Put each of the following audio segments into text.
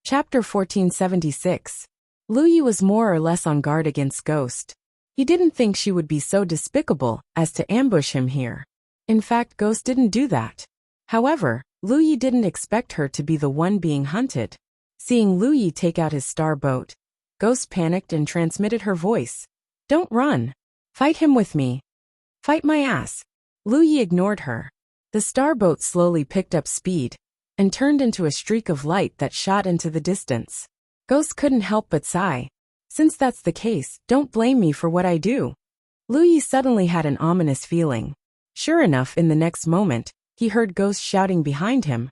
Chapter 1476. Lu Yi was more or less on guard against Ghost. He didn't think she would be so despicable as to ambush him here. In fact, Ghost didn't do that. However, Lu Yi didn't expect her to be the one being hunted. Seeing Lu Yi take out his star boat, Ghost panicked and transmitted her voice. "Don't run. Fight him with me." "Fight my ass." Lu Yi ignored her. The star boat slowly picked up speed and turned into a streak of light that shot into the distance. Ghost couldn't help but sigh. "Since that's the case, don't blame me for what I do." Lu Yi suddenly had an ominous feeling. Sure enough, in the next moment, he heard Ghost shouting behind him,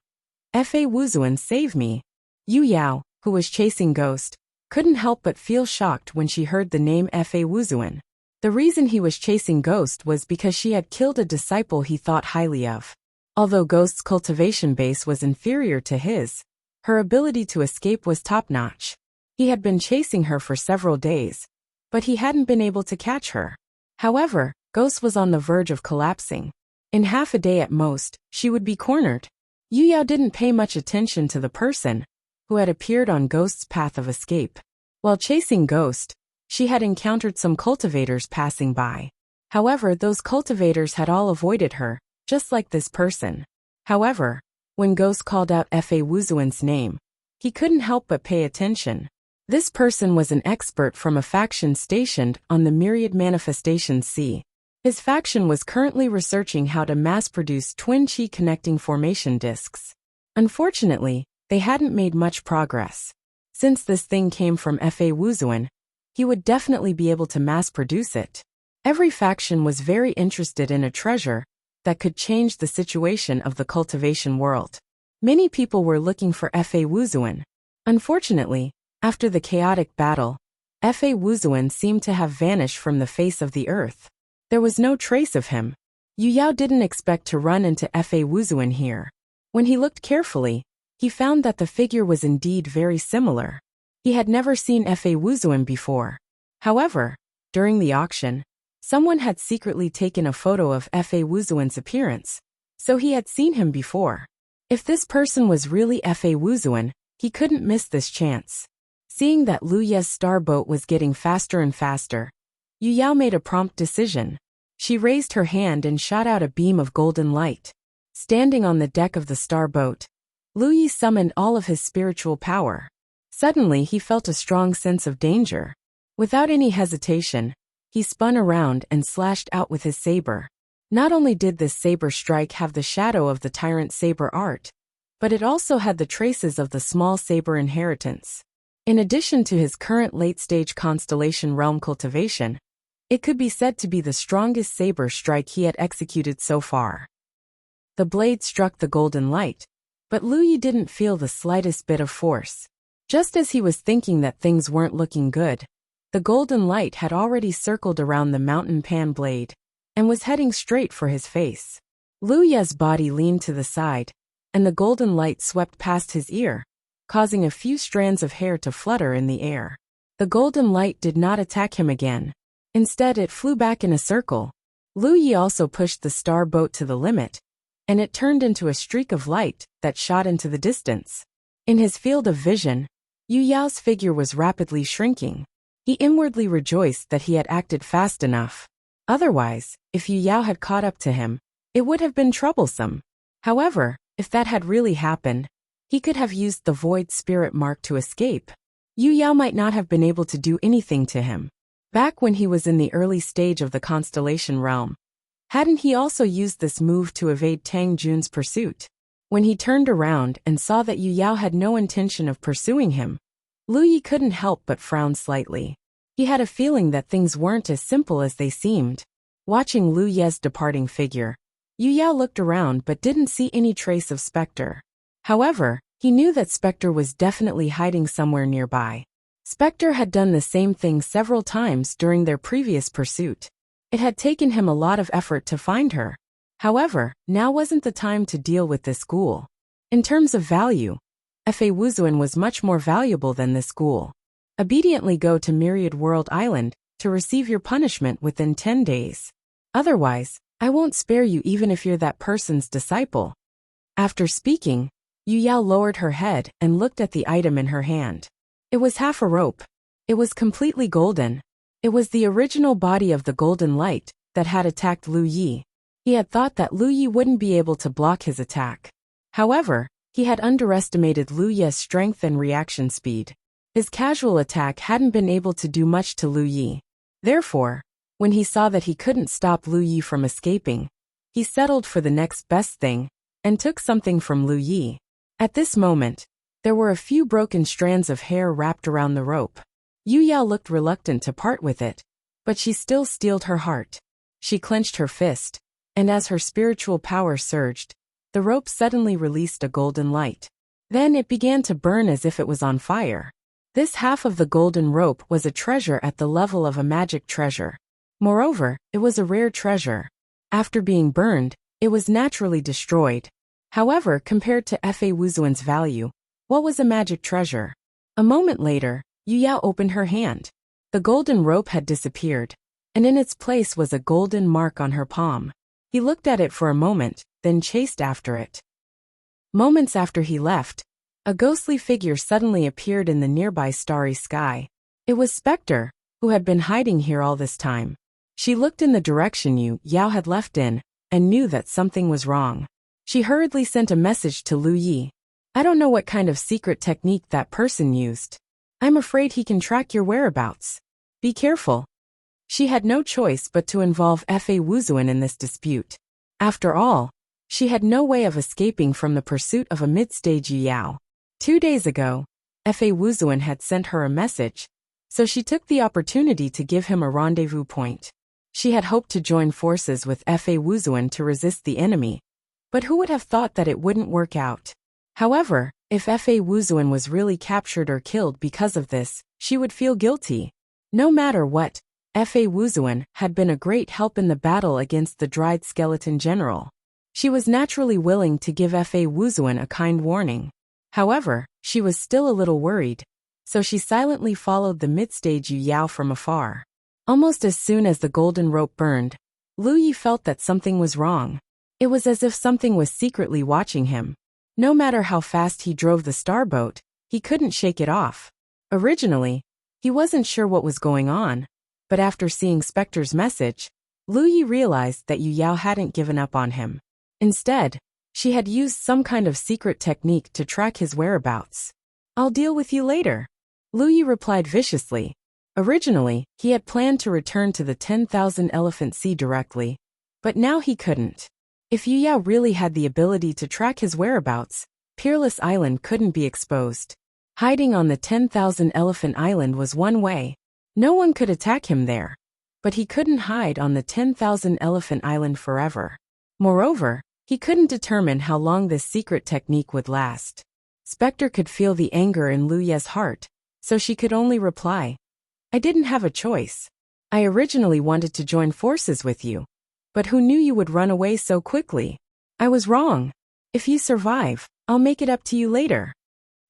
"Fa Wuzuan, save me." Yu Yao, who was chasing Ghost, couldn't help but feel shocked when she heard the name Fa Wuzuan. The reason he was chasing Ghost was because she had killed a disciple he thought highly of. Although Ghost's cultivation base was inferior to his, her ability to escape was top-notch. He had been chasing her for several days, but he hadn't been able to catch her. However, Ghost was on the verge of collapsing. In half a day at most, she would be cornered. Yu Yao didn't pay much attention to the person who had appeared on Ghost's path of escape. While chasing Ghost, she had encountered some cultivators passing by. However, those cultivators had all avoided her, just like this person. However, when Ghost called out Fa Wuzuan's name, he couldn't help but pay attention. This person was an expert from a faction stationed on the Myriad Manifestation Sea. His faction was currently researching how to mass-produce twin chi connecting formation discs. Unfortunately, they hadn't made much progress. Since this thing came from Fa Wuzuan, he would definitely be able to mass-produce it. Every faction was very interested in a treasure that could change the situation of the cultivation world. Many people were looking for Fa Wuzuan. Unfortunately, after the chaotic battle, Fa Wuzuan seemed to have vanished from the face of the earth. There was no trace of him. Yu Yao didn't expect to run into Fa Wuzuan here. When he looked carefully, he found that the figure was indeed very similar. He had never seen Fa Wuzuan before. However, during the auction, someone had secretly taken a photo of Fa Wuzuan's appearance, so he had seen him before. If this person was really Fa Wuzuan, he couldn't miss this chance. Seeing that Lu Ye's star boat was getting faster and faster, Yu Yao made a prompt decision. She raised her hand and shot out a beam of golden light. Standing on the deck of the star boat, Lu Yi summoned all of his spiritual power. Suddenly he felt a strong sense of danger. Without any hesitation, he spun around and slashed out with his saber. Not only did this saber strike have the shadow of the tyrant saber art, but it also had the traces of the small saber inheritance. In addition to his current late-stage constellation realm cultivation, it could be said to be the strongest saber strike he had executed so far. The blade struck the golden light, but Lu Yi didn't feel the slightest bit of force. Just as he was thinking that things weren't looking good, the golden light had already circled around the mountain pan blade and was heading straight for his face. Lu Ye's body leaned to the side, and the golden light swept past his ear, causing a few strands of hair to flutter in the air. The golden light did not attack him again. Instead, it flew back in a circle. Lu Yi also pushed the star boat to the limit, and it turned into a streak of light that shot into the distance. In his field of vision, Yu Yao's figure was rapidly shrinking. He inwardly rejoiced that he had acted fast enough. Otherwise, if Yu Yao had caught up to him, it would have been troublesome. However, if that had really happened, he could have used the Void Spirit Mark to escape. Yu Yao might not have been able to do anything to him. Back when he was in the early stage of the constellation realm, hadn't he also used this move to evade Tang Jun's pursuit? When he turned around and saw that Yu Yao had no intention of pursuing him, Lu Yi couldn't help but frown slightly. He had a feeling that things weren't as simple as they seemed. Watching Lu Ye's departing figure, Yu Yao looked around but didn't see any trace of Spectre. However, he knew that Spectre was definitely hiding somewhere nearby. Spectre had done the same thing several times during their previous pursuit. It had taken him a lot of effort to find her. However, now wasn't the time to deal with this ghoul. In terms of value, Fa Wuzuan was much more valuable than this ghoul. Obediently go to Myriad World Island to receive your punishment within 10 days. Otherwise, I won't spare you even if you're that person's disciple. After speaking, Yu Yao lowered her head and looked at the item in her hand. It was half a rope. It was completely golden. It was the original body of the golden light that had attacked Lu Yi. He had thought that Lu Yi wouldn't be able to block his attack. However, he had underestimated Lu Yi's strength and reaction speed. His casual attack hadn't been able to do much to Lu Yi. Therefore, when he saw that he couldn't stop Lu Yi from escaping, he settled for the next best thing and took something from Lu Yi. At this moment, there were a few broken strands of hair wrapped around the rope. Yu Yao looked reluctant to part with it, but she still steeled her heart. She clenched her fist, and as her spiritual power surged, the rope suddenly released a golden light. Then it began to burn as if it was on fire. This half of the golden rope was a treasure at the level of a magic treasure. Moreover, it was a rare treasure. After being burned, it was naturally destroyed. However, compared to Fa Wuzuan's value, what was a magic treasure? A moment later, Yu Yao opened her hand. The golden rope had disappeared, and in its place was a golden mark on her palm. He looked at it for a moment, then chased after it. Moments after he left, a ghostly figure suddenly appeared in the nearby starry sky. It was Spectre, who had been hiding here all this time. She looked in the direction Yu Yao had left in, and knew that something was wrong. She hurriedly sent a message to Lu Yi. I don't know what kind of secret technique that person used. I'm afraid he can track your whereabouts. Be careful. She had no choice but to involve Fa Wuzuan in this dispute. After all, she had no way of escaping from the pursuit of a mid-stage Yu Yao. 2 days ago, Fa Wuzuan had sent her a message, so she took the opportunity to give him a rendezvous point. She had hoped to join forces with Fa Wuzuan to resist the enemy, but who would have thought that it wouldn't work out? However, if Fa Wuzuan was really captured or killed because of this, she would feel guilty. No matter what, Fa Wuzuan had been a great help in the battle against the dried skeleton general. She was naturally willing to give Fa Wuzuan a kind warning. However, she was still a little worried, so she silently followed the mid-stage Yu Yao from afar. Almost as soon as the golden rope burned, Lu Yi felt that something was wrong. It was as if something was secretly watching him. No matter how fast he drove the starboat, he couldn't shake it off. Originally, he wasn't sure what was going on, but after seeing Spectre's message, Lu Yi realized that Yu Yao hadn't given up on him. Instead, she had used some kind of secret technique to track his whereabouts. I'll deal with you later, Lu Yi replied viciously. Originally, he had planned to return to the 10,000 Elephant Sea directly, but now he couldn't. If Yu Yao really had the ability to track his whereabouts, Peerless Island couldn't be exposed. Hiding on the 10,000 Elephant Island was one way. No one could attack him there. But he couldn't hide on the 10,000 Elephant Island forever. Moreover, he couldn't determine how long this secret technique would last. Spectre could feel the anger in Lu Ye's heart, so she could only reply, I didn't have a choice. I originally wanted to join forces with you. But who knew you would run away so quickly? I was wrong. If you survive, I'll make it up to you later.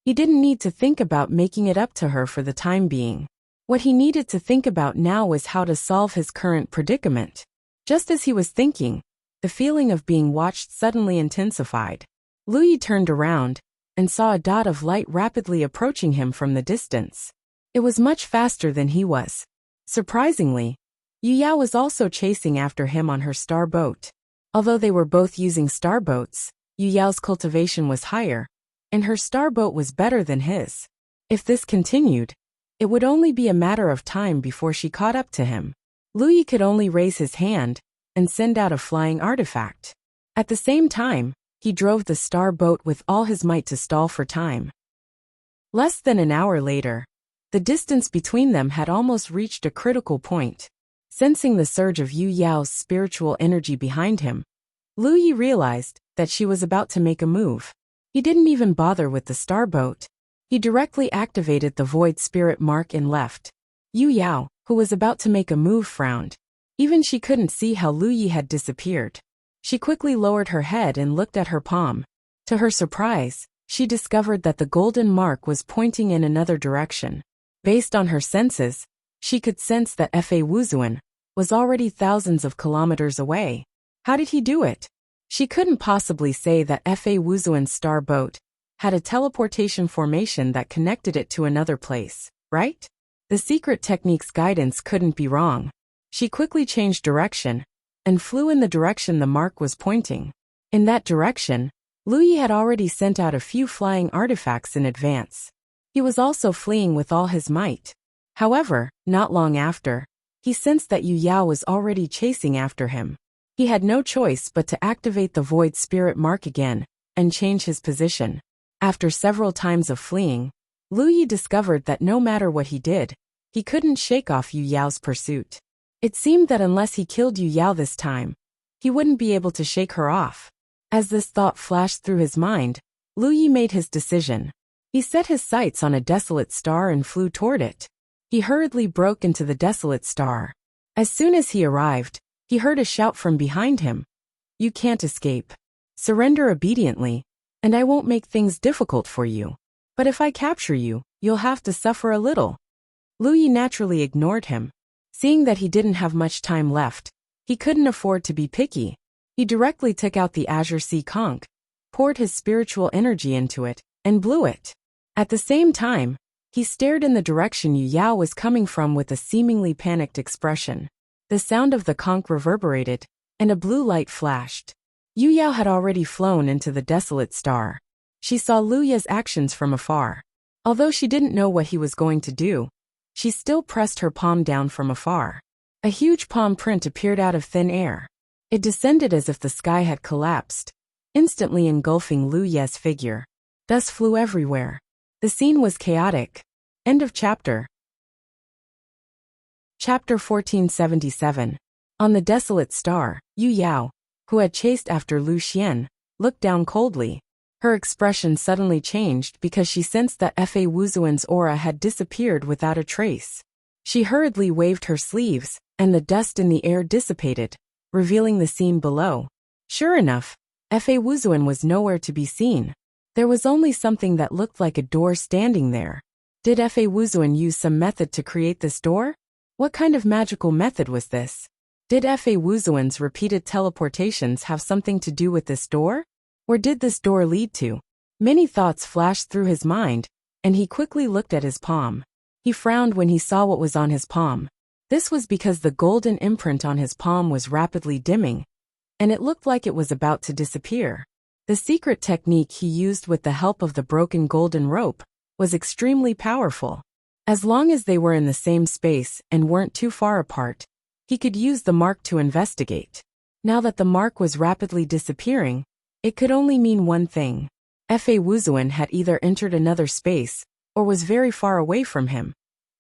He didn't need to think about making it up to her for the time being. What he needed to think about now was how to solve his current predicament. Just as he was thinking, the feeling of being watched suddenly intensified. Lu Yi turned around and saw a dot of light rapidly approaching him from the distance. It was much faster than he was. Surprisingly, Yu Yao was also chasing after him on her star boat. Although they were both using star boats, Yu Yao's cultivation was higher, and her star boat was better than his. If this continued, it would only be a matter of time before she caught up to him. Lu Yi could only raise his hand and send out a flying artifact. At the same time, he drove the star boat with all his might to stall for time. Less than an hour later, the distance between them had almost reached a critical point. Sensing the surge of Yu Yao's spiritual energy behind him, Lu Yi realized that she was about to make a move. He didn't even bother with the starboat. He directly activated the void spirit mark and left. Yu Yao, who was about to make a move, frowned. Even she couldn't see how Lu Yi had disappeared. She quickly lowered her head and looked at her palm. To her surprise, she discovered that the golden mark was pointing in another direction. Based on her senses, she could sense that Fa Wuzuan was already thousands of kilometers away. How did he do it? She couldn't possibly say that Fa Wuzuan's star boat had a teleportation formation that connected it to another place, right? The secret technique's guidance couldn't be wrong. She quickly changed direction and flew in the direction the mark was pointing. In that direction, Lu Yi had already sent out a few flying artifacts in advance. He was also fleeing with all his might. However, not long after, he sensed that Yu Yao was already chasing after him. He had no choice but to activate the Void Spirit mark again and change his position. After several times of fleeing, Lu Yi discovered that no matter what he did, he couldn't shake off Yu Yao's pursuit. It seemed that unless he killed Yu Yao this time, he wouldn't be able to shake her off. As this thought flashed through his mind, Lu Yi made his decision. He set his sights on a desolate star and flew toward it. He hurriedly broke into the desolate star. As soon as he arrived, he heard a shout from behind him. "You can't escape. Surrender obediently, and I won't make things difficult for you. But if I capture you, you'll have to suffer a little." Lu Yi naturally ignored him. Seeing that he didn't have much time left, he couldn't afford to be picky. He directly took out the Azure Sea conch, poured his spiritual energy into it, and blew it. At the same time, he stared in the direction Yu Yao was coming from with a seemingly panicked expression. The sound of the conch reverberated, and a blue light flashed. Yu Yao had already flown into the desolate star. She saw Lu Yi's actions from afar. Although she didn't know what he was going to do, she still pressed her palm down from afar. A huge palm print appeared out of thin air. It descended as if the sky had collapsed, instantly engulfing Lu Yi's figure. Dust flew everywhere. The scene was chaotic. End of chapter. Chapter 1477. On the desolate star, Yu Yao, who had chased after Lu Xian, looked down coldly. Her expression suddenly changed because she sensed that Fa Wuzuan's aura had disappeared without a trace. She hurriedly waved her sleeves, and the dust in the air dissipated, revealing the scene below. Sure enough, Fa Wuzuan was nowhere to be seen. There was only something that looked like a door standing there. Did Fa Wuzuan use some method to create this door? What kind of magical method was this? Did Fa Wuzuan's repeated teleportations have something to do with this door? Where did this door lead to? Many thoughts flashed through his mind, and he quickly looked at his palm. He frowned when he saw what was on his palm. This was because the golden imprint on his palm was rapidly dimming, and it looked like it was about to disappear. The secret technique he used with the help of the broken golden rope was extremely powerful. As long as they were in the same space and weren't too far apart, he could use the mark to investigate. Now that the mark was rapidly disappearing, it could only mean one thing. Fa Wuzuan had either entered another space, or was very far away from him.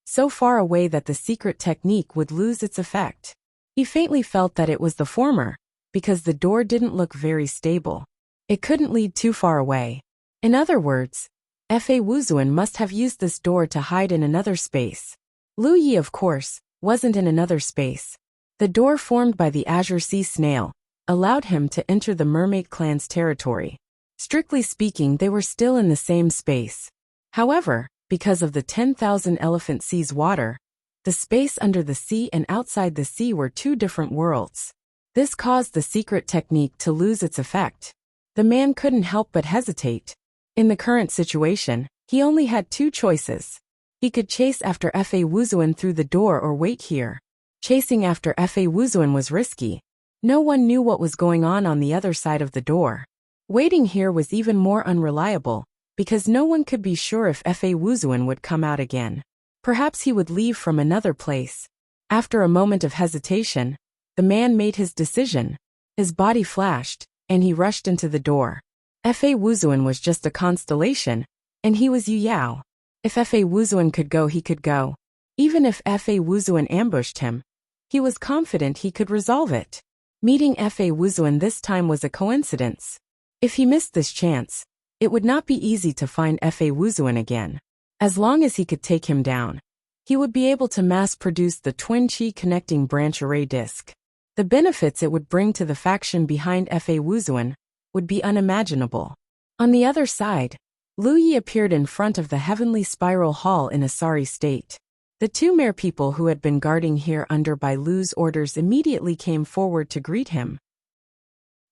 So far away that the secret technique would lose its effect. He faintly felt that it was the former, because the door didn't look very stable. It couldn't lead too far away. In other words, Fa Wuzuan must have used this door to hide in another space. Lu Yi, of course, wasn't in another space. The door formed by the Azure Sea snail allowed him to enter the Mermaid Clan's territory. Strictly speaking, they were still in the same space. However, because of the 10,000 elephant seas water, the space under the sea and outside the sea were two different worlds. This caused the secret technique to lose its effect. The man couldn't help but hesitate. In the current situation, he only had two choices. He could chase after Fa Wuzuan through the door or wait here. Chasing after Fa Wuzuan was risky. No one knew what was going on the other side of the door. Waiting here was even more unreliable, because no one could be sure if Fa Wuzuan would come out again. Perhaps he would leave from another place. After a moment of hesitation, the man made his decision. His body flashed, and he rushed into the door. Fa Wuzuan was just a constellation, and he was Yu Yao. If Fa Wuzuan could go, he could go. Even if Fa Wuzuan ambushed him, he was confident he could resolve it. Meeting Fa Wuzuan this time was a coincidence. If he missed this chance, it would not be easy to find Fa Wuzuan again. As long as he could take him down, he would be able to mass-produce the twin chi connecting branch array disk. The benefits it would bring to the faction behind Fa Wuzuan would be unimaginable. On the other side, Lu Yi appeared in front of the heavenly spiral hall in a sorry state. The two mere people who had been guarding here under Bai Lu's orders immediately came forward to greet him.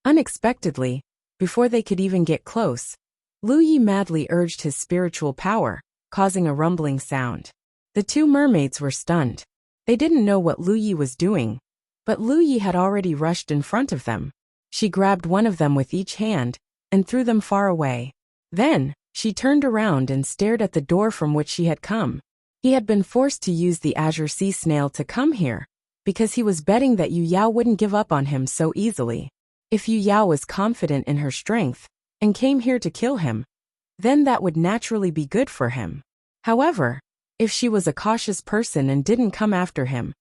Unexpectedly, before they could even get close, Lu Yi madly urged his spiritual power, causing a rumbling sound. The two mermaids were stunned. They didn't know what Lu Yi was doing, but Lu Yi had already rushed in front of them. She grabbed one of them with each hand and threw them far away. Then, she turned around and stared at the door from which she had come. He had been forced to use the azure sea snail to come here, because he was betting that Yu Yao wouldn't give up on him so easily. If Yu Yao was confident in her strength and came here to kill him, then that would naturally be good for him. However, if she was a cautious person and didn't come after him,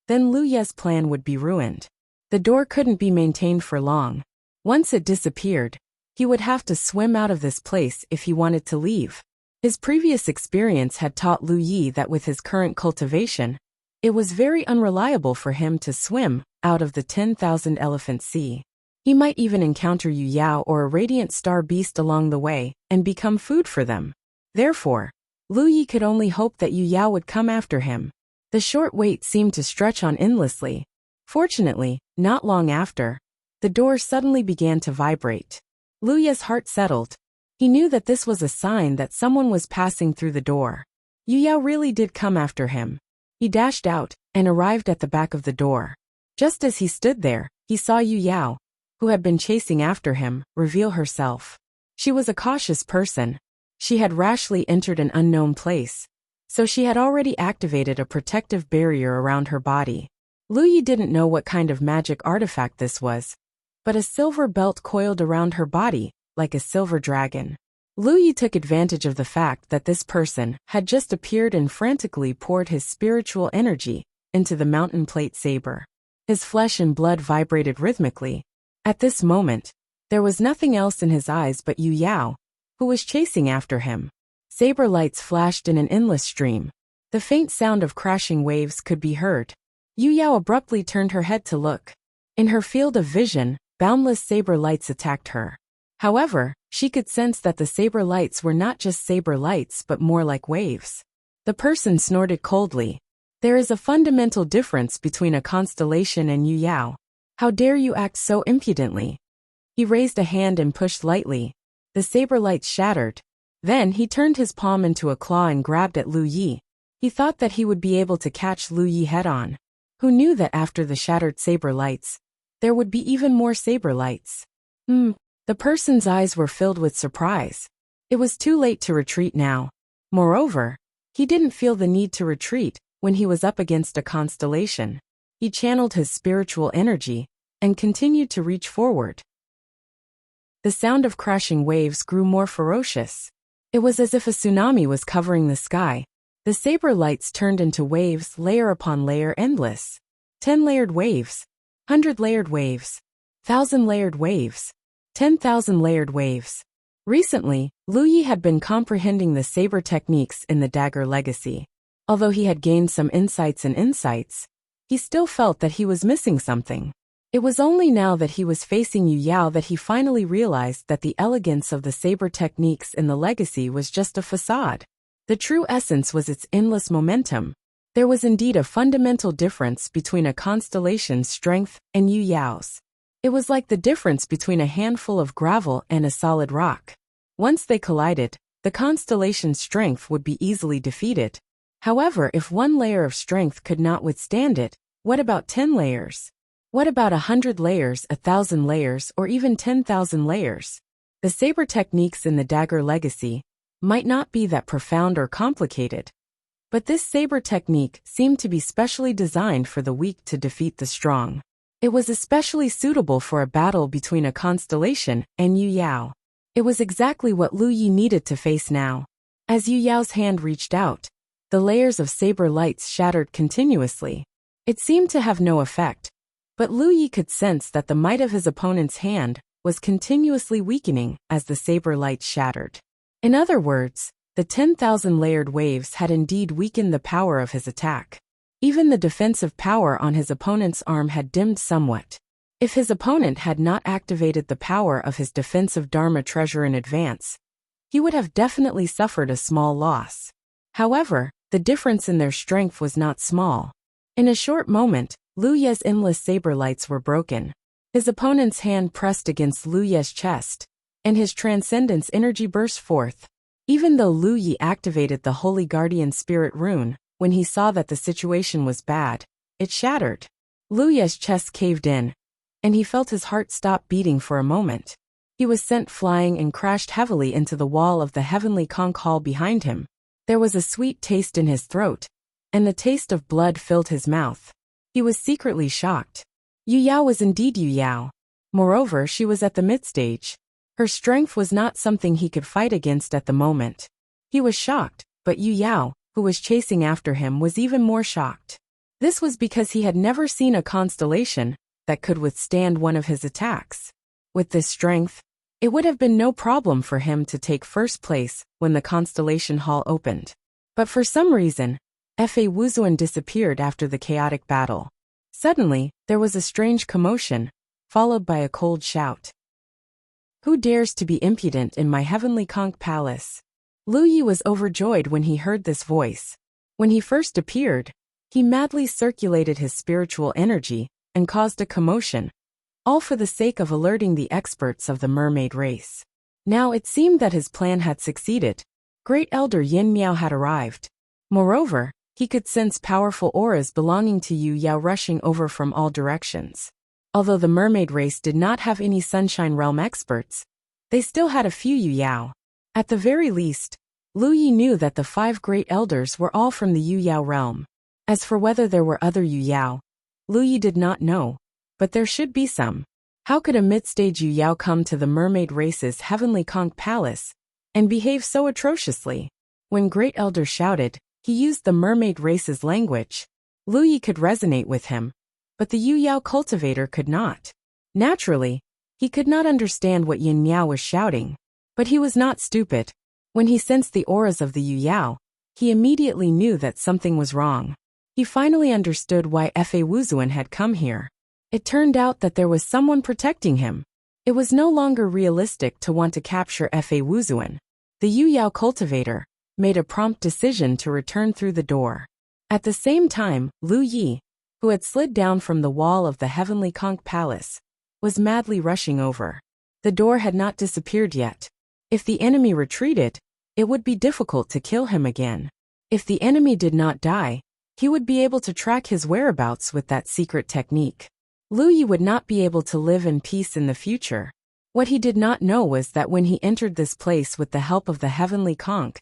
then Lu Ye's plan would be ruined. The door couldn't be maintained for long. Once it disappeared, he would have to swim out of this place if he wanted to leave. His previous experience had taught Lu Yi that with his current cultivation, it was very unreliable for him to swim out of the 10,000 elephant sea. He might even encounter Yu Yao or a radiant star beast along the way and become food for them. Therefore, Lu Yi could only hope that Yu Yao would come after him. The short wait seemed to stretch on endlessly. Fortunately, not long after, the door suddenly began to vibrate. Lu Ye's heart settled. He knew that this was a sign that someone was passing through the door. Yu Yao really did come after him. He dashed out and arrived at the back of the door. Just as he stood there, he saw Yu Yao, who had been chasing after him, reveal herself. She was a cautious person. She had rashly entered an unknown place, so she had already activated a protective barrier around her body. Lu Yi didn't know what kind of magic artifact this was, but a silver belt coiled around her body, like a silver dragon. Lu Yi took advantage of the fact that this person had just appeared and frantically poured his spiritual energy into the mountain plate saber. His flesh and blood vibrated rhythmically. At this moment, there was nothing else in his eyes but Yu Yao, who was chasing after him. Saber lights flashed in an endless stream. The faint sound of crashing waves could be heard. Yu Yao abruptly turned her head to look. In her field of vision, boundless saber lights attacked her. However, she could sense that the saber lights were not just saber lights but more like waves. The person snorted coldly. There is a fundamental difference between a constellation and Yu Yao. How dare you act so impudently? He raised a hand and pushed lightly. The saber lights shattered. Then he turned his palm into a claw and grabbed at Lu Yi. He thought that he would be able to catch Lu Yi head-on. Who knew that after the shattered saber lights, there would be even more saber lights? The person's eyes were filled with surprise. It was too late to retreat now. Moreover, he didn't feel the need to retreat when he was up against a constellation. He channeled his spiritual energy and continued to reach forward. The sound of crashing waves grew more ferocious. It was as if a tsunami was covering the sky. The saber lights turned into waves, layer upon layer, endless. 10-layered waves, 100-layered waves, 1,000-layered waves, 10,000-layered waves. Recently, Lu Yi had been comprehending the saber techniques in the dagger legacy. Although he had gained some insights, he still felt that he was missing something. It was only now that he was facing Yu Yao that he finally realized that the elegance of the saber techniques in the legacy was just a facade. The true essence was its endless momentum. There was indeed a fundamental difference between a constellation's strength and Yu Yao's. It was like the difference between a handful of gravel and a solid rock. Once they collided, the constellation's strength would be easily defeated. However, if one layer of strength could not withstand it, what about 10 layers? What about 100 layers, 1,000 layers, or even 10,000 layers? The saber techniques in the dagger legacy might not be that profound or complicated, but this saber technique seemed to be specially designed for the weak to defeat the strong. It was especially suitable for a battle between a constellation and Yu Yao. It was exactly what Lu Yi needed to face now. As Yu Yao's hand reached out, the layers of saber lights shattered continuously. It seemed to have no effect, but Lu Yi could sense that the might of his opponent's hand was continuously weakening as the saber lights shattered. In other words, the 10,000-layered waves had indeed weakened the power of his attack. Even the defensive power on his opponent's arm had dimmed somewhat. If his opponent had not activated the power of his defensive Dharma treasure in advance, he would have definitely suffered a small loss. However, the difference in their strength was not small. In a short moment, Lu Ye's endless saber lights were broken. His opponent's hand pressed against Lu Ye's chest. and his transcendence energy burst forth. Even though Lu Yi activated the Holy Guardian Spirit rune, when he saw that the situation was bad, it shattered. Lu Yi's chest caved in, and he felt his heart stop beating for a moment. He was sent flying and crashed heavily into the wall of the heavenly conch hall behind him. There was a sweet taste in his throat, and the taste of blood filled his mouth. He was secretly shocked. Yu Yao was indeed Yu Yao. Moreover, she was at the mid-stage. Her strength was not something he could fight against at the moment. He was shocked, but Yu Yao, who was chasing after him, was even more shocked. This was because he had never seen a constellation that could withstand one of his attacks. With this strength, it would have been no problem for him to take first place when the constellation hall opened. But for some reason, Fa Wuzuan disappeared after the chaotic battle. Suddenly, there was a strange commotion, followed by a cold shout. Who dares to be impudent in my heavenly conch palace? Lu Yi was overjoyed when he heard this voice. When he first appeared, he madly circulated his spiritual energy and caused a commotion, all for the sake of alerting the experts of the mermaid race. Now it seemed that his plan had succeeded. Great Elder Yin Miao had arrived. Moreover, he could sense powerful auras belonging to Yu Yao rushing over from all directions. Although the mermaid race did not have any Sunshine Realm experts, they still had a few Yu Yao. At the very least, Lu Yi knew that the 5 great elders were all from the Yu Yao realm. As for whether there were other Yu Yao, Lu Yi did not know, but there should be some. How could a mid-stage Yu Yao come to the mermaid race's heavenly conch palace and behave so atrociously? When Great Elder shouted, he used the mermaid race's language. Lu Yi could resonate with him, but the Yu Yao cultivator could not. Naturally, he could not understand what Yin Miao was shouting, but he was not stupid. When he sensed the auras of the Yu Yao, he immediately knew that something was wrong. He finally understood why Fa Wuzuan had come here. It turned out that there was someone protecting him. It was no longer realistic to want to capture Fa Wuzuan. The Yu Yao cultivator made a prompt decision to return through the door. At the same time, Lu Yi, who had slid down from the wall of the heavenly conch palace, was madly rushing over. The door had not disappeared yet. If the enemy retreated, it would be difficult to kill him again. If the enemy did not die, he would be able to track his whereabouts with that secret technique. Lu Yi would not be able to live in peace in the future. What he did not know was that when he entered this place with the help of the heavenly conch,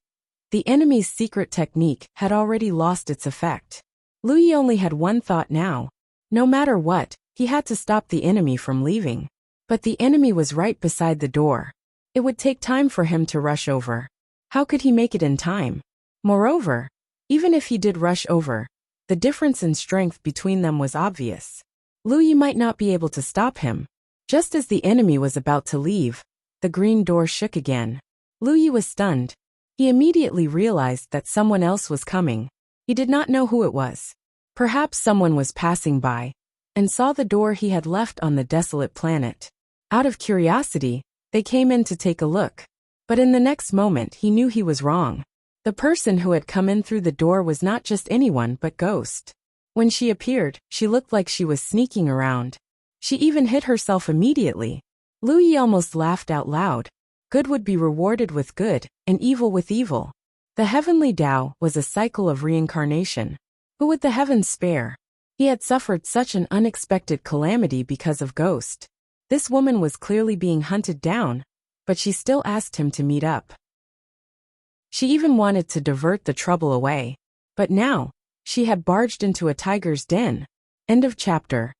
the enemy's secret technique had already lost its effect. Lu Yi only had one thought now. No matter what, he had to stop the enemy from leaving. But the enemy was right beside the door. It would take time for him to rush over. How could he make it in time? Moreover, even if he did rush over, the difference in strength between them was obvious. Lu Yi might not be able to stop him. Just as the enemy was about to leave, the green door shook again. Lu Yi was stunned. He immediately realized that someone else was coming. He did not know who it was. Perhaps someone was passing by and saw the door he had left on the desolate planet. Out of curiosity, they came in to take a look. But in the next moment he knew he was wrong. The person who had come in through the door was not just anyone but Ghost. When she appeared, she looked like she was sneaking around. She even hid herself immediately. Lu Yi almost laughed out loud. Good would be rewarded with good, and evil with evil. The heavenly Tao was a cycle of reincarnation. Who would the heavens spare? He had suffered such an unexpected calamity because of Ghost. This woman was clearly being hunted down, but she still asked him to meet up. She even wanted to divert the trouble away. But now, she had barged into a tiger's den. End of chapter.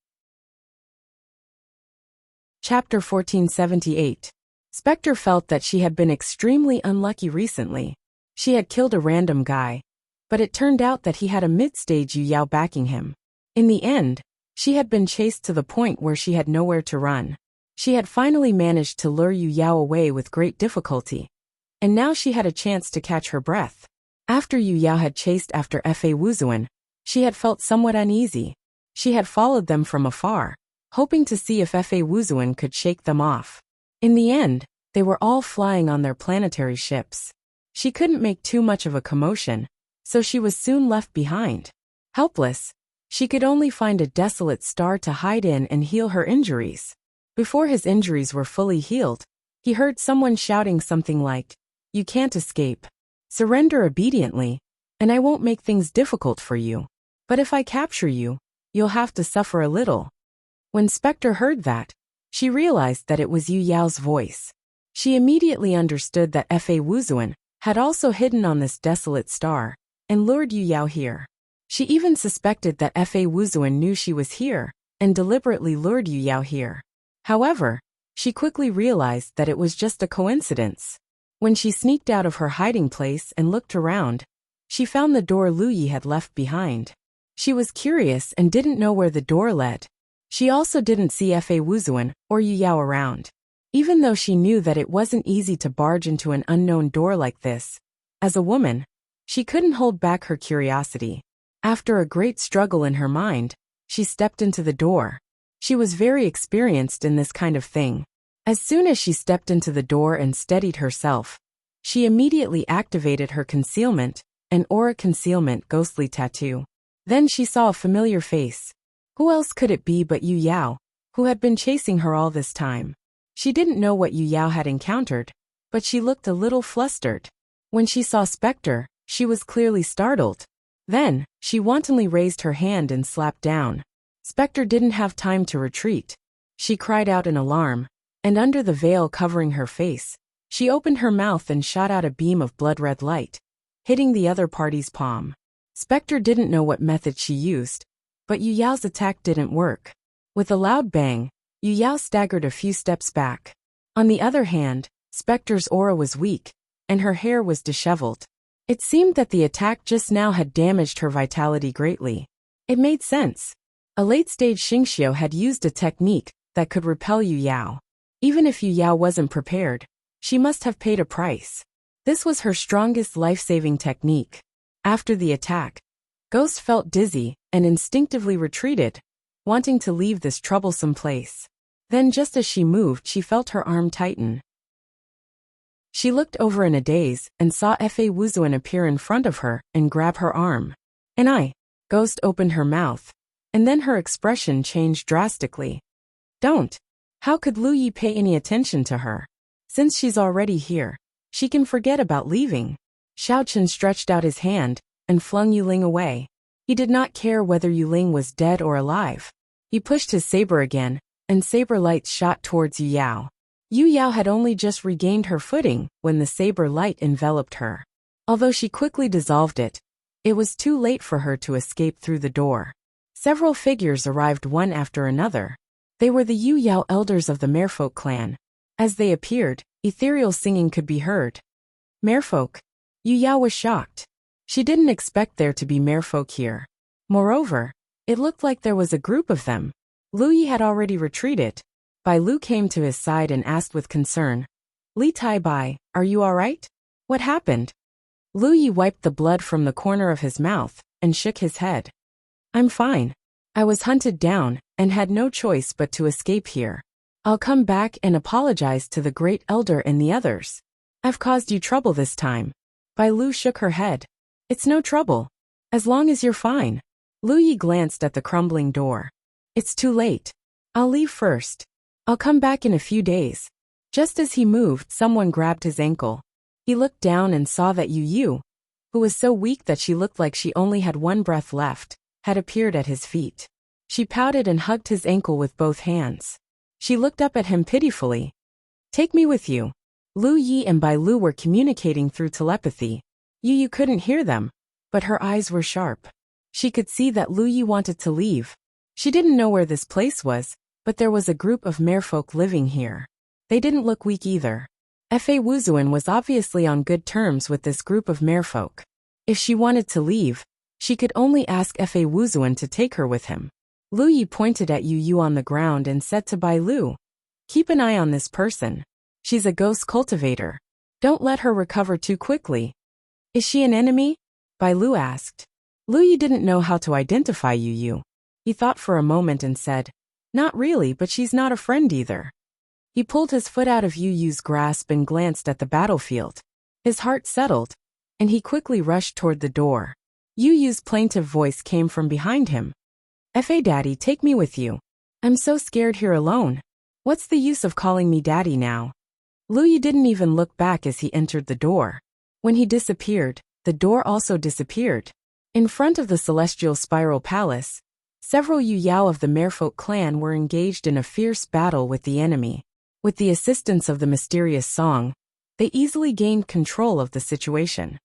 Chapter 1478. Spectre felt that she had been extremely unlucky recently. She had killed a random guy, but it turned out that he had a mid-stage Yu Yao backing him. In the end, she had been chased to the point where she had nowhere to run. She had finally managed to lure Yu Yao away with great difficulty, and now she had a chance to catch her breath. After Yu Yao had chased after Fa Wuzuan, she had felt somewhat uneasy. She had followed them from afar, hoping to see if Fa Wuzuan could shake them off. In the end, they were all flying on their planetary ships. She couldn't make too much of a commotion, so she was soon left behind. Helpless, she could only find a desolate star to hide in and heal her injuries. Before his injuries were fully healed, He heard someone shouting something like, "You can't escape. Surrender obediently, and I won't make things difficult for you. But if I capture you, you'll have to suffer a little." When Spectre heard that, she realized that it was Yu Yao's voice. She immediately understood that Fa Wuzuan had also hidden on this desolate star and lured Yu Yao here. She even suspected that Fa Wuzuan knew she was here and deliberately lured Yu Yao here. However, she quickly realized that it was just a coincidence. When she sneaked out of her hiding place and looked around, she found the door Lu Yi had left behind. She was curious and didn't know where the door led. She also didn't see Fa Wuzuan or Yu Yao around. Even though she knew that it wasn't easy to barge into an unknown door like this, as a woman, she couldn't hold back her curiosity. After a great struggle in her mind, she stepped into the door. She was very experienced in this kind of thing. As soon as she stepped into the door and steadied herself, she immediately activated her concealment, an aura concealment ghostly tattoo. Then she saw a familiar face. Who else could it be but Yu Yao, who had been chasing her all this time? She didn't know what Yu Yao had encountered, but she looked a little flustered. When she saw Spectre, she was clearly startled. Then, she wantonly raised her hand and slapped down. Spectre didn't have time to retreat. She cried out in alarm, and under the veil covering her face, she opened her mouth and shot out a beam of blood-red light, hitting the other party's palm. Spectre didn't know what method she used, but Yu Yao's attack didn't work. With a loud bang, Yu Yao staggered a few steps back. On the other hand, Spectre's aura was weak, and her hair was disheveled. It seemed that the attack just now had damaged her vitality greatly. It made sense. A late-stage Xingxiu had used a technique that could repel Yu Yao. Even if Yu Yao wasn't prepared, she must have paid a price. This was her strongest life-saving technique. After the attack, Ghost felt dizzy and instinctively retreated, wanting to leave this troublesome place. Then just as she moved, she felt her arm tighten. She looked over in a daze and saw Fa Wuzuan appear in front of her and grab her arm. Ghost opened her mouth, and then her expression changed drastically. Don't. How could Lu Yi pay any attention to her? Since she's already here, she can forget about leaving. Xiaochen stretched out his hand and flung Yuling away. He did not care whether Yuling was dead or alive. He pushed his saber again, and saber lights shot towards Yu Yao. Yu Yao had only just regained her footing when the saber light enveloped her. Although she quickly dissolved it, it was too late for her to escape through the door. Several figures arrived one after another. They were the Yu Yao elders of the Merfolk clan. As they appeared, ethereal singing could be heard. Merfolk. Yu Yao was shocked. She didn't expect there to be merfolk here. Moreover, it looked like there was a group of them. Lu Yi had already retreated. Bai Lu came to his side and asked with concern, "Li Tai Bai, are you all right? What happened?" Lu Yi wiped the blood from the corner of his mouth and shook his head. "I'm fine. I was hunted down and had no choice but to escape here. I'll come back and apologize to the great elder and the others. I've caused you trouble this time." Bai Lu shook her head. "It's no trouble. As long as you're fine." Lu Yi glanced at the crumbling door. "It's too late. I'll leave first. I'll come back in a few days." Just as he moved, someone grabbed his ankle. He looked down and saw that Yu Yu, who was so weak that she looked like she only had one breath left, had appeared at his feet. She pouted and hugged his ankle with both hands. She looked up at him pitifully. "Take me with you." Lu Yi and Bai Lu were communicating through telepathy. Yu Yu couldn't hear them, but her eyes were sharp. She could see that Lu Yi wanted to leave. She didn't know where this place was, but there was a group of merfolk living here. They didn't look weak either. Fa Wuzuan was obviously on good terms with this group of merfolk. If she wanted to leave, she could only ask Fa Wuzuan to take her with him. Lu Yi pointed at Yu Yu on the ground and said to Bai Lu, "Keep an eye on this person. She's a ghost cultivator. Don't let her recover too quickly." "Is she an enemy?" Bai Lu asked. Lu Yi didn't know how to identify Yu Yu. He thought for a moment and said, "Not really, but she's not a friend either." He pulled his foot out of Yu Yu's grasp and glanced at the battlefield. His heart settled, and he quickly rushed toward the door. Yu Yu's plaintive voice came from behind him. "Fa Daddy, take me with you. I'm so scared here alone. What's the use of calling me Daddy now?" Lu Yi didn't even look back as he entered the door. When he disappeared, the door also disappeared. In front of the Celestial Spiral Palace, several Yu Yao of the Merfolk clan were engaged in a fierce battle with the enemy. With the assistance of the mysterious song, they easily gained control of the situation.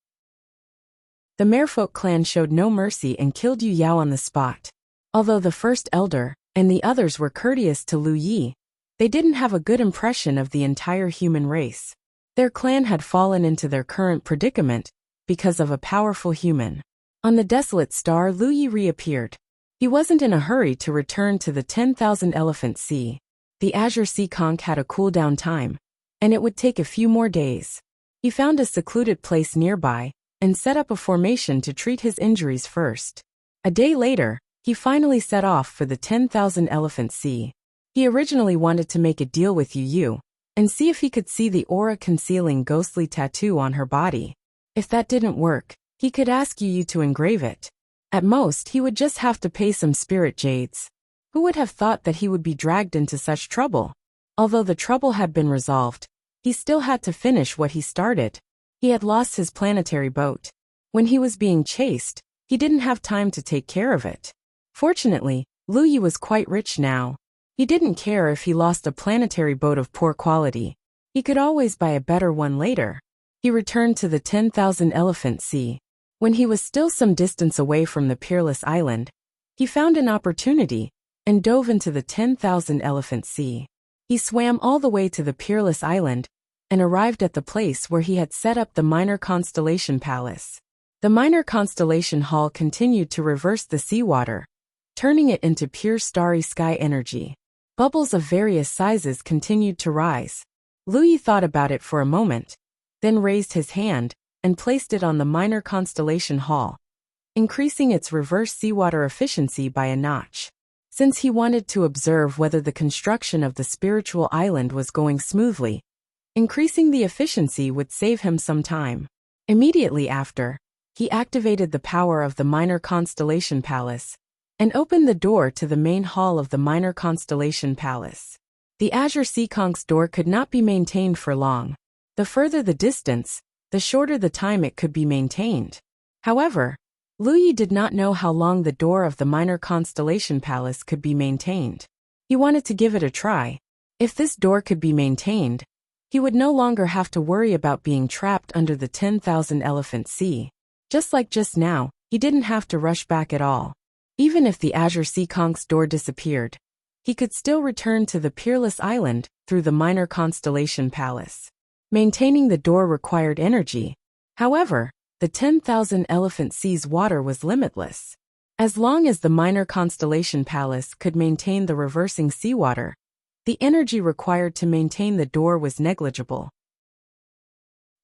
The Merfolk clan showed no mercy and killed Yu Yao on the spot. Although the first elder and the others were courteous to Lu Yi, they didn't have a good impression of the entire human race. Their clan had fallen into their current predicament because of a powerful human. On the desolate star, Lu Yi reappeared. He wasn't in a hurry to return to the 10,000 Elephant Sea. The Azure Sea Conch had a cool-down time, and it would take a few more days. He found a secluded place nearby and set up a formation to treat his injuries first. A day later, he finally set off for the 10,000 Elephant Sea. He originally wanted to make a deal with Yu Yu and see if he could see the aura-concealing ghostly tattoo on her body. If that didn't work, he could ask Yu Yu to engrave it. At most, he would just have to pay some spirit jades. Who would have thought that he would be dragged into such trouble? Although the trouble had been resolved, he still had to finish what he started. He had lost his planetary boat. When he was being chased, he didn't have time to take care of it. Fortunately, Lu Yi was quite rich now. He didn't care if he lost a planetary boat of poor quality. He could always buy a better one later. He returned to the 10,000 Elephant Sea. When he was still some distance away from the Peerless Island, he found an opportunity and dove into the 10,000 Elephant Sea. He swam all the way to the Peerless Island and arrived at the place where he had set up the Minor Constellation Palace. The Minor Constellation Hall continued to reverse the seawater, turning it into pure starry sky energy. Bubbles of various sizes continued to rise. Lu Yi thought about it for a moment, then raised his hand and placed it on the Minor Constellation Hall, increasing its reverse seawater efficiency by a notch. Since he wanted to observe whether the construction of the spiritual island was going smoothly, increasing the efficiency would save him some time. Immediately after, he activated the power of the Minor Constellation Palace and opened the door to the main hall of the Minor Constellation Palace. The Azure Sea Conch's door could not be maintained for long. The further the distance, the shorter the time it could be maintained. However, Lu Yi did not know how long the door of the Minor Constellation Palace could be maintained. He wanted to give it a try. If this door could be maintained, he would no longer have to worry about being trapped under the 10,000 Elephant Sea. Just like just now, he didn't have to rush back at all. Even if the Azure Sea Conch's door disappeared, he could still return to the Peerless Island through the Minor Constellation Palace. Maintaining the door required energy. However, the 10,000 Elephant Sea's water was limitless. As long as the Minor Constellation Palace could maintain the reversing seawater, the energy required to maintain the door was negligible.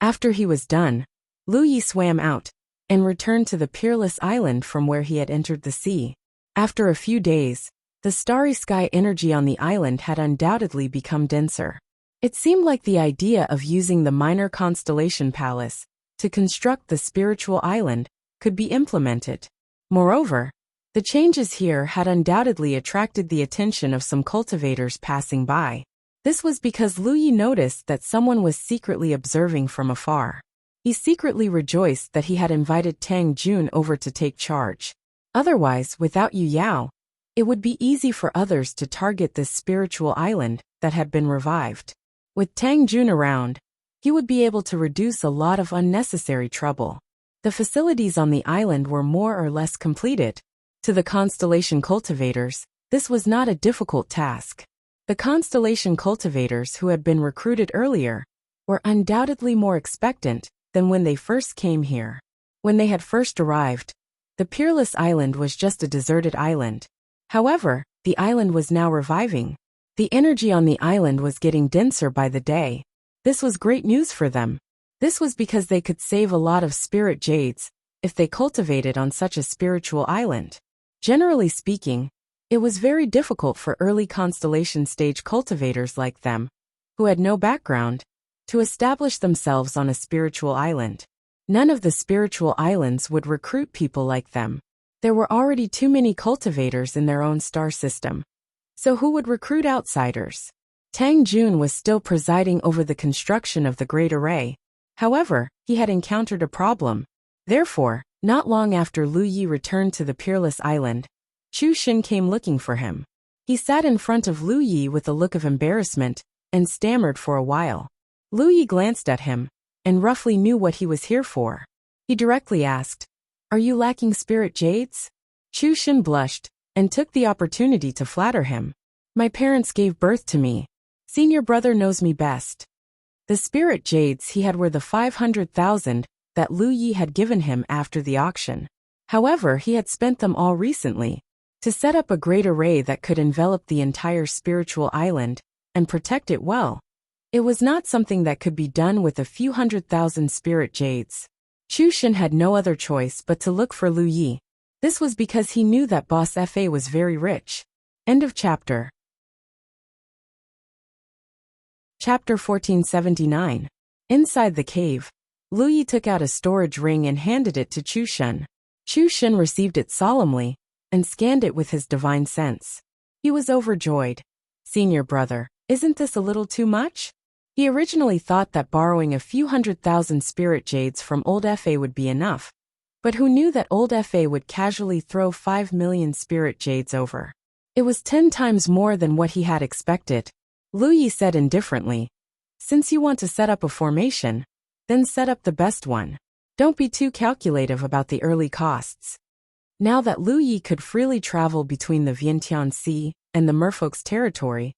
After he was done, Lu Yi swam out and returned to the Peerless Island from where he had entered the sea. After a few days, the starry sky energy on the island had undoubtedly become denser. It seemed like the idea of using the Minor Constellation Palace to construct the spiritual island could be implemented. Moreover, the changes here had undoubtedly attracted the attention of some cultivators passing by. This was because Lu Yi noticed that someone was secretly observing from afar. He secretly rejoiced that he had invited Tang Jun over to take charge. Otherwise, without Yu Yao, it would be easy for others to target this spiritual island that had been revived. With Tang Jun around, he would be able to reduce a lot of unnecessary trouble. The facilities on the island were more or less completed. To the constellation cultivators, this was not a difficult task. The constellation cultivators who had been recruited earlier were undoubtedly more expectant than when they first came here. When they had first arrived, the Peerless Island was just a deserted island. However, the island was now reviving. The energy on the island was getting denser by the day. This was great news for them. This was because they could save a lot of spirit jades if they cultivated on such a spiritual island. Generally speaking, it was very difficult for early constellation stage cultivators like them, who had no background, to establish themselves on a spiritual island. None of the spiritual islands would recruit people like them. There were already too many cultivators in their own star system. So who would recruit outsiders? Tang Jun was still presiding over the construction of the Great Array. However, he had encountered a problem. Therefore, not long after Lu Yi returned to the Peerless Island, Chu Xin came looking for him. He sat in front of Lu Yi with a look of embarrassment and stammered for a while. Lu Yi glanced at him and roughly knew what he was here for. He directly asked, "Are you lacking spirit jades?" Chu Xin blushed and took the opportunity to flatter him. "My parents gave birth to me. Senior brother knows me best." The spirit jades he had were the 500,000 that Lu Yi had given him after the auction. However, he had spent them all recently to set up a great array that could envelop the entire spiritual island and protect it well. It was not something that could be done with a few 100,000 spirit jades. Chu Xin had no other choice but to look for Lu Yi. This was because he knew that Boss Fa was very rich. End of chapter. Chapter 1479. Inside the cave, Lu Yi took out a storage ring and handed it to Chu Xin. Chu Xin received it solemnly and scanned it with his divine sense. He was overjoyed. "Senior brother, isn't this a little too much?" He originally thought that borrowing a few 100,000 spirit jades from old Fa would be enough, but who knew that old Fa would casually throw 5 million spirit jades over? It was 10 times more than what he had expected. Lu Yi said indifferently, "Since you want to set up a formation, then set up the best one. Don't be too calculative about the early costs." Now that Lu Yi could freely travel between the Vientiane Sea and the merfolk's territory,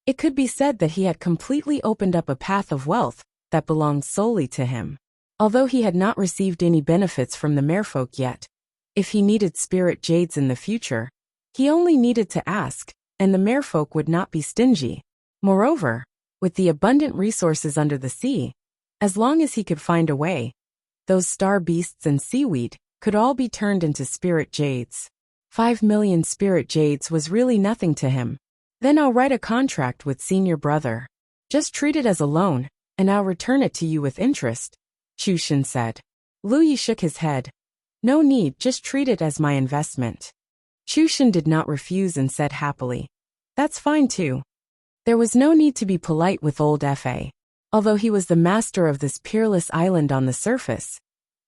it could be said that he had completely opened up a path of wealth that belonged solely to him. Although he had not received any benefits from the merfolk yet, if he needed spirit jades in the future, he only needed to ask, and the merfolk would not be stingy. Moreover, with the abundant resources under the sea, as long as he could find a way, those star beasts and seaweed could all be turned into spirit jades. 5 million spirit jades was really nothing to him. "Then I'll write a contract with senior brother. Just treat it as a loan, and I'll return it to you with interest," Chu Xin said. Lu Yi shook his head. "No need, just treat it as my investment." Chu Xin did not refuse and said happily, "That's fine too." There was no need to be polite with old Fa. Although he was the master of this peerless island on the surface,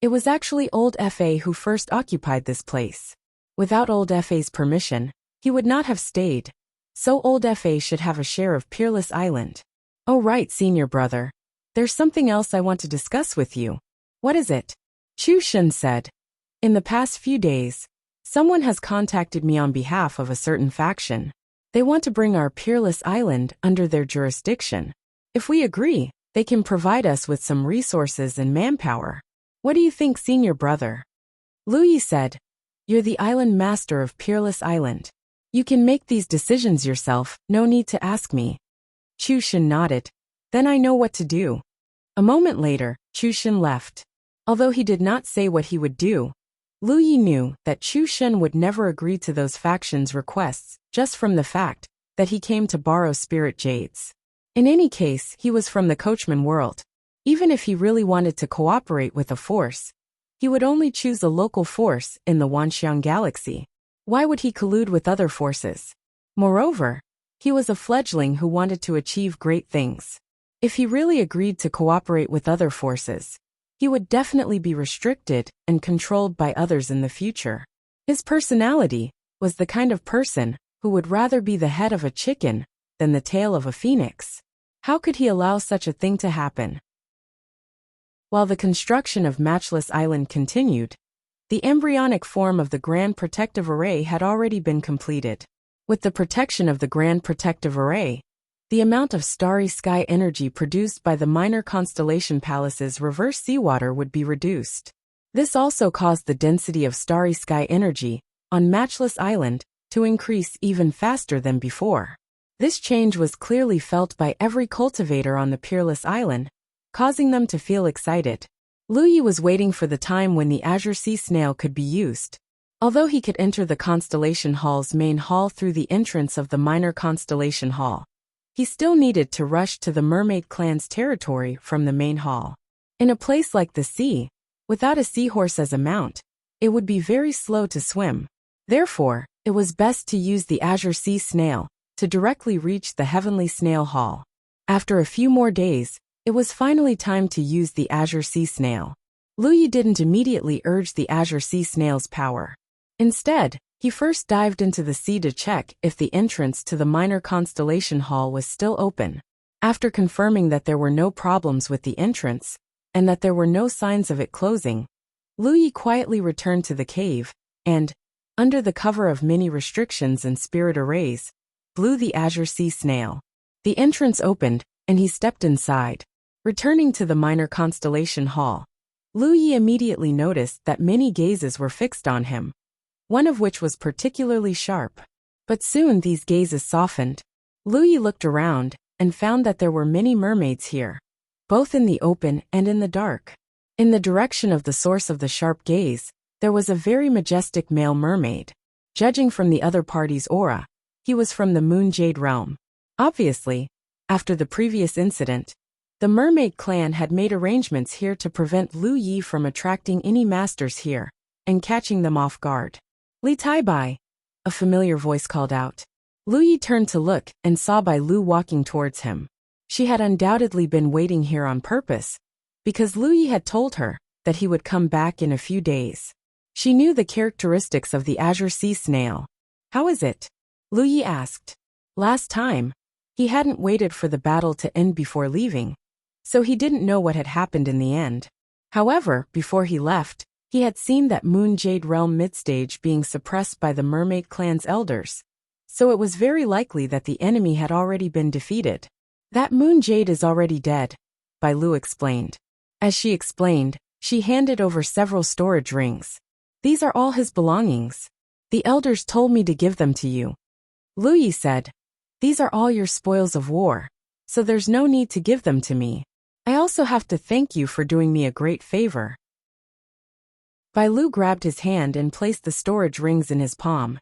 it was actually old Fa who first occupied this place. Without old Fa's permission, he would not have stayed, so old Fa should have a share of Peerless Island. "Oh right, senior brother. There's something else I want to discuss with you." "What is it?" Chu Xin said. "In the past few days, someone has contacted me on behalf of a certain faction. They want to bring our Peerless Island under their jurisdiction. If we agree, they can provide us with some resources and manpower. What do you think, senior brother?" Lu Yi said, "You're the island master of Peerless Island. You can make these decisions yourself, no need to ask me." Chu Xin nodded. "Then I know what to do." A moment later, Chu Xin left. Although he did not say what he would do, Lu Yi knew that Chu Xin would never agree to those factions' requests just from the fact that he came to borrow spirit jades. In any case, he was from the coachman world. Even if he really wanted to cooperate with a force, he would only choose a local force in the Wanxiang galaxy. Why would he collude with other forces? Moreover, he was a fledgling who wanted to achieve great things. If he really agreed to cooperate with other forces, he would definitely be restricted and controlled by others in the future. His personality was the kind of person who would rather be the head of a chicken than the tail of a phoenix. How could he allow such a thing to happen? While the construction of Matchless Island continued, the embryonic form of the Grand Protective Array had already been completed. With the protection of the Grand Protective Array, the amount of starry sky energy produced by the minor constellation palace's reverse seawater would be reduced. This also caused the density of starry sky energy on Matchless Island to increase even faster than before. This change was clearly felt by every cultivator on the Peerless Island, causing them to feel excited. Lu Yi was waiting for the time when the Azure Sea Snail could be used. Although he could enter the Constellation Hall's main hall through the entrance of the Minor Constellation Hall, he still needed to rush to the Mermaid Clan's territory from the main hall. In a place like the sea, without a seahorse as a mount, it would be very slow to swim. Therefore, it was best to use the Azure Sea Snail to directly reach the heavenly snail hall. After a few more days, it was finally time to use the azure sea snail. Lu Yi didn't immediately urge the azure sea snail's power. Instead, he first dived into the sea to check if the entrance to the minor constellation hall was still open. After confirming that there were no problems with the entrance, and that there were no signs of it closing, Lu Yi quietly returned to the cave, and, under the cover of many restrictions and spirit arrays, blew the azure sea snail. The entrance opened, and he stepped inside. Returning to the minor constellation hall, Lu Yi immediately noticed that many gazes were fixed on him, one of which was particularly sharp. But soon these gazes softened. Lu Yi looked around, and found that there were many mermaids here, both in the open and in the dark. In the direction of the source of the sharp gaze, there was a very majestic male mermaid. Judging from the other party's aura, he was from the Moon Jade realm. Obviously, after the previous incident, the mermaid clan had made arrangements here to prevent Lu Yi from attracting any masters here and catching them off guard. Li Tai Bai, a familiar voice called out. Lu Yi turned to look and saw Bai Lu walking towards him. She had undoubtedly been waiting here on purpose, because Lu Yi had told her that he would come back in a few days. She knew the characteristics of the azure sea snail. How is it? Lu Yi asked. Last time, he hadn't waited for the battle to end before leaving, so he didn't know what had happened in the end. However, before he left, he had seen that Moon Jade realm midstage being suppressed by the mermaid clan's elders, so it was very likely that the enemy had already been defeated. That Moon Jade is already dead, Bai Lu explained. As she explained, she handed over several storage rings. These are all his belongings. The elders told me to give them to you. Lu Yi said, these are all your spoils of war, so there's no need to give them to me. I also have to thank you for doing me a great favor. Bai Lu grabbed his hand and placed the storage rings in his palm.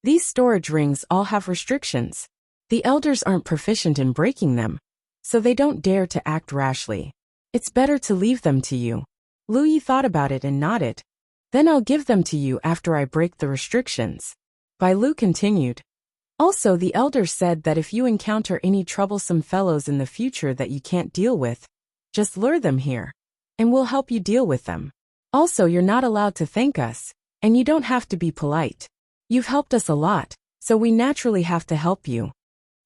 These storage rings all have restrictions. The elders aren't proficient in breaking them, so they don't dare to act rashly. It's better to leave them to you. Lu Yi thought about it and nodded. Then I'll give them to you after I break the restrictions. Bai Lu continued. Also, the elders said that if you encounter any troublesome fellows in the future that you can't deal with, just lure them here, and we'll help you deal with them. Also, you're not allowed to thank us, and you don't have to be polite. You've helped us a lot, so we naturally have to help you.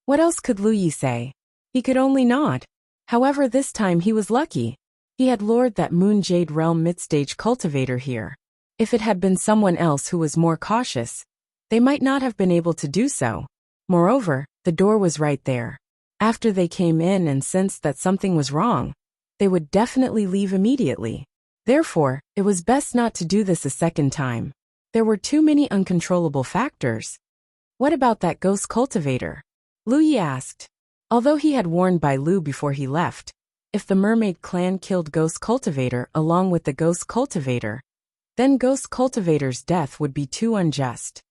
What else could Lu Yi say? He could only nod. However, this time he was lucky. He had lured that Moon Jade realm midstage cultivator here. If it had been someone else who was more cautious, they might not have been able to do so. Moreover, the door was right there. After they came in and sensed that something was wrong, they would definitely leave immediately. Therefore, it was best not to do this a second time. There were too many uncontrollable factors. What about that ghost cultivator? Lu Yi asked. Although he had warned Bai Lu before he left, if the mermaid clan killed Ghost Cultivator along with the Ghost Cultivator, then Ghost Cultivator's death would be too unjust.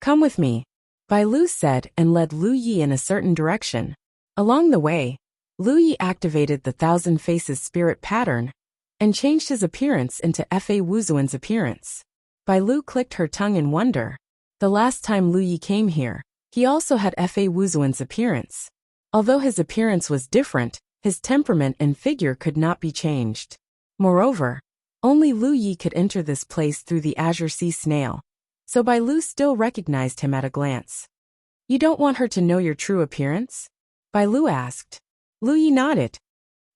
Come with me, Bai Lu said and led Lu Yi in a certain direction. Along the way, Lu Yi activated the Thousand Faces spirit pattern and changed his appearance into Fa Wuzuan's appearance. Bai Lu clicked her tongue in wonder. The last time Lu Yi came here, he also had Fa Wuzuan's appearance. Although his appearance was different, his temperament and figure could not be changed. Moreover, only Lu Yi could enter this place through the azure sea snail, so Bai Lu still recognized him at a glance. You don't want her to know your true appearance? Bai Lu asked. Lu Yi nodded.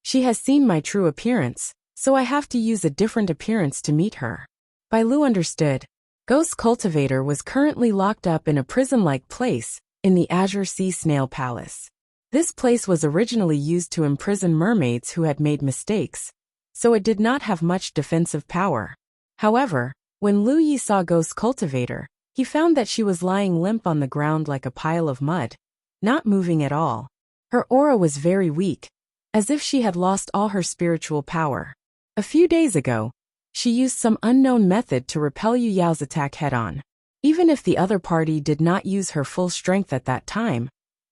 She has seen my true appearance, so I have to use a different appearance to meet her. Bai Lu understood. Ghost Cultivator was currently locked up in a prison-like place in the Azure Sea Snail Palace. This place was originally used to imprison mermaids who had made mistakes, so it did not have much defensive power. However, when Lu Yi saw Ghost Cultivator, he found that she was lying limp on the ground like a pile of mud, not moving at all. Her aura was very weak, as if she had lost all her spiritual power. A few days ago, she used some unknown method to repel Yu Yao's attack head-on. Even if the other party did not use her full strength at that time,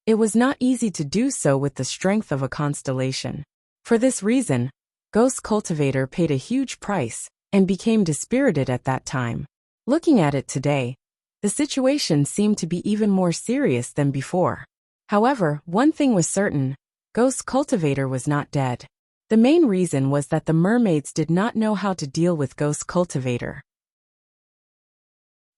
it was not easy to do so with the strength of a constellation. For this reason, Ghost Cultivator paid a huge price and became dispirited at that time. Looking at it today, The situation seemed to be even more serious than before. However, one thing was certain: Ghost Cultivator was not dead. The main reason was that the mermaids did not know how to deal with Ghost Cultivator.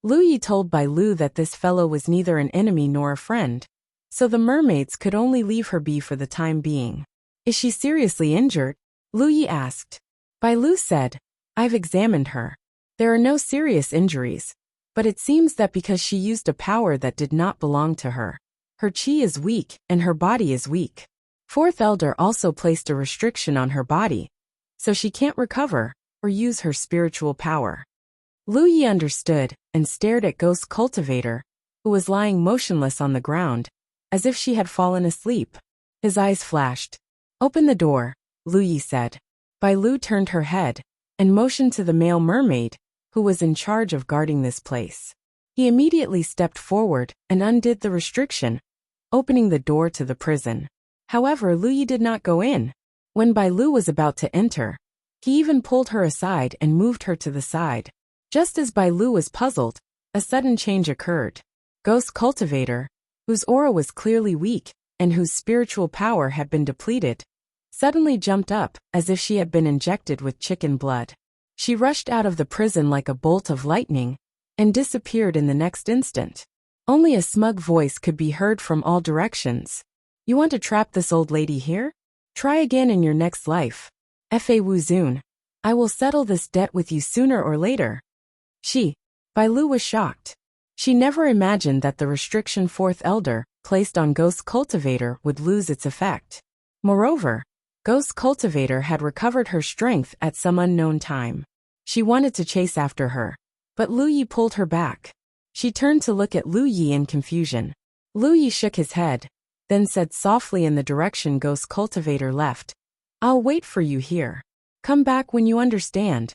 Lu Yi told Bai Lu that this fellow was neither an enemy nor a friend, so the mermaids could only leave her be for the time being. Is she seriously injured? Lu Yi asked. Bai Lu said, I've examined her. There are no serious injuries, but it seems that because she used a power that did not belong to her, her chi is weak and her body is weak. Fourth Elder also placed a restriction on her body, so she can't recover or use her spiritual power. Lu Yi understood and stared at Ghost Cultivator, who was lying motionless on the ground, as if she had fallen asleep. His eyes flashed. Open the door, Lu Yi said. Bai Lu turned her head and motioned to the male mermaid, who was in charge of guarding this place. He immediately stepped forward and undid the restriction, opening the door to the prison. However, Lu Yi did not go in. When Bai Lu was about to enter, he even pulled her aside and moved her to the side. Just as Bai Lu was puzzled, a sudden change occurred. Ghost Cultivator, whose aura was clearly weak and whose spiritual power had been depleted, suddenly jumped up as if she had been injected with chicken blood. She rushed out of the prison like a bolt of lightning and disappeared in the next instant. Only a smug voice could be heard from all directions. You want to trap this old lady here? Try again in your next life. Fa Wu Zun. I will settle this debt with you sooner or later. Bai Lu was shocked. She never imagined that the restriction Fourth Elder placed on Ghost Cultivator would lose its effect. Moreover, Ghost Cultivator had recovered her strength at some unknown time. She wanted to chase after her, but Lu Yi pulled her back. She turned to look at Lu Yi in confusion. Lu Yi shook his head, then said softly in the direction Ghost Cultivator left, I'll wait for you here. Come back when you understand.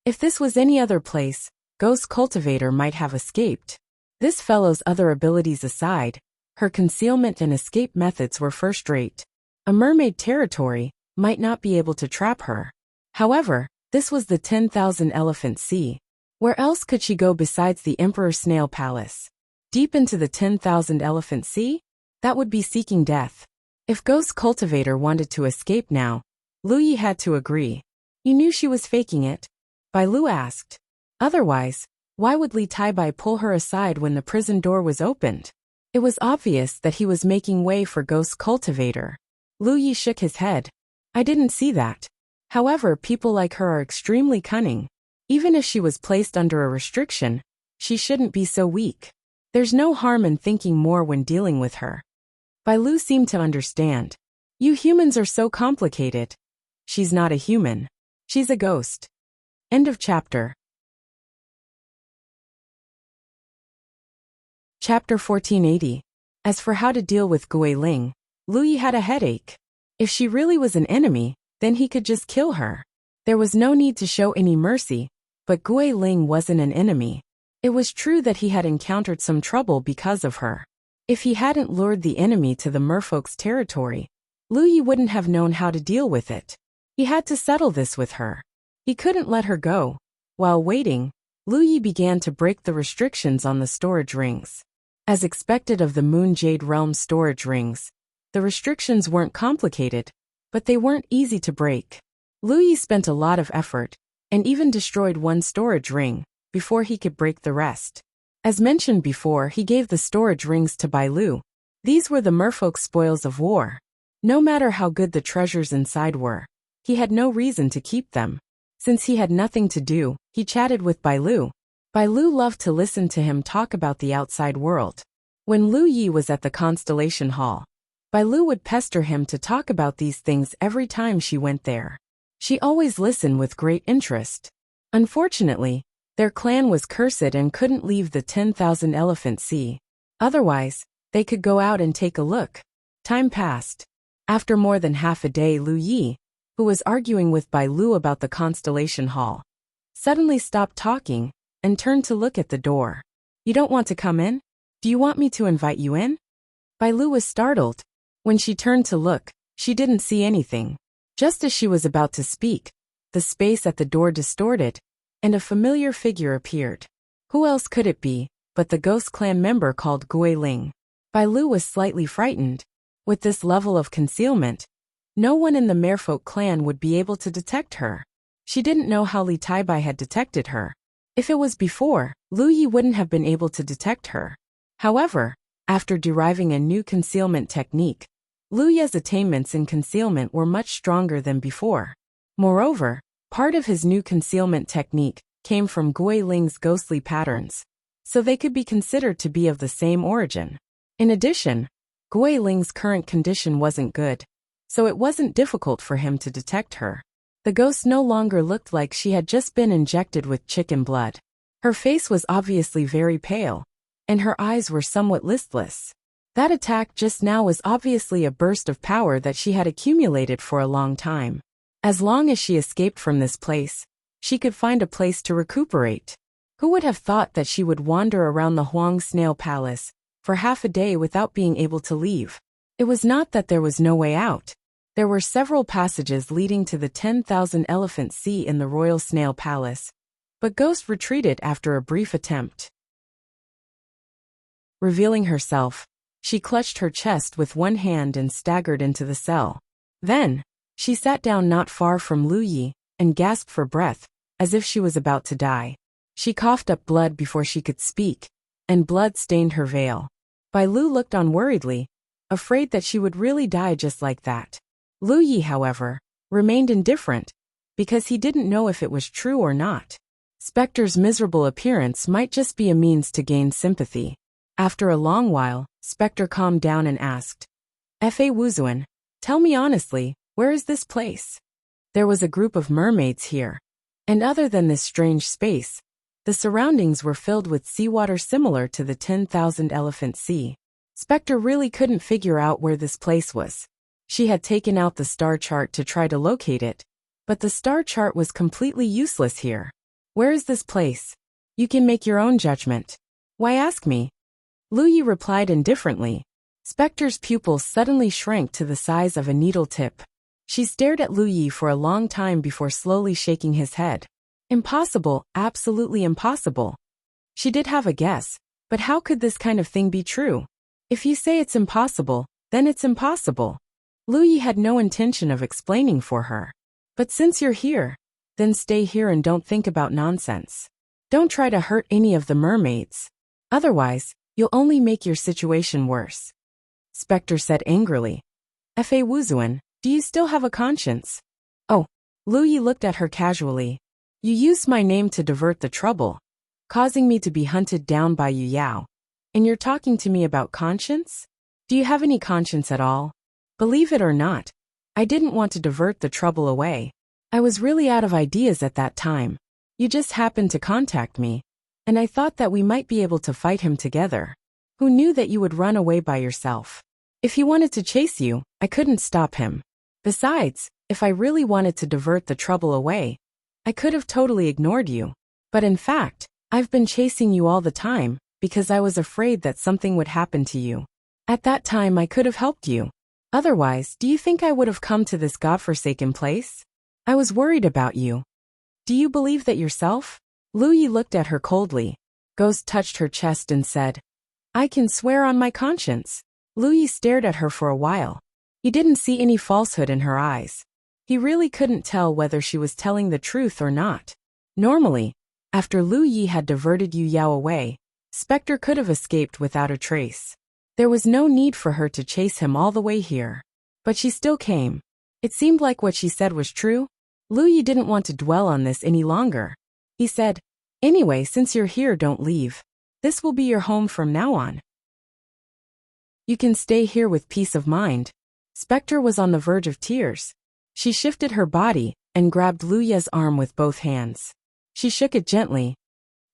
If this was any other place, Ghost Cultivator might have escaped. This fellow's other abilities aside, her concealment and escape methods were first-rate. A mermaid territory might not be able to trap her. However, this was the 10,000 Elephant Sea. Where else could she go besides the Emperor Snail Palace? Deep into the 10,000 Elephant Sea? That would be seeking death. If Ghost Cultivator wanted to escape now, Lu Yi had to agree. You knew she was faking it? Bai Lu asked. Otherwise, why would Li Taibai pull her aside when the prison door was opened? It was obvious that he was making way for Ghost Cultivator. Lu Yi shook his head. I didn't see that. However, people like her are extremely cunning. Even if she was placed under a restriction, she shouldn't be so weak. There's no harm in thinking more when dealing with her. Bai Lu seemed to understand. You humans are so complicated. She's not a human. She's a ghost. End of chapter. Chapter 1480. As for how to deal with Gui Ling, Lu Yi had a headache. If she really was an enemy, then he could just kill her. There was no need to show any mercy, but Gui Ling wasn't an enemy. It was true that he had encountered some trouble because of her. If he hadn't lured the enemy to the merfolk's territory, Lu Yi wouldn't have known how to deal with it. He had to settle this with her. He couldn't let her go. While waiting, Lu Yi began to break the restrictions on the storage rings. As expected of the Moon Jade Realm storage rings, the restrictions weren't complicated, but they weren't easy to break. Lu Yi spent a lot of effort, and even destroyed one storage ring, before he could break the rest. As mentioned before, he gave the storage rings to Bai Lu. These were the merfolk's spoils of war. No matter how good the treasures inside were, he had no reason to keep them. Since he had nothing to do, he chatted with Bai Lu. Bai Lu loved to listen to him talk about the outside world. When Lu Yi was at the Constellation Hall, Bai Lu would pester him to talk about these things every time she went there. She always listened with great interest. Unfortunately, their clan was cursed and couldn't leave the 10,000 Elephant Sea. Otherwise, they could go out and take a look. Time passed. After more than half a day, Lu Yi, who was arguing with Bai Lu about the Constellation Hall, suddenly stopped talking and turned to look at the door. You don't want to come in? Do you want me to invite you in? Bai Lu was startled. When she turned to look, she didn't see anything. Just as she was about to speak, the space at the door distorted, and a familiar figure appeared. Who else could it be but the ghost clan member called Gui Ling. Bai Lu was slightly frightened. With this level of concealment, no one in the Merfolk clan would be able to detect her. She didn't know how Li Taibai had detected her. If it was before, Lu Yi wouldn't have been able to detect her. However, after deriving a new concealment technique, Lu Yi's attainments in concealment were much stronger than before. Moreover, part of his new concealment technique came from Gui Ling's ghostly patterns, so they could be considered to be of the same origin. In addition, Gui Ling's current condition wasn't good, so it wasn't difficult for him to detect her. The ghost no longer looked like she had just been injected with chicken blood. Her face was obviously very pale, and her eyes were somewhat listless. That attack just now was obviously a burst of power that she had accumulated for a long time. As long as she escaped from this place, she could find a place to recuperate. Who would have thought that she would wander around the Huang Snail Palace for half a day without being able to leave? It was not that there was no way out. There were several passages leading to the 10,000 Elephant Sea in the Royal Snail Palace, but Ghost retreated after a brief attempt. Revealing herself, she clutched her chest with one hand and staggered into the cell. Then, she sat down not far from Lu Yi and gasped for breath, as if she was about to die. She coughed up blood before she could speak, and blood stained her veil. Bai Lu looked on worriedly, afraid that she would really die just like that. Lu Yi, however, remained indifferent, because he didn't know if it was true or not. Spectre's miserable appearance might just be a means to gain sympathy. After a long while, Spectre calmed down and asked, "Fa Wuzuan, tell me honestly, where is this place?" There was a group of mermaids here, and other than this strange space, the surroundings were filled with seawater similar to the 10,000 Elephant Sea. Spectre really couldn't figure out where this place was. She had taken out the star chart to try to locate it, but the star chart was completely useless here. "Where is this place? You can make your own judgment. Why ask me?" Lu Yi replied indifferently. Spectre's pupils suddenly shrank to the size of a needle tip. She stared at Lu Yi for a long time before slowly shaking his head. Impossible, absolutely impossible. She did have a guess, but how could this kind of thing be true? If you say it's impossible, then it's impossible. Lu Yi had no intention of explaining for her. "But since you're here, then stay here and don't think about nonsense. Don't try to hurt any of the mermaids. Otherwise, you'll only make your situation worse," Spectre said angrily. "Fa Wuzuan, do you still have a conscience?" "Oh." Lu Yi looked at her casually. "You used my name to divert the trouble, causing me to be hunted down by Yu Yao. And you're talking to me about conscience? Do you have any conscience at all? Believe it or not, I didn't want to divert the trouble away. I was really out of ideas at that time. You just happened to contact me, and I thought that we might be able to fight him together. Who knew that you would run away by yourself? If he wanted to chase you, I couldn't stop him. Besides, if I really wanted to divert the trouble away, I could have totally ignored you. But in fact, I've been chasing you all the time, because I was afraid that something would happen to you. At that time I could have helped you. Otherwise, do you think I would have come to this godforsaken place? I was worried about you. Do you believe that yourself?" Lu Yi looked at her coldly. Ghost touched her chest and said, "I can swear on my conscience." Lu Yi stared at her for a while. He didn't see any falsehood in her eyes. He really couldn't tell whether she was telling the truth or not. Normally, after Lu Yi had diverted Yu Yao away, Spectre could have escaped without a trace. There was no need for her to chase him all the way here. But she still came. It seemed like what she said was true. Lu Yi didn't want to dwell on this any longer. He said, "Anyway, since you're here, don't leave. This will be your home from now on. You can stay here with peace of mind." Spectre was on the verge of tears. She shifted her body and grabbed Lu Yi's arm with both hands. She shook it gently.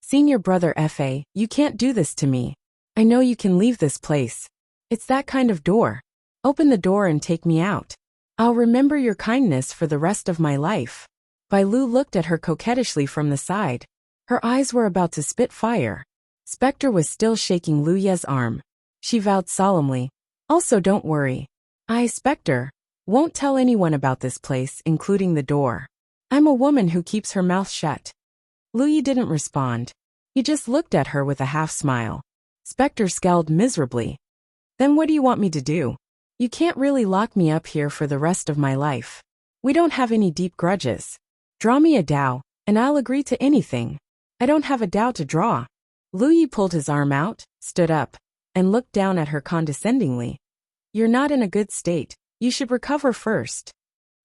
"Senior brother Fa, you can't do this to me. I know you can leave this place. It's that kind of door. Open the door and take me out. I'll remember your kindness for the rest of my life." Bai Lu looked at her coquettishly from the side. Her eyes were about to spit fire. Spectre was still shaking Lu Yi's arm. She vowed solemnly, "Also don't worry. I, Spectre, won't tell anyone about this place, including the door. I'm a woman who keeps her mouth shut." Lu Yi didn't respond. He just looked at her with a half-smile. Spectre scowled miserably. Then what do you want me to do? You can't really lock me up here for the rest of my life. We don't have any deep grudges. Draw me a Dao, and I'll agree to anything. I don't have a Dao to draw. Lu Yi pulled his arm out, stood up, and looked down at her condescendingly. You're not in a good state. You should recover first.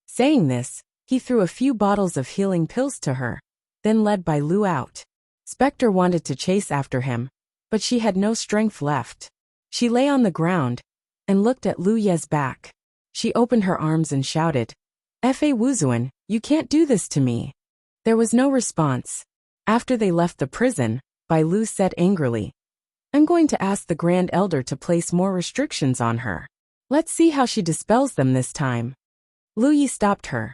Saying this, he threw a few bottles of healing pills to her, then led Bai Lu out. Spectre wanted to chase after him, but she had no strength left. She lay on the ground and looked at Lu Ye's back. She opened her arms and shouted, Fa Wuzuan, you can't do this to me. There was no response. After they left the prison, Bai Lu said angrily, I'm going to ask the Grand Elder to place more restrictions on her. Let's see how she dispels them this time. Lu Yi stopped her.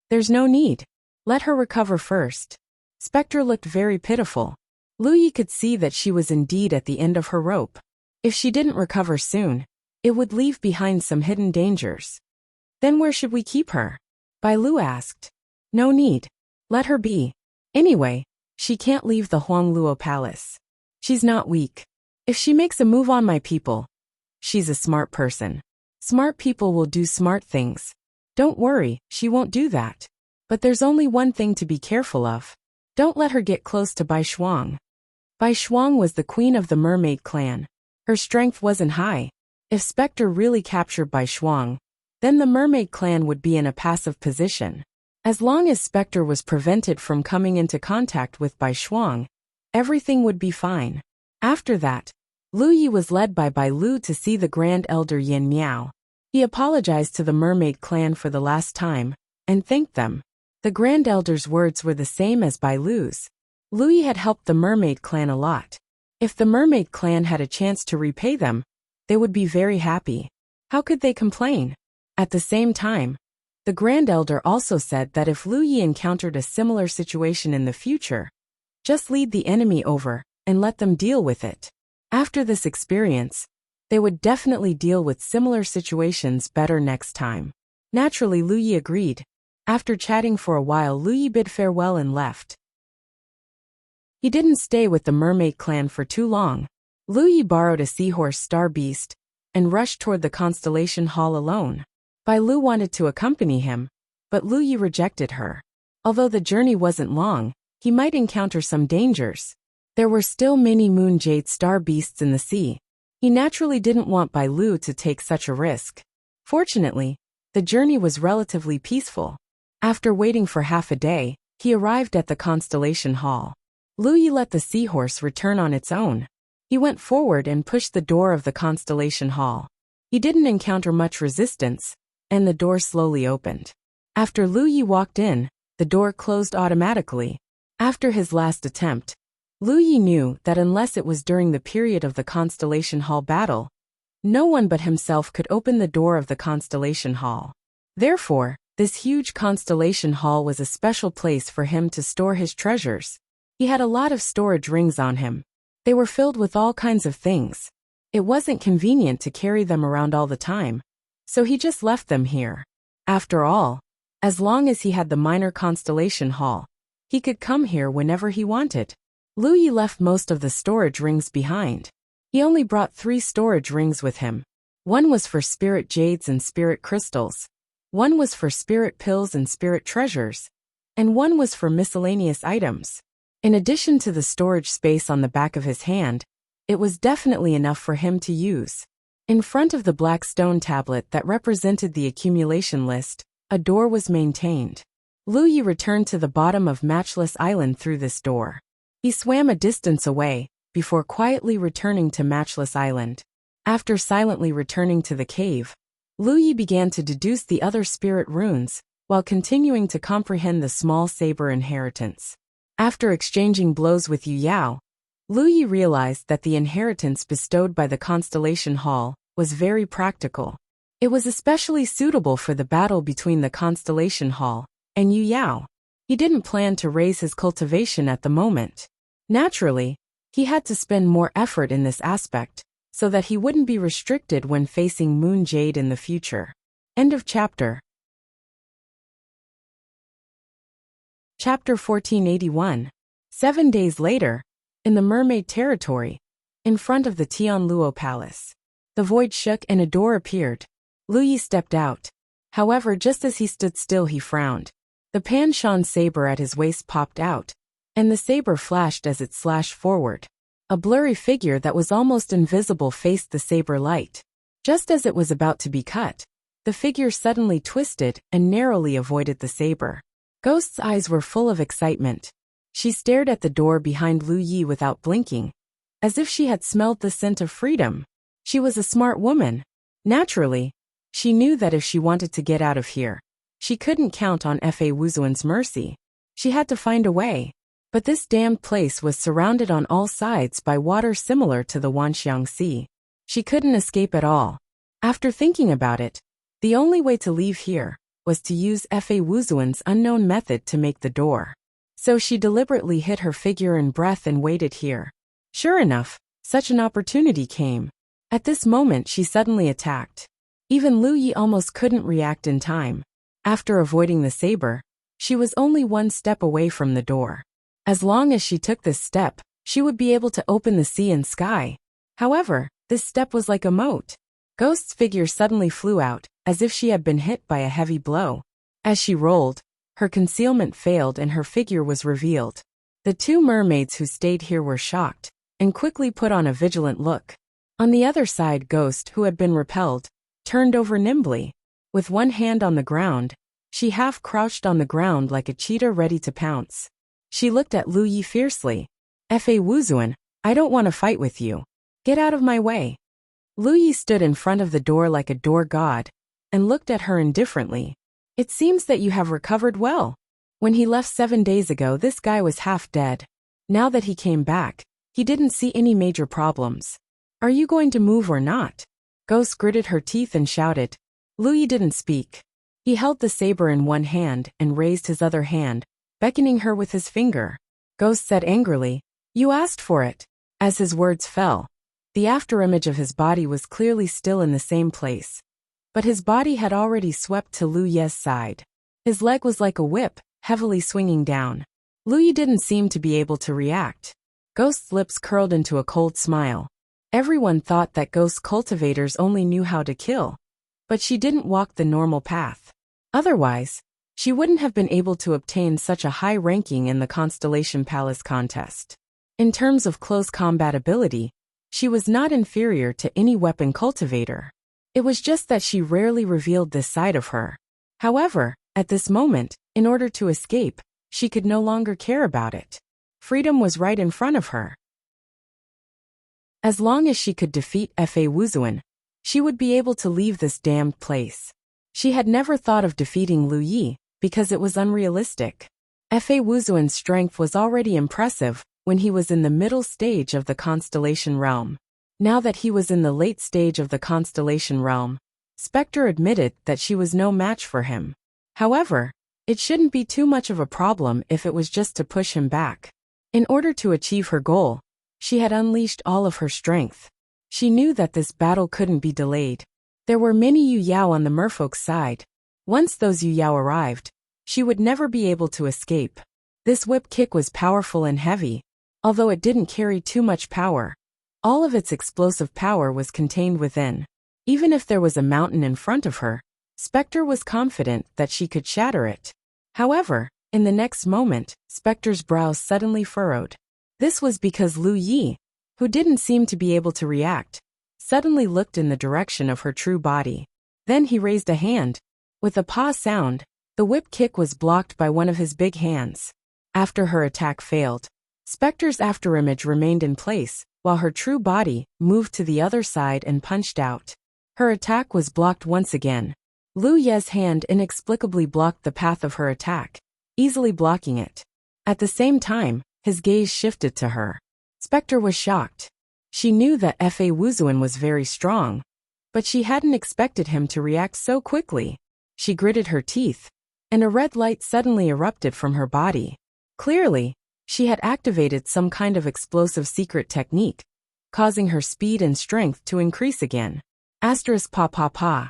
There's no need. Let her recover first. Spectre looked very pitiful. Lu Yi could see that she was indeed at the end of her rope. If she didn't recover soon, it would leave behind some hidden dangers. Then where should we keep her? Bai Lu asked. No need. Let her be. Anyway, she can't leave the Huangluo Palace. She's not weak. If she makes a move on my people, she's a smart person. Smart people will do smart things. Don't worry, she won't do that. But there's only one thing to be careful of. Don't let her get close to Bai Shuang. Bai Shuang was the queen of the mermaid clan. Her strength wasn't high. If Spectre really captured Bai Shuang, then the mermaid clan would be in a passive position. As long as Spectre was prevented from coming into contact with Bai Shuang, everything would be fine. After that, Lu Yi was led by Bai Lu to see the Grand Elder Yin Miao. He apologized to the mermaid clan for the last time, and thanked them. The Grand Elder's words were the same as Bai Lu's. Lu Yi had helped the mermaid clan a lot. If the mermaid clan had a chance to repay them, they would be very happy. How could they complain? At the same time, the Grand Elder also said that if Lu Yi encountered a similar situation in the future, just lead the enemy over and let them deal with it. After this experience, they would definitely deal with similar situations better next time. Naturally, Lu Yi agreed. After chatting for a while, Lu Yi bid farewell and left. He didn't stay with the mermaid clan for too long. Lu Yi borrowed a seahorse star beast and rushed toward the constellation hall alone. Bai Lu wanted to accompany him, but Lu Yi rejected her. Although the journey wasn't long, he might encounter some dangers. There were still many moon jade star beasts in the sea. He naturally didn't want Bai Lu to take such a risk. Fortunately, the journey was relatively peaceful. After waiting for half a day, he arrived at the constellation hall. Lu Yi let the seahorse return on its own. He went forward and pushed the door of the constellation hall. He didn't encounter much resistance, and the door slowly opened. After Lu Yi walked in, the door closed automatically. After his last attempt, Lu Yi knew that unless it was during the period of the Constellation Hall battle, no one but himself could open the door of the Constellation Hall. Therefore, this huge Constellation Hall was a special place for him to store his treasures. He had a lot of storage rings on him. They were filled with all kinds of things. It wasn't convenient to carry them around all the time, so he just left them here. After all, as long as he had the minor Constellation Hall, he could come here whenever he wanted. Lu Yi left most of the storage rings behind. He only brought 3 storage rings with him. One was for spirit jades and spirit crystals, one was for spirit pills and spirit treasures, and one was for miscellaneous items. In addition to the storage space on the back of his hand, it was definitely enough for him to use. In front of the black stone tablet that represented the accumulation list, a door was maintained. Lu Yi returned to the bottom of Matchless Island through this door. He swam a distance away, before quietly returning to Matchless Island. After silently returning to the cave, Lu Yi began to deduce the other spirit runes, while continuing to comprehend the small saber inheritance. After exchanging blows with Yu Yao, Lu Yi realized that the inheritance bestowed by the Constellation Hall was very practical. It was especially suitable for the battle between the Constellation Hall and Yu Yao. He didn't plan to raise his cultivation at the moment. Naturally, he had to spend more effort in this aspect, so that he wouldn't be restricted when facing Moon Jade in the future. End of chapter. Chapter 1481. 7 days later, in the mermaid territory, in front of the Tianluo Palace. The void shook and a door appeared. Lu Yi stepped out. However, just as he stood still, he frowned. The Pan-Shan saber at his waist popped out, and the saber flashed as it slashed forward. A blurry figure that was almost invisible faced the saber light. Just as it was about to be cut, the figure suddenly twisted and narrowly avoided the saber. Ghost's eyes were full of excitement. She stared at the door behind Lu Yi without blinking, as if she had smelled the scent of freedom. She was a smart woman. Naturally, she knew that if she wanted to get out of here, she couldn't count on Fa Wuzuan's mercy. She had to find a way. But this damned place was surrounded on all sides by water similar to the Wanxiang Sea. She couldn't escape at all. After thinking about it, the only way to leave here was to use Fa Wuzuan's unknown method to make the door. So she deliberately hid her figure and breath and waited here. Sure enough, such an opportunity came. At this moment she suddenly attacked. Even Lu Yi almost couldn't react in time. After avoiding the saber, she was only one step away from the door. As long as she took this step, she would be able to open the sea and sky. However, this step was like a moat. Ghost's figure suddenly flew out, as if she had been hit by a heavy blow. As she rolled, her concealment failed and her figure was revealed. The two mermaids who stayed here were shocked, and quickly put on a vigilant look. On the other side, Ghost, who had been repelled, turned over nimbly. With one hand on the ground, she half crouched on the ground like a cheetah ready to pounce. She looked at Lu Yi fiercely. Fa Wuzuan, I don't want to fight with you. Get out of my way. Lu Yi stood in front of the door like a door god, and looked at her indifferently. It seems that you have recovered well. When he left 7 days ago, this guy was half dead. Now that he came back, he didn't see any major problems. Are you going to move or not? Ghost gritted her teeth and shouted. Lu Yi didn't speak. He held the saber in one hand and raised his other hand, beckoning her with his finger. Ghost said angrily, You asked for it. As his words fell, the afterimage of his body was clearly still in the same place. But his body had already swept to Lu Ye's side. His leg was like a whip, heavily swinging down. Lu Yi didn't seem to be able to react. Ghost's lips curled into a cold smile. Everyone thought that Ghost cultivators only knew how to kill. But she didn't walk the normal path. Otherwise, she wouldn't have been able to obtain such a high ranking in the Constellation Palace contest. In terms of close combat ability, she was not inferior to any weapon cultivator. It was just that she rarely revealed this side of her. However, at this moment, in order to escape, she could no longer care about it. Freedom was right in front of her. As long as she could defeat Fa Wuzuan, she would be able to leave this damned place. She had never thought of defeating Lu Yi, because it was unrealistic. Fa Wuzuan's strength was already impressive when he was in the middle stage of the Constellation Realm. Now that he was in the late stage of the Constellation Realm, Spectre admitted that she was no match for him. However, it shouldn't be too much of a problem if it was just to push him back. In order to achieve her goal, she had unleashed all of her strength. She knew that this battle couldn't be delayed. There were many Yu Yao on the merfolk's side. Once those Yu Yao arrived, she would never be able to escape. This whip kick was powerful and heavy. Although it didn't carry too much power, all of its explosive power was contained within. Even if there was a mountain in front of her, Spectre was confident that she could shatter it. However, in the next moment, Spectre's brows suddenly furrowed. This was because Lu Yi, who didn't seem to be able to react, suddenly looked in the direction of her true body. Then he raised a hand. With a paw sound, the whip kick was blocked by one of his big hands. After her attack failed, Spectre's afterimage remained in place, while her true body moved to the other side and punched out. Her attack was blocked once again. Lu Ye's hand inexplicably blocked the path of her attack, easily blocking it. At the same time, his gaze shifted to her. Spectre was shocked. She knew that Fa Wuzuan was very strong, but she hadn't expected him to react so quickly. She gritted her teeth, and a red light suddenly erupted from her body. Clearly, she had activated some kind of explosive secret technique, causing her speed and strength to increase again. Asterisk pa pa pa.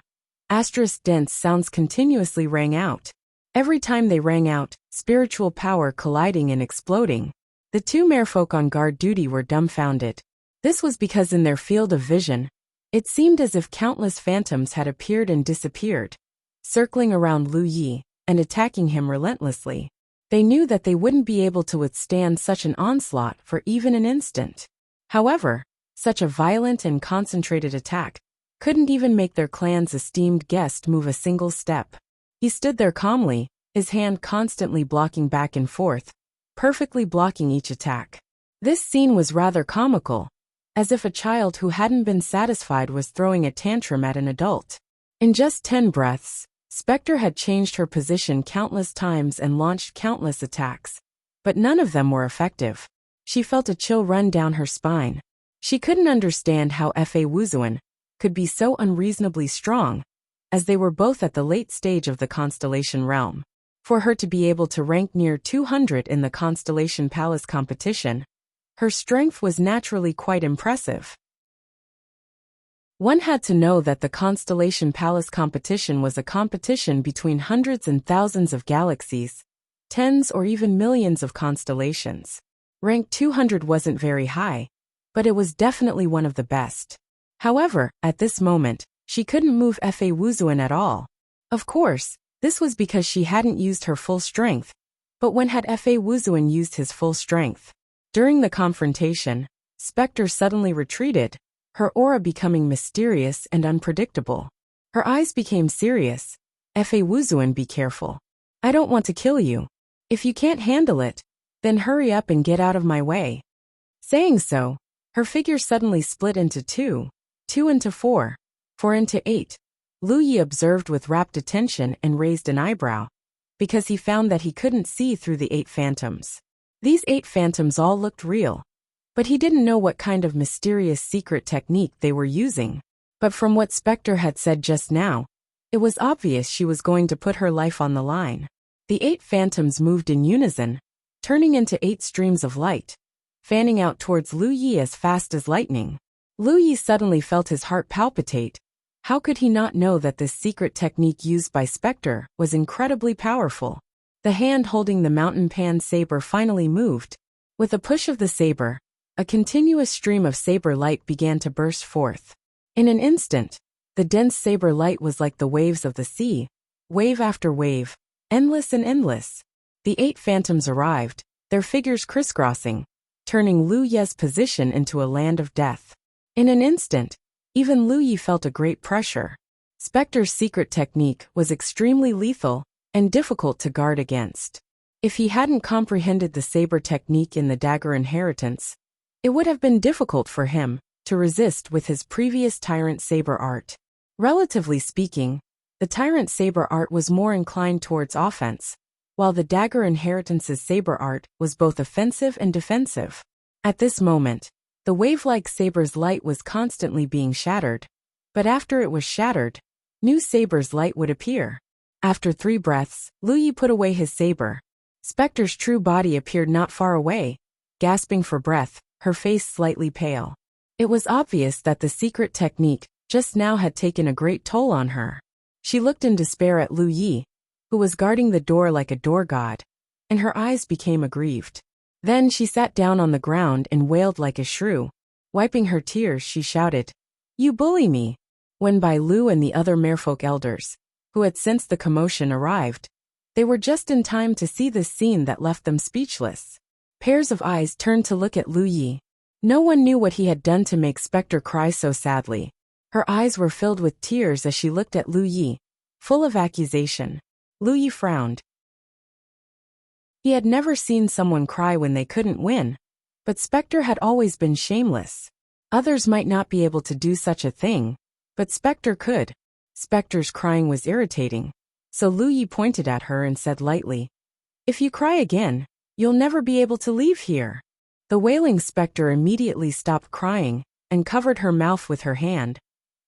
Asterisk dense sounds continuously rang out. Every time they rang out, spiritual power colliding and exploding. The two merfolk on guard duty were dumbfounded. This was because in their field of vision, it seemed as if countless phantoms had appeared and disappeared, circling around Lu Yi and attacking him relentlessly. They knew that they wouldn't be able to withstand such an onslaught for even an instant. However, such a violent and concentrated attack couldn't even make their clan's esteemed guest move a single step. He stood there calmly, his hand constantly blocking back and forth, perfectly blocking each attack. This scene was rather comical, as if a child who hadn't been satisfied was throwing a tantrum at an adult. In just 10 breaths, Spectre had changed her position countless times and launched countless attacks, but none of them were effective. She felt a chill run down her spine. She couldn't understand how Fa Wuzuan could be so unreasonably strong, as they were both at the late stage of the Constellation realm. For her to be able to rank near 200 in the Constellation Palace competition, her strength was naturally quite impressive. One had to know that the Constellation Palace competition was a competition between hundreds and thousands of galaxies, tens or even millions of constellations. Rank 200 wasn't very high, but it was definitely one of the best. However, at this moment, she couldn't move Fa Wuzuan at all. Of course, this was because she hadn't used her full strength, but when had Fa Wuzuan used his full strength? During the confrontation, Spectre suddenly retreated, her aura becoming mysterious and unpredictable. Her eyes became serious. Fa Wuzuan, be careful. I don't want to kill you. If you can't handle it, then hurry up and get out of my way. Saying so, her figure suddenly split into 2 into 4 into 8. Lu Yi observed with rapt attention and raised an eyebrow, because he found that he couldn't see through the 8 phantoms. These 8 phantoms all looked real, but he didn't know what kind of mysterious secret technique they were using. But from what Spectre had said just now, it was obvious she was going to put her life on the line. The 8 phantoms moved in unison, turning into 8 streams of light, fanning out towards Lu Yi as fast as lightning. Lu Yi suddenly felt his heart palpitate. How could he not know that this secret technique used by Spectre was incredibly powerful? The hand holding the mountain pan saber finally moved. With a push of the saber, a continuous stream of saber light began to burst forth. In an instant, the dense saber light was like the waves of the sea, wave after wave, endless and endless. The 8 phantoms arrived, their figures crisscrossing, turning Lu Yi's position into a land of death. In an instant, even Lu Yi felt a great pressure. Spectre's secret technique was extremely lethal and difficult to guard against. If he hadn't comprehended the saber technique in the dagger inheritance, it would have been difficult for him to resist with his previous tyrant saber art. Relatively speaking, the tyrant saber art was more inclined towards offense, while the dagger inheritance's saber art was both offensive and defensive. At this moment, the wave-like saber's light was constantly being shattered, but after it was shattered, new saber's light would appear. After 3 breaths, Lu Yi put away his saber. Spectre's true body appeared not far away, gasping for breath, her face slightly pale. It was obvious that the secret technique just now had taken a great toll on her. She looked in despair at Lu Yi, who was guarding the door like a door god, and her eyes became aggrieved. Then she sat down on the ground and wailed like a shrew. Wiping her tears, she shouted, "You bully me!" When Bai Lu and the other merfolk elders, who had sensed the commotion, arrived, they were just in time to see this scene that left them speechless. Pairs of eyes turned to look at Lu Yi. No one knew what he had done to make Spectre cry so sadly. Her eyes were filled with tears as she looked at Lu Yi, full of accusation. Lu Yi frowned. He had never seen someone cry when they couldn't win, but Spectre had always been shameless. Others might not be able to do such a thing, but Spectre could. Spectre's crying was irritating, so Lu Yi pointed at her and said lightly, "If you cry again, you'll never be able to leave here." The wailing Spectre immediately stopped crying and covered her mouth with her hand,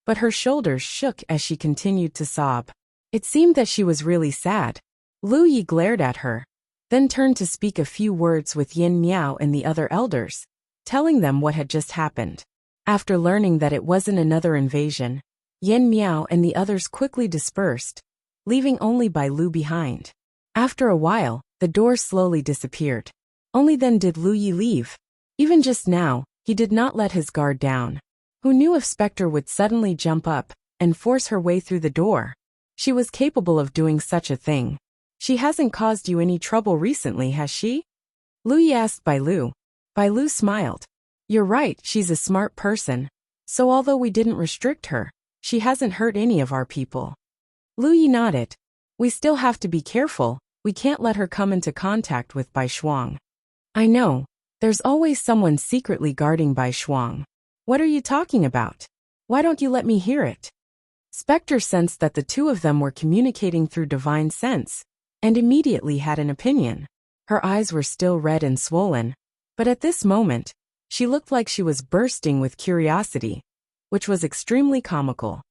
but her shoulders shook as she continued to sob. It seemed that she was really sad. Lu Yi glared at her, then turned to speak a few words with Yin Miao and the other elders, telling them what had just happened. After learning that it wasn't another invasion, Yin Miao and the others quickly dispersed, leaving only Bai Lu behind. After a while, the door slowly disappeared. Only then did Lu Yi leave. Even just now, he did not let his guard down. Who knew if Spectre would suddenly jump up and force her way through the door? She was capable of doing such a thing. She hasn't caused you any trouble recently, has she? Lu Yi asked Bai Lu. Bai Lu smiled. You're right, she's a smart person. So although we didn't restrict her, she hasn't hurt any of our people. Lu Yi nodded. We still have to be careful, we can't let her come into contact with Bai Shuang. I know. There's always someone secretly guarding Bai Shuang. What are you talking about? Why don't you let me hear it? Spectre sensed that the two of them were communicating through divine sense, and immediately had an opinion. Her eyes were still red and swollen, but at this moment, she looked like she was bursting with curiosity, which was extremely comical.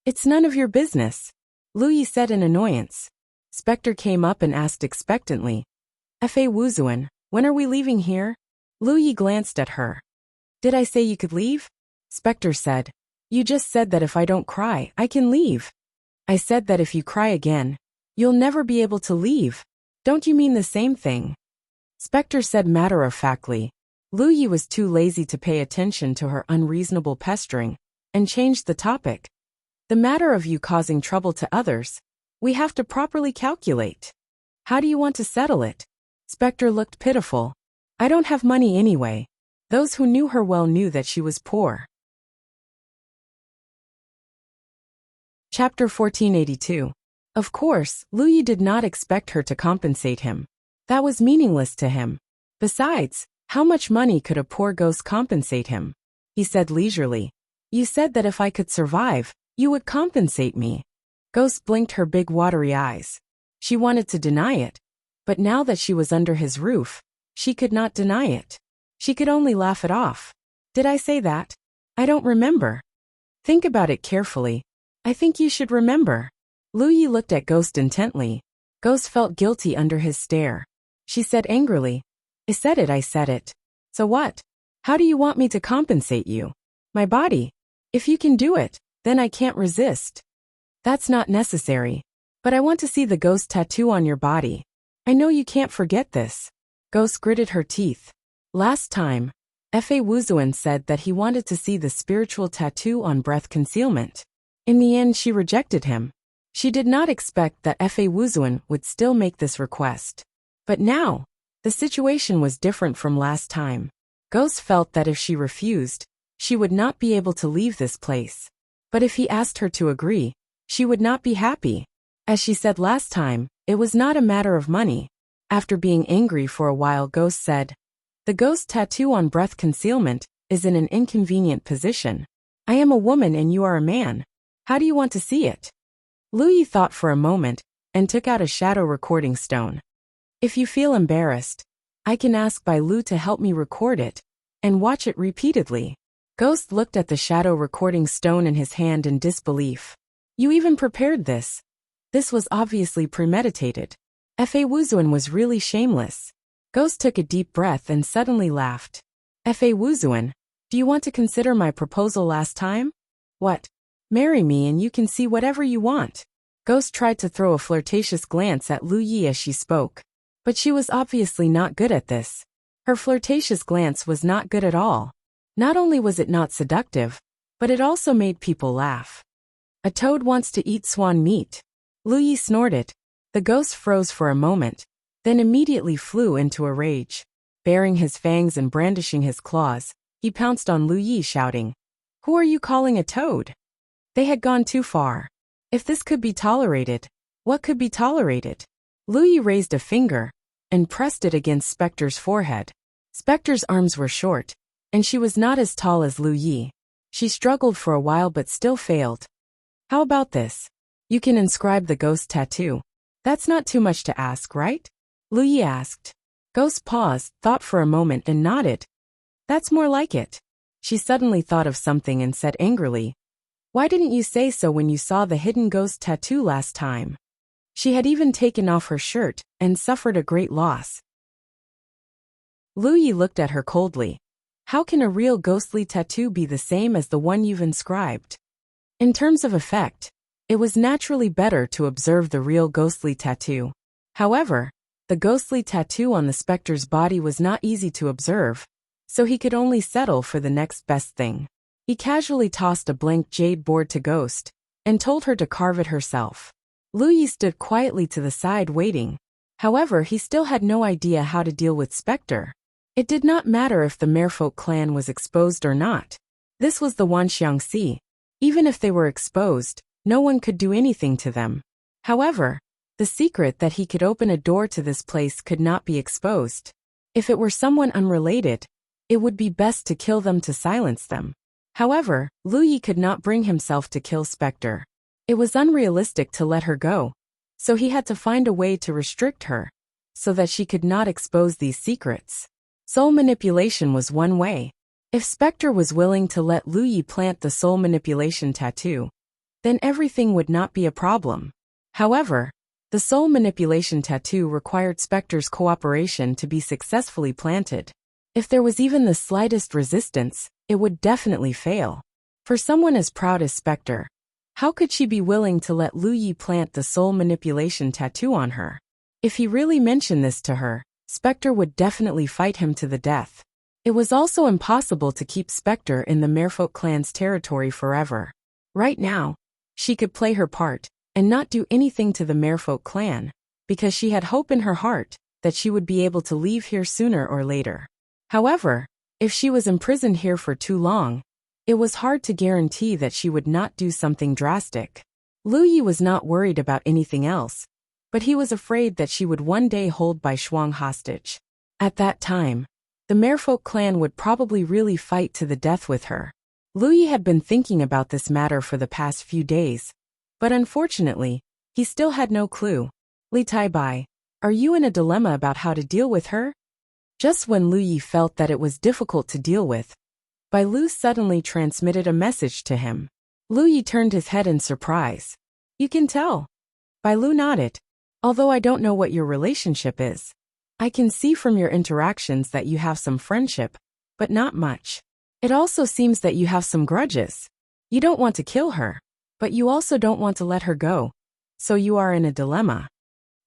It's none of your business, Lu Yi said in annoyance. Spectre came up and asked expectantly, Fa Wuzuan, when are we leaving here? Lu Yi glanced at her. Did I say you could leave? Spectre said. You just said that if I don't cry, I can leave. I said that if you cry again, you'll never be able to leave. Don't you mean the same thing? Spectre said matter-of-factly. Lu Yi was too lazy to pay attention to her unreasonable pestering, and changed the topic. The matter of you causing trouble to others, we have to properly calculate. How do you want to settle it? Spectre looked pitiful. I don't have money anyway. Those who knew her well knew that she was poor. Chapter 1482. Of course, Lu Yi did not expect her to compensate him. That was meaningless to him. Besides, how much money could a poor ghost compensate him? He said leisurely. You said that if I could survive, you would compensate me. Ghost blinked her big watery eyes. She wanted to deny it, but now that she was under his roof, she could not deny it. She could only laugh it off. Did I say that? I don't remember. Think about it carefully. I think you should remember. Lu Yi looked at Ghost intently. Ghost felt guilty under his stare. She said angrily, I said it. So what? How do you want me to compensate you? My body. If you can do it, then I can't resist. That's not necessary. But I want to see the ghost tattoo on your body. I know you can't forget this. Ghost gritted her teeth. Last time, Fa Wuzuan said that he wanted to see the spiritual tattoo on breath concealment. In the end, she rejected him. She did not expect that Fa Wuzuan would still make this request. But now, the situation was different from last time. Ghost felt that if she refused, she would not be able to leave this place. But if he asked her to agree, she would not be happy. As she said last time, it was not a matter of money. After being angry for a while, Ghost said, the ghost tattoo on breath concealment is in an inconvenient position. I am a woman and you are a man. How do you want to see it? Lu Yi thought for a moment, and took out a shadow recording stone. If you feel embarrassed, I can ask Bai Lu to help me record it, and watch it repeatedly. Ghost looked at the shadow recording stone in his hand in disbelief. You even prepared this. This was obviously premeditated. Fa Wuzuan was really shameless. Ghost took a deep breath and suddenly laughed. Fa Wuzuan, do you want to consider my proposal last time? What? Marry me and you can see whatever you want. Ghost tried to throw a flirtatious glance at Lu Yi as she spoke. But she was obviously not good at this. Her flirtatious glance was not good at all. Not only was it not seductive, but it also made people laugh. A toad wants to eat swan meat. Lu Yi snorted. The ghost froze for a moment, then immediately flew into a rage. Baring his fangs and brandishing his claws, he pounced on Lu Yi shouting, Who are you calling a toad? They had gone too far. If this could be tolerated, what could be tolerated? Lu Yi raised a finger and pressed it against Spectre's forehead. Spectre's arms were short, and she was not as tall as Lu Yi. She struggled for a while but still failed. How about this? You can inscribe the ghost tattoo. That's not too much to ask, right? Lu Yi asked. Ghost paused, thought for a moment and nodded. That's more like it. She suddenly thought of something and said angrily, Why didn't you say so when you saw the hidden ghost tattoo last time? She had even taken off her shirt and suffered a great loss. Lu Yi looked at her coldly. How can a real ghostly tattoo be the same as the one you've inscribed? In terms of effect, it was naturally better to observe the real ghostly tattoo. However, The ghostly tattoo on the specter's body was not easy to observe, so he could only settle for the next best thing. He casually tossed a blank jade board to Ghost and told her to carve it herself. Lu Yi stood quietly to the side waiting. However, he still had no idea how to deal with Spectre. It did not matter if the Merfolk clan was exposed or not. This was the Wanxiangxi. Even if they were exposed, no one could do anything to them. However, the secret that he could open a door to this place could not be exposed. If it were someone unrelated, it would be best to kill them to silence them. However, Lu Yi could not bring himself to kill Spectre. It was unrealistic to let her go, so he had to find a way to restrict her, so that she could not expose these secrets. Soul manipulation was one way. If Spectre was willing to let Lu Yi plant the soul manipulation tattoo, then everything would not be a problem. However, the soul manipulation tattoo required Spectre's cooperation to be successfully planted. If there was even the slightest resistance, it would definitely fail. For someone as proud as Spectre, how could she be willing to let Lu Yi plant the soul manipulation tattoo on her? If he really mentioned this to her, Spectre would definitely fight him to the death. It was also impossible to keep Spectre in the Merfolk clan's territory forever. Right now, she could play her part and not do anything to the Merfolk clan, because she had hope in her heart that she would be able to leave here sooner or later. However, if she was imprisoned here for too long, it was hard to guarantee that she would not do something drastic. Lu Yi was not worried about anything else, but he was afraid that she would one day hold Bai Shuang hostage. At that time, the Merfolk clan would probably really fight to the death with her. Lu Yi had been thinking about this matter for the past few days, but unfortunately, he still had no clue. Li Tai Bai, are you in a dilemma about how to deal with her? Just when Lu Yi felt that it was difficult to deal with, Bai Lu suddenly transmitted a message to him. Lu Yi turned his head in surprise. You can tell. Bai Lu nodded. Although I don't know what your relationship is, I can see from your interactions that you have some friendship, but not much. It also seems that you have some grudges. You don't want to kill her, but you also don't want to let her go, so you are in a dilemma.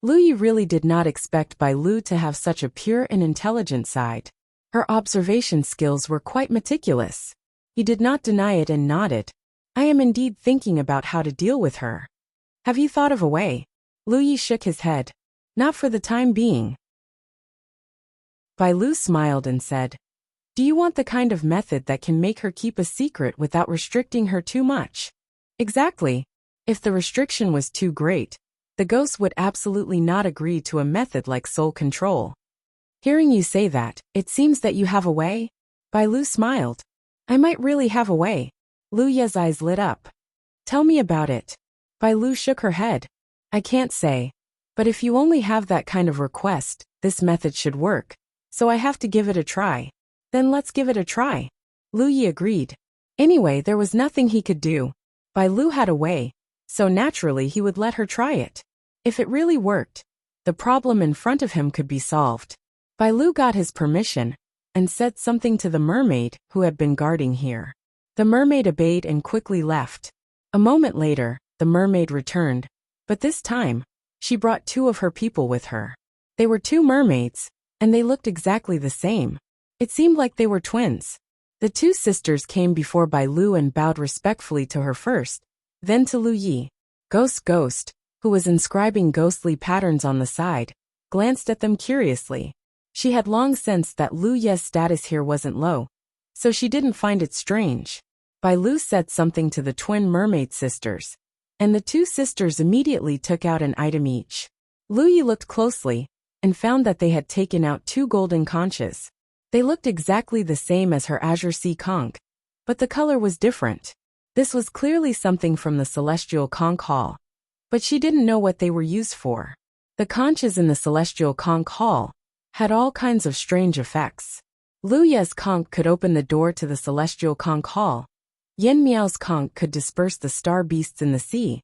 Lu Yi really did not expect Bai Lu to have such a pure and intelligent side. Her observation skills were quite meticulous. He did not deny it and nodded. I am indeed thinking about how to deal with her. Have you thought of a way? Lu Yi shook his head. Not for the time being. Bai Lu smiled and said, do you want the kind of method that can make her keep a secret without restricting her too much? Exactly. If the restriction was too great, the ghost would absolutely not agree to a method like soul control. Hearing you say that, it seems that you have a way? Bai Lu smiled. I might really have a way. Lu Ye's eyes lit up. Tell me about it. Bai Lu shook her head. I can't say. But if you only have that kind of request, this method should work. So I have to give it a try. Then let's give it a try. Lu Yi agreed. Anyway, there was nothing he could do. Bai Lu had a way, so naturally he would let her try it. If it really worked, the problem in front of him could be solved. Bai Lu got his permission and said something to the mermaid who had been guarding here. The mermaid obeyed and quickly left. A moment later, the mermaid returned, but this time, she brought two of her people with her. They were two mermaids, and they looked exactly the same. It seemed like they were twins. The two sisters came before Bai Lu and bowed respectfully to her first, then to Lu Yi. Ghost, who was inscribing ghostly patterns on the side, glanced at them curiously. She had long sensed that Lu Ye's status here wasn't low, so she didn't find it strange. Bai Lu said something to the twin mermaid sisters, and the two sisters immediately took out an item each. Lu Yi looked closely, and found that they had taken out two golden conches. They looked exactly the same as her azure sea conch, but the color was different. This was clearly something from the celestial conch hall, but she didn't know what they were used for. The conches in the celestial conch hall had all kinds of strange effects. Lu Ye's conch could open the door to the celestial conch hall. Yen Miao's conch could disperse the star beasts in the sea,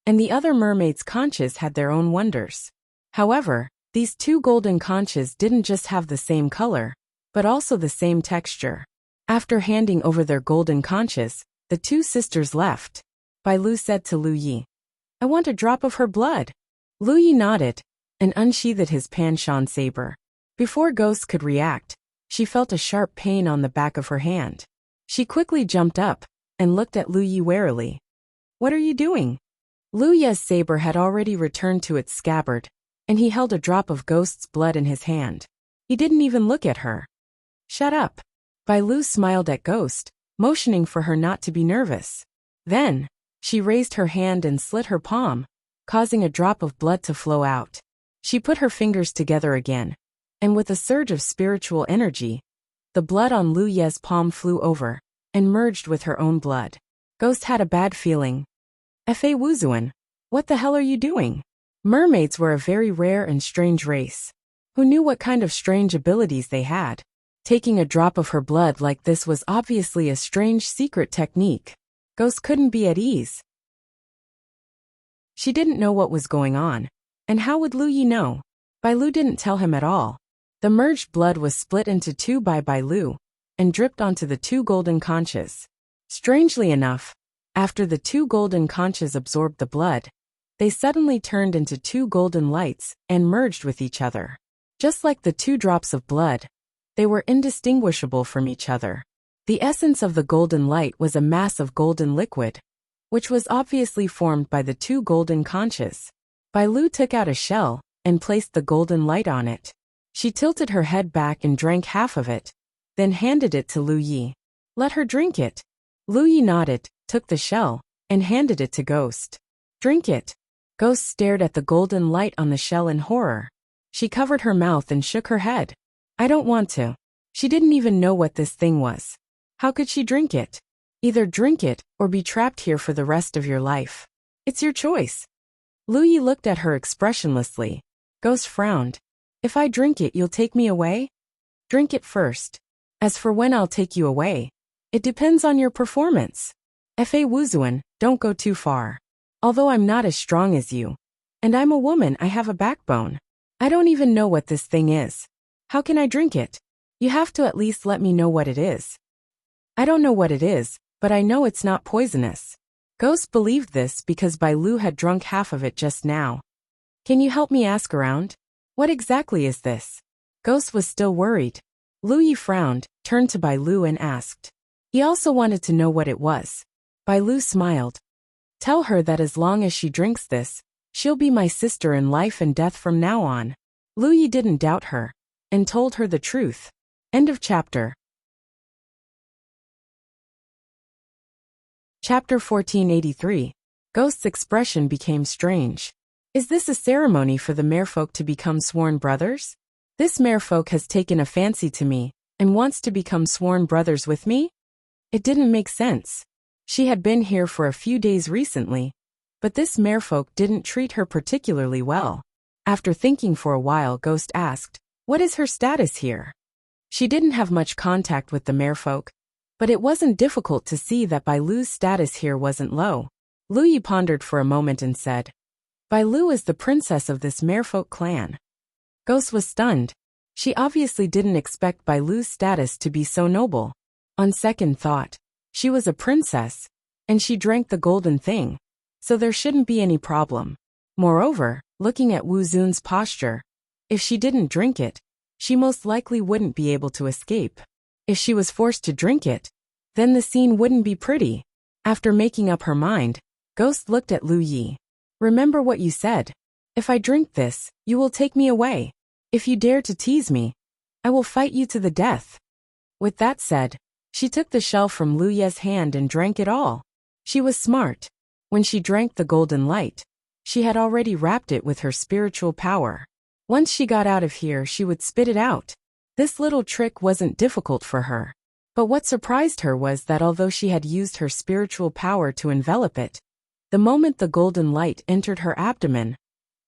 and the other mermaids' conches had their own wonders. However, these two golden conches didn't just have the same color, but also the same texture. After handing over their golden conches, the two sisters left. Bai Lu said to Lu Yi, I want a drop of her blood. Lu Yi nodded. and unsheathed his Pan-Shan saber. Before Ghost could react, she felt a sharp pain on the back of her hand. She quickly jumped up and looked at Lu Yi warily. "What are you doing?" Lu Yi's saber had already returned to its scabbard, and he held a drop of Ghost's blood in his hand. He didn't even look at her. "Shut up." Bai Lu smiled at Ghost, motioning for her not to be nervous. Then, she raised her hand and slit her palm, causing a drop of blood to flow out. She put her fingers together again, and with a surge of spiritual energy, the blood on Lu Yi's palm flew over and merged with her own blood. Ghost had a bad feeling. "Fa Wuzuan, what the hell are you doing?" Mermaids were a very rare and strange race. Who knew what kind of strange abilities they had? Taking a drop of her blood like this was obviously a strange secret technique. Ghost couldn't be at ease. She didn't know what was going on, and how would Lu Yi know? Bai Lu didn't tell him at all. The merged blood was split into two by Bai Lu and dripped onto the two golden conches. Strangely enough, after the two golden conches absorbed the blood, they suddenly turned into two golden lights and merged with each other. Just like the two drops of blood, they were indistinguishable from each other. The essence of the golden light was a mass of golden liquid, which was obviously formed by the two golden conches. Bai Lu took out a shell and placed the golden light on it. She tilted her head back and drank half of it, then handed it to Lu Yi. "Let her drink it." Lu Yi nodded, took the shell, and handed it to Ghost. "Drink it." Ghost stared at the golden light on the shell in horror. She covered her mouth and shook her head. "I don't want to." She didn't even know what this thing was. How could she drink it? Either drink it or be trapped here for the rest of your life. It's your choice. Lu Yi looked at her expressionlessly. Ghost frowned. "If I drink it, you'll take me away?" "Drink it first. As for when I'll take you away, it depends on your performance. Fa Wuzuan, don't go too far. Although I'm not as strong as you, and I'm a woman, I have a backbone. I don't even know what this thing is. How can I drink it? You have to at least let me know what it is." "I don't know what it is, but I know it's not poisonous." Ghost believed this because Bai Lu had drunk half of it just now. "Can you help me ask around? What exactly is this?" Ghost was still worried. Lu Yi frowned, turned to Bai Lu and asked. He also wanted to know what it was. Bai Lu smiled. "Tell her that as long as she drinks this, she'll be my sister in life and death from now on." Lu Yi didn't doubt her, and told her the truth. End of chapter. Chapter 1483. Ghost's expression became strange. "Is this a ceremony for the merfolk to become sworn brothers? This merfolk has taken a fancy to me, and wants to become sworn brothers with me?" It didn't make sense. She had been here for a few days recently, but this merfolk didn't treat her particularly well. After thinking for a while, Ghost asked, "What is her status here?" She didn't have much contact with the merfolk, but it wasn't difficult to see that Bai Lu's status here wasn't low. Lu Yi pondered for a moment and said, "Bai Lu is the princess of this merfolk clan." Ghost was stunned. She obviously didn't expect Bai Lu's status to be so noble. On second thought, she was a princess, and she drank the golden thing, so there shouldn't be any problem. Moreover, looking at Wu Zun's posture, if she didn't drink it, she most likely wouldn't be able to escape. If she was forced to drink it, then the scene wouldn't be pretty. After making up her mind, Ghost looked at Lu Yi. "Remember what you said. If I drink this, you will take me away. If you dare to tease me, I will fight you to the death." With that said, she took the shell from Lu Yi's hand and drank it all. She was smart. When she drank the golden light, she had already wrapped it with her spiritual power. Once she got out of here, she would spit it out. This little trick wasn't difficult for her. But what surprised her was that although she had used her spiritual power to envelop it, the moment the golden light entered her abdomen,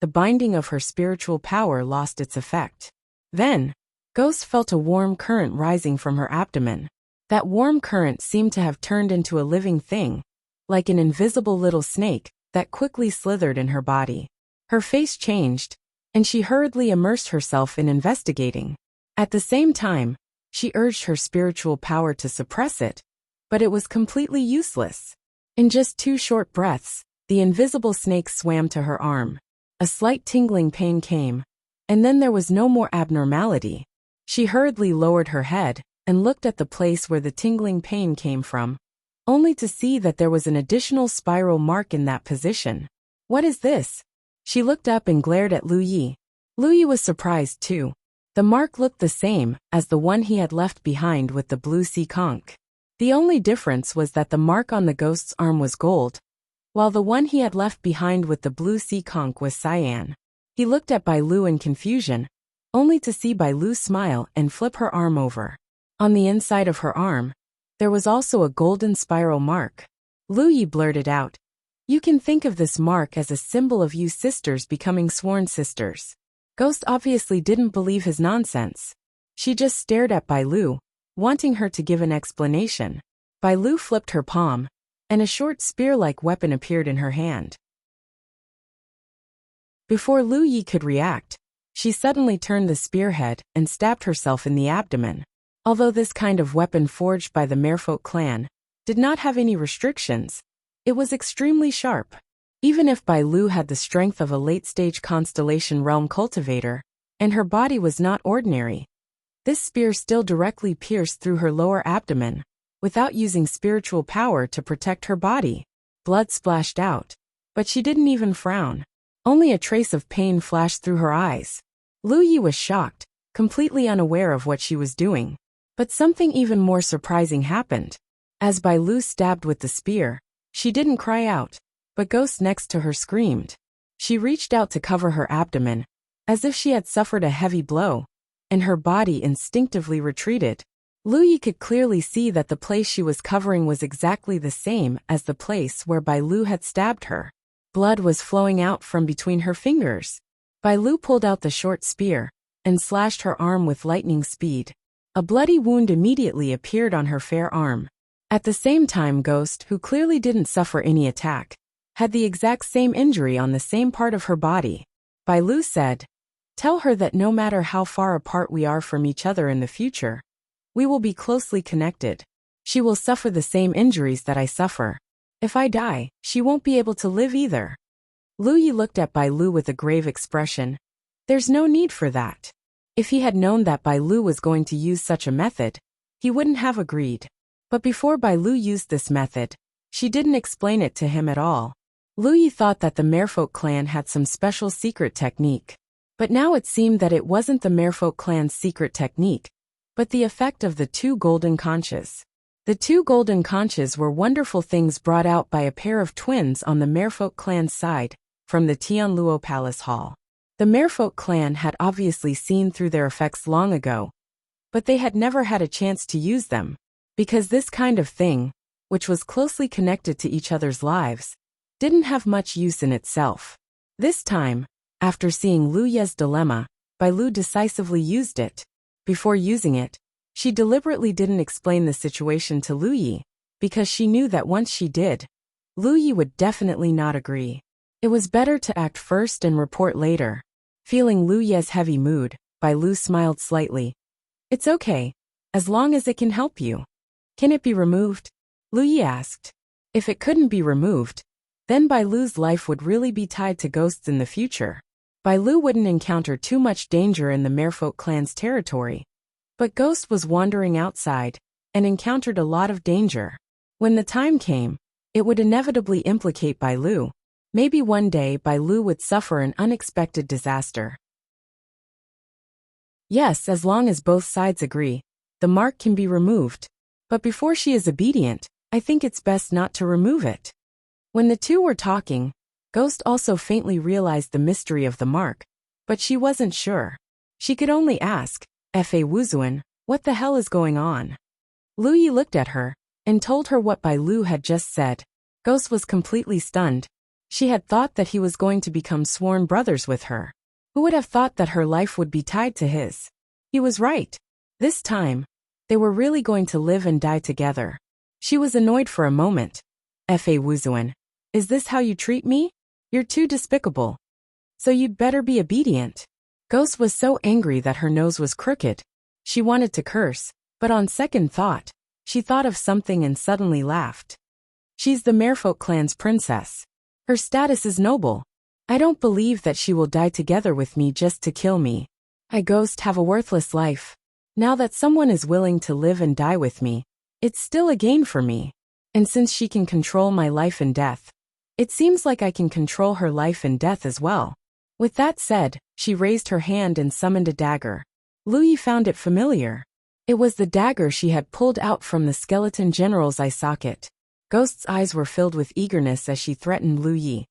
the binding of her spiritual power lost its effect. Then, Ghost felt a warm current rising from her abdomen. That warm current seemed to have turned into a living thing, like an invisible little snake that quickly slithered in her body. Her face changed, and she hurriedly immersed herself in investigating. At the same time, she urged her spiritual power to suppress it, but it was completely useless. In just 2 short breaths, the invisible snake swam to her arm. A slight tingling pain came, and then there was no more abnormality. She hurriedly lowered her head and looked at the place where the tingling pain came from, only to see that there was an additional spiral mark in that position. What is this? She looked up and glared at Lu Yi. Lu Yi was surprised too. The mark looked the same as the one he had left behind with the blue sea conch. The only difference was that the mark on the ghost's arm was gold, while the one he had left behind with the blue sea conch was cyan. He looked at Bai Lu in confusion, only to see Bai Lu smile and flip her arm over. On the inside of her arm, there was also a golden spiral mark. Lu Yi blurted out, "You can think of this mark as a symbol of you sisters becoming sworn sisters." Ghost obviously didn't believe his nonsense. She just stared at Bai Lu, wanting her to give an explanation. Bai Lu flipped her palm, and a short spear-like weapon appeared in her hand. Before Lu Yi could react, she suddenly turned the spearhead and stabbed herself in the abdomen. Although this kind of weapon forged by the Merfolk clan did not have any restrictions, it was extremely sharp. Even if Bai Lu had the strength of a late-stage Constellation Realm cultivator, and her body was not ordinary, this spear still directly pierced through her lower abdomen, without using spiritual power to protect her body. Blood splashed out, but she didn't even frown. Only a trace of pain flashed through her eyes. Lu Yi was shocked, completely unaware of what she was doing. But something even more surprising happened. As Bai Lu stabbed with the spear, she didn't cry out, but Ghost next to her screamed. She reached out to cover her abdomen, as if she had suffered a heavy blow, and her body instinctively retreated. Lu Yi could clearly see that the place she was covering was exactly the same as the place where Bai Lu had stabbed her. Blood was flowing out from between her fingers. Bai Lu pulled out the short spear and slashed her arm with lightning speed. A bloody wound immediately appeared on her fair arm. At the same time, Ghost, who clearly didn't suffer any attack, had the exact same injury on the same part of her body. Bai Lu said, "Tell her that no matter how far apart we are from each other in the future, we will be closely connected. She will suffer the same injuries that I suffer. If I die, she won't be able to live either." Lu Yi looked at Bai Lu with a grave expression. There's no need for that. If he had known that Bai Lu was going to use such a method, he wouldn't have agreed. But before Bai Lu used this method, she didn't explain it to him at all. Lu Yi thought that the Merfolk clan had some special secret technique. But now it seemed that it wasn't the Merfolk clan's secret technique, but the effect of the two golden conches. The two golden conches were wonderful things brought out by a pair of twins on the Merfolk clan's side, from the Tianluo Palace Hall. The Merfolk clan had obviously seen through their effects long ago, but they had never had a chance to use them, because this kind of thing, which was closely connected to each other's lives, didn't have much use in itself. This time, after seeing Lu Ye's dilemma, Bai Lu decisively used it. Before using it, she deliberately didn't explain the situation to Lu Yi, because she knew that once she did, Lu Yi would definitely not agree. It was better to act first and report later. Feeling Lu Ye's heavy mood, Bai Lu smiled slightly. "It's okay, as long as it can help you." "Can it be removed?" Lu Yi asked. If it couldn't be removed, then Bai Lu's life would really be tied to ghosts in the future. Bai Lu wouldn't encounter too much danger in the Merfolk clan's territory. But Ghost was wandering outside, and encountered a lot of danger. When the time came, it would inevitably implicate Bai Lu. Maybe one day Bai Lu would suffer an unexpected disaster. Yes, as long as both sides agree, the mark can be removed. But before she is obedient, I think it's best not to remove it. When the two were talking, Ghost also faintly realized the mystery of the mark, but she wasn't sure. She could only ask, "Fa Wuzuan, what the hell is going on?" Lu Yi looked at her, and told her what Bai Lu had just said. Ghost was completely stunned. She had thought that he was going to become sworn brothers with her. Who would have thought that her life would be tied to his? He was right. This time, they were really going to live and die together. She was annoyed for a moment. "Fa Wuzuan, is this how you treat me? You're too despicable. So you'd better be obedient." Ghost was so angry that her nose was crooked. She wanted to curse, but on second thought, she thought of something and suddenly laughed. She's the Merfolk clan's princess. Her status is noble. I don't believe that she will die together with me just to kill me. I Ghost have a worthless life. Now that someone is willing to live and die with me, it's still a gain for me. And since she can control my life and death, it seems like I can control her life and death as well. With that said, she raised her hand and summoned a dagger. Lu Yi found it familiar. It was the dagger she had pulled out from the skeleton general's eye socket. Ghost's eyes were filled with eagerness as she threatened Lu Yi.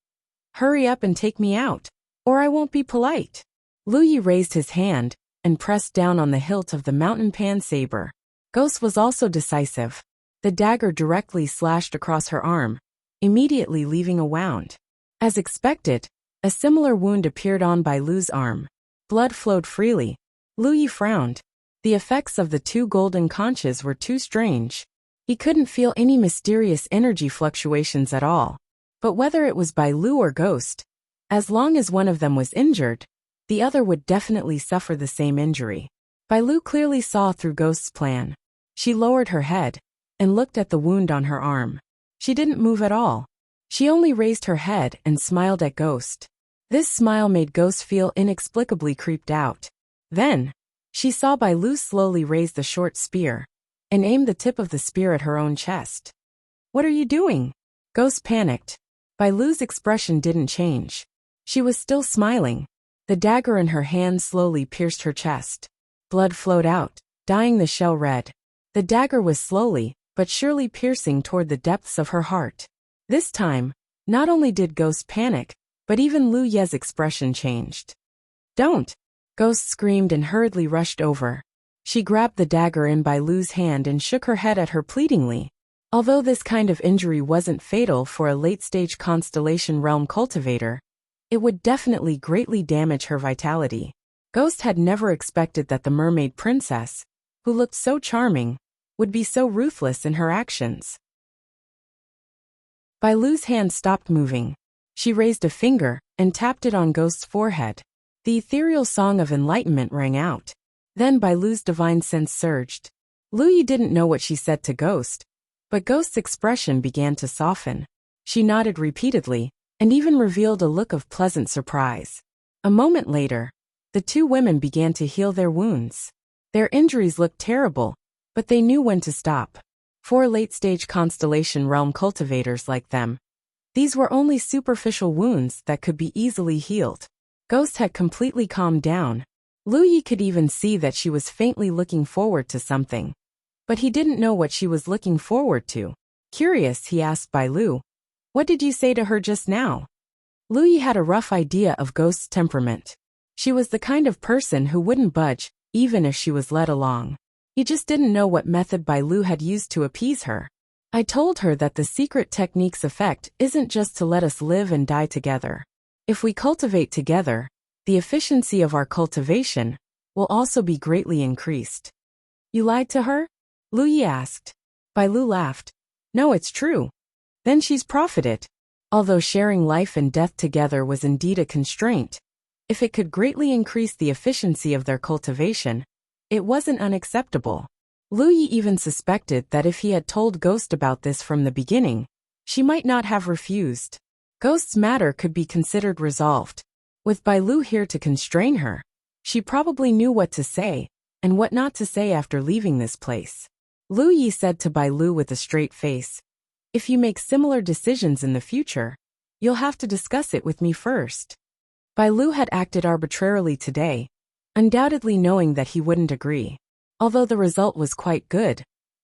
Hurry up and take me out, or I won't be polite. Lu Yi raised his hand and pressed down on the hilt of the mountain pan saber. Ghost was also decisive. The dagger directly slashed across her arm, immediately leaving a wound. As expected, a similar wound appeared on Bai Lu's arm. Blood flowed freely. Lu Yi frowned. The effects of the two golden conches were too strange. He couldn't feel any mysterious energy fluctuations at all. But whether it was Bai Lu or Ghost, as long as one of them was injured, the other would definitely suffer the same injury. Bai Lu clearly saw through Ghost's plan. She lowered her head and looked at the wound on her arm. She didn't move at all. She only raised her head and smiled at Ghost. This smile made Ghost feel inexplicably creeped out. Then, she saw Bai Lu slowly raise the short spear and aim the tip of the spear at her own chest. What are you doing? Ghost panicked. Bai Lu's expression didn't change. She was still smiling. The dagger in her hand slowly pierced her chest. Blood flowed out, dyeing the shell red. The dagger was slowly, but surely piercing toward the depths of her heart. This time, not only did Ghost panic, but even Lu Ye's expression changed. Don't! Ghost screamed and hurriedly rushed over. She grabbed the dagger in Bai Lu's hand and shook her head at her pleadingly. Although this kind of injury wasn't fatal for a late-stage Constellation Realm cultivator, it would definitely greatly damage her vitality. Ghost had never expected that the mermaid princess, who looked so charming, would be so ruthless in her actions. Bai Lu's hand stopped moving. She raised a finger and tapped it on Ghost's forehead. The ethereal song of enlightenment rang out. Then Bai Lu's divine sense surged. Lu Yi didn't know what she said to Ghost, but Ghost's expression began to soften. She nodded repeatedly, and even revealed a look of pleasant surprise. A moment later, the two women began to heal their wounds. Their injuries looked terrible, but they knew when to stop. For late-stage Constellation Realm cultivators like them, these were only superficial wounds that could be easily healed. Ghost had completely calmed down. Lu Yi could even see that she was faintly looking forward to something. But he didn't know what she was looking forward to. Curious, he asked Bai Lu, "What did you say to her just now?" Lu Yi had a rough idea of Ghost's temperament. She was the kind of person who wouldn't budge, even if she was led along. He just didn't know what method Bai Lu had used to appease her. I told her that the secret technique's effect isn't just to let us live and die together. If we cultivate together, the efficiency of our cultivation will also be greatly increased. You lied to her? Lu Yi asked. Bai Lu laughed. No, it's true. Then she's profited. Although sharing life and death together was indeed a constraint, if it could greatly increase the efficiency of their cultivation, it wasn't unacceptable. Lu Yi even suspected that if he had told Ghost about this from the beginning, she might not have refused. Ghost's matter could be considered resolved. With Bai Lu here to constrain her, she probably knew what to say and what not to say after leaving this place. Lu Yi said to Bai Lu with a straight face, "If you make similar decisions in the future, you'll have to discuss it with me first." Bai Lu had acted arbitrarily today, undoubtedly knowing that he wouldn't agree. Although the result was quite good,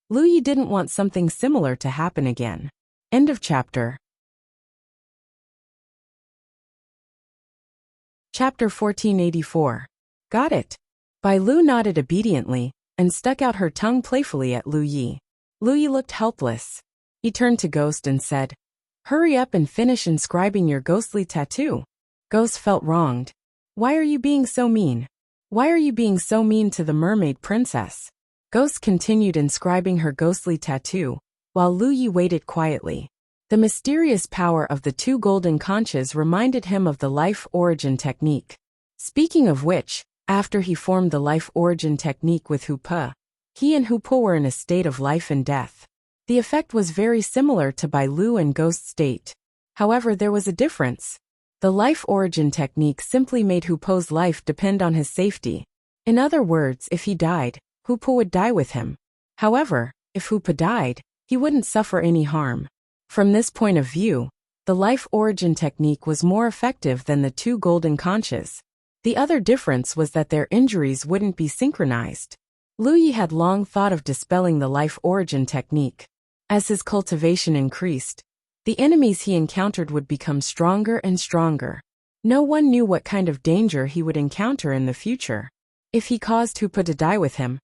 Lu Yi didn't want something similar to happen again. End of chapter. Chapter 1484. Got it. Bai Lu nodded obediently and stuck out her tongue playfully at Lu Yi. Lu Yi looked helpless. He turned to Ghost and said, "Hurry up and finish inscribing your ghostly tattoo." Ghost felt wronged. Why are you being so mean? Why are you being so mean to the mermaid princess? Ghost continued inscribing her ghostly tattoo, while Lu Yi waited quietly. The mysterious power of the two golden conches reminded him of the life origin technique. Speaking of which, after he formed the life origin technique with Hu Pe, he and Hu Pe were in a state of life and death. The effect was very similar to Bai Lu and Ghost's state. However, there was a difference. The life origin technique simply made Hupo's life depend on his safety. In other words, if he died, Hupo would die with him. However, if Hupo died, he wouldn't suffer any harm. From this point of view, the life origin technique was more effective than the two golden conches. The other difference was that their injuries wouldn't be synchronized. Lu Yi had long thought of dispelling the life origin technique. As his cultivation increased, the enemies he encountered would become stronger and stronger. No one knew what kind of danger he would encounter in the future. If he caused Hupo to die with him,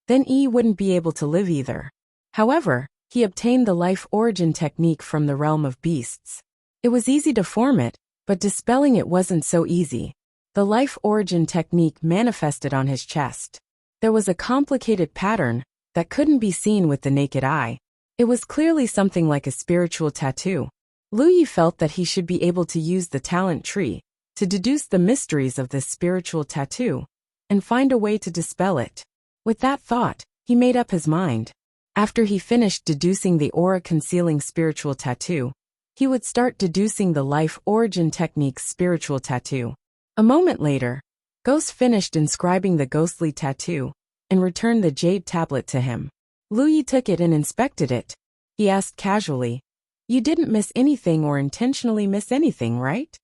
then Yi wouldn't be able to live either. However, he obtained the life origin technique from the realm of beasts. It was easy to form it, but dispelling it wasn't so easy. The life origin technique manifested on his chest. There was a complicated pattern that couldn't be seen with the naked eye. It was clearly something like a spiritual tattoo. Lu Yi felt that he should be able to use the talent tree to deduce the mysteries of this spiritual tattoo and find a way to dispel it. With that thought, he made up his mind. After he finished deducing the aura-concealing spiritual tattoo, he would start deducing the life origin technique's spiritual tattoo. A moment later, Ghost finished inscribing the ghostly tattoo and returned the jade tablet to him. Lu Yi took it and inspected it. He asked casually, "You didn't miss anything or intentionally miss anything, right?"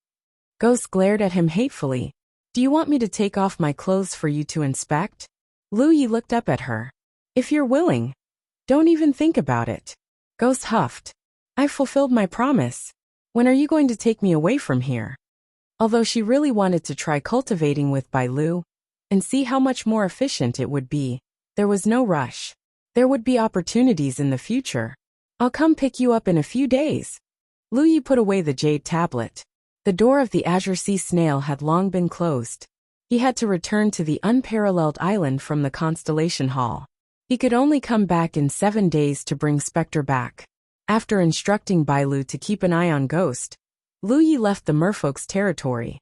Ghost glared at him hatefully. "Do you want me to take off my clothes for you to inspect?" Lu Yi looked up at her. "If you're willing. Don't even think about it." Ghost huffed. "I've fulfilled my promise. When are you going to take me away from here?" Although she really wanted to try cultivating with Bai Lu and see how much more efficient it would be, there was no rush. There would be opportunities in the future. "I'll come pick you up in a few days." Lu Yi put away the jade tablet. The door of the Azure Sea Snail had long been closed. He had to return to the unparalleled island from the Constellation Hall. He could only come back in 7 days to bring Spectre back. After instructing Bai Lu to keep an eye on Ghost, Lu Yi left the merfolk's territory.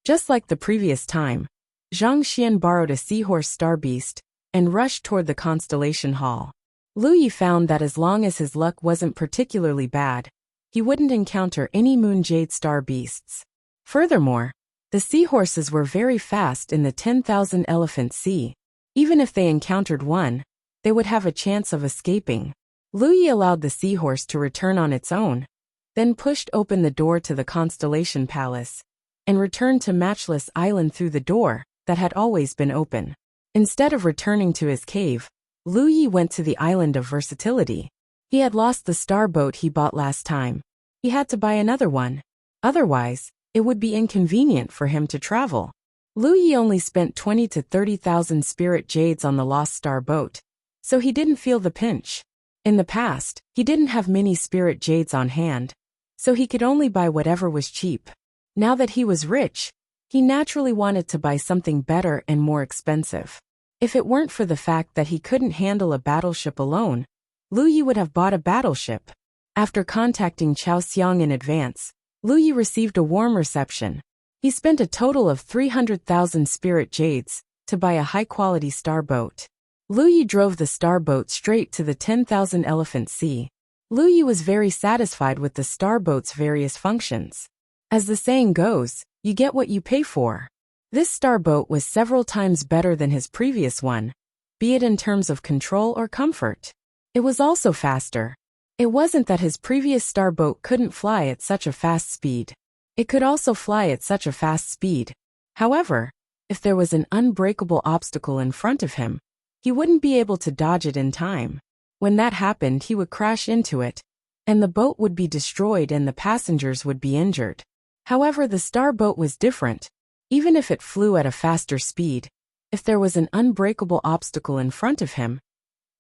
Just like the previous time, Zhang Xian borrowed a seahorse star beast and rushed toward the Constellation Hall. Lu Yi found that as long as his luck wasn't particularly bad, he wouldn't encounter any moon jade star beasts. Furthermore, the seahorses were very fast in the 10,000 elephant sea. Even if they encountered one, they would have a chance of escaping. Lu Yi allowed the seahorse to return on its own, then pushed open the door to the Constellation Palace, and returned to Matchless Island through the door that had always been open. Instead of returning to his cave, Lu Yi went to the Island of Versatility. He had lost the star boat he bought last time. He had to buy another one. Otherwise, it would be inconvenient for him to travel. Lu Yi only spent 20 to 30,000 spirit jades on the lost star boat, so he didn't feel the pinch. In the past, he didn't have many spirit jades on hand, so he could only buy whatever was cheap. Now that he was rich, he naturally wanted to buy something better and more expensive. If it weren't for the fact that he couldn't handle a battleship alone, Lu Yi would have bought a battleship. After contacting Chao Xiang in advance, Lu Yi received a warm reception. He spent a total of 300,000 spirit jades to buy a high-quality star boat. Lu Yi drove the star boat straight to the 10,000 elephant sea. Lu Yi was very satisfied with the star boat's various functions. As the saying goes, you get what you pay for. This star boat was several times better than his previous one, be it in terms of control or comfort. It was also faster. It wasn't that his previous star boat couldn't fly at such a fast speed. It could also fly at such a fast speed. However, if there was an unbreakable obstacle in front of him, he wouldn't be able to dodge it in time. When that happened, he would crash into it, and the boat would be destroyed and the passengers would be injured. However, the star boat was different. Even if it flew at a faster speed, if there was an unbreakable obstacle in front of him,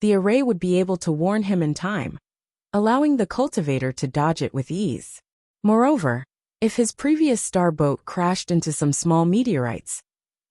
the array would be able to warn him in time, allowing the cultivator to dodge it with ease. Moreover, if his previous star boat crashed into some small meteorites,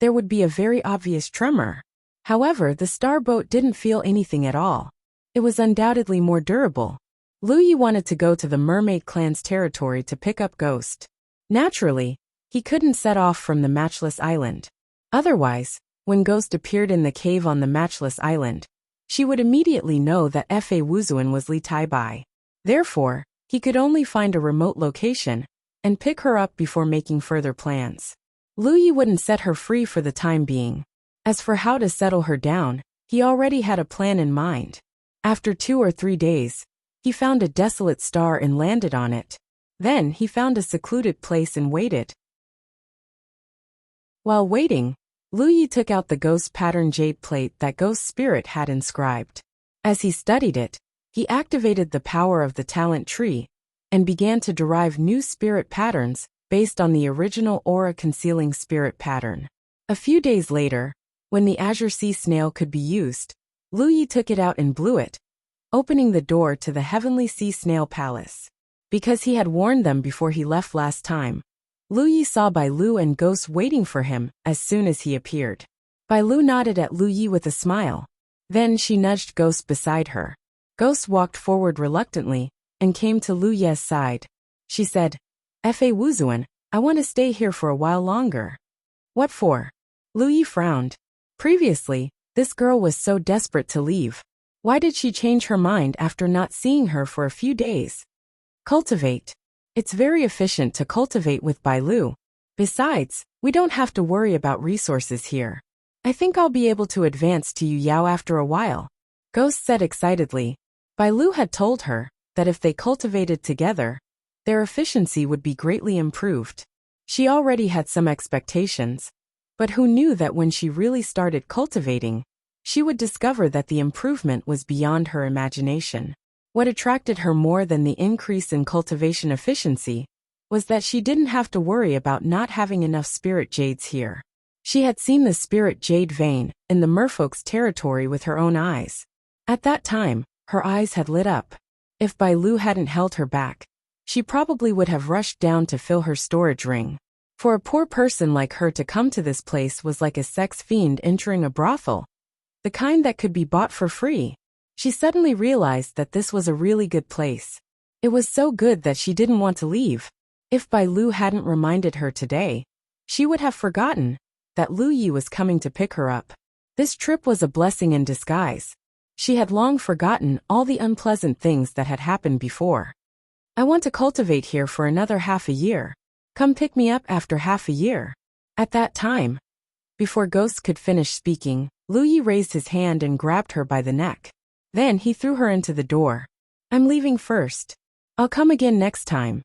there would be a very obvious tremor. However, the star boat didn't feel anything at all. It was undoubtedly more durable. Lu Yi wanted to go to the Mermaid Clan's territory to pick up Ghost. Naturally, he couldn't set off from the Matchless Island. Otherwise, when Ghost appeared in the cave on the Matchless Island, she would immediately know that Fa Wuzuan was Li Tai Bai. Therefore, he could only find a remote location and pick her up before making further plans. Lu Yi wouldn't set her free for the time being. As for how to settle her down, he already had a plan in mind. After 2 or 3 days, he found a desolate star and landed on it. Then he found a secluded place and waited. While waiting, Lu Yi took out the ghost pattern jade plate that Ghost Spirit had inscribed. As he studied it, he activated the power of the talent tree and began to derive new spirit patterns based on the original aura-concealing spirit pattern. A few days later, when the azure sea snail could be used, Lu Yi took it out and blew it, opening the door to the heavenly sea snail palace. Because he had warned them before he left last time, Lu Yi saw Bai Lu and Ghost waiting for him as soon as he appeared. Bai Lu nodded at Lu Yi with a smile. Then she nudged Ghost beside her. Ghost walked forward reluctantly and came to Lu Yi's side. She said, "Fa Wuzuan, I want to stay here for a while longer." "What for?" Lu Yi frowned. Previously, this girl was so desperate to leave. Why did she change her mind after not seeing her for a few days? Cultivate. It's very efficient to cultivate with Bai Lu. Besides, we don't have to worry about resources here. I think I'll be able to advance to Yu Yao after a while. Ghost said excitedly. Bai Lu had told her that if they cultivated together, their efficiency would be greatly improved. She already had some expectations, but who knew that when she really started cultivating, she would discover that the improvement was beyond her imagination. What attracted her more than the increase in cultivation efficiency was that she didn't have to worry about not having enough spirit jades here. She had seen the spirit jade vein in the merfolk's territory with her own eyes. At that time, her eyes had lit up. If Bai Lu hadn't held her back, she probably would have rushed down to fill her storage ring. For a poor person like her to come to this place was like a sex fiend entering a brothel, the kind that could be bought for free. She suddenly realized that this was a really good place. It was so good that she didn't want to leave. If Bai Lu hadn't reminded her today, she would have forgotten that Lu Yi was coming to pick her up. This trip was a blessing in disguise. She had long forgotten all the unpleasant things that had happened before. "I want to cultivate here for another half a year. Come pick me up after half a year." At that time, before Ghost could finish speaking, Lu Yi raised his hand and grabbed her by the neck. Then he threw her into the door. "I'm leaving first. I'll come again next time."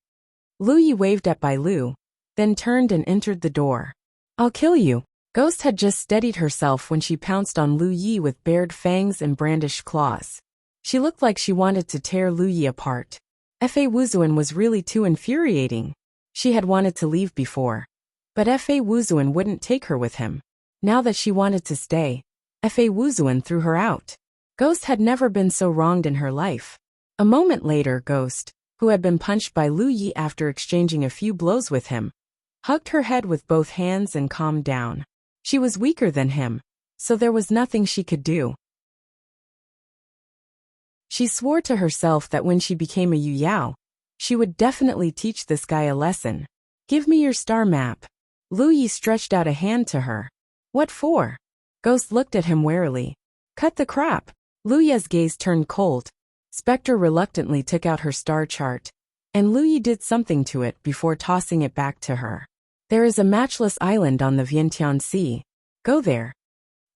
Lu Yi waved at Bai Lu, then turned and entered the door. "I'll kill you." Ghost had just steadied herself when she pounced on Lu Yi with bared fangs and brandished claws. She looked like she wanted to tear Lu Yi apart. Fa Wuzuan was really too infuriating. She had wanted to leave before, but Fa Wuzuan wouldn't take her with him. Now that she wanted to stay, Fa Wuzuan threw her out. Ghost had never been so wronged in her life. A moment later, Ghost, who had been punched by Lu Yi after exchanging a few blows with him, hugged her head with both hands and calmed down. She was weaker than him, so there was nothing she could do. She swore to herself that when she became a Yu Yao, she would definitely teach this guy a lesson. "Give me your star map." Lu Yi stretched out a hand to her. "What for?" Ghost looked at him warily. "Cut the crap." Lu Yi's gaze turned cold. Spectre reluctantly took out her star chart, and Lu Yi did something to it before tossing it back to her. "There is a matchless island on the Vientiane Sea. Go there."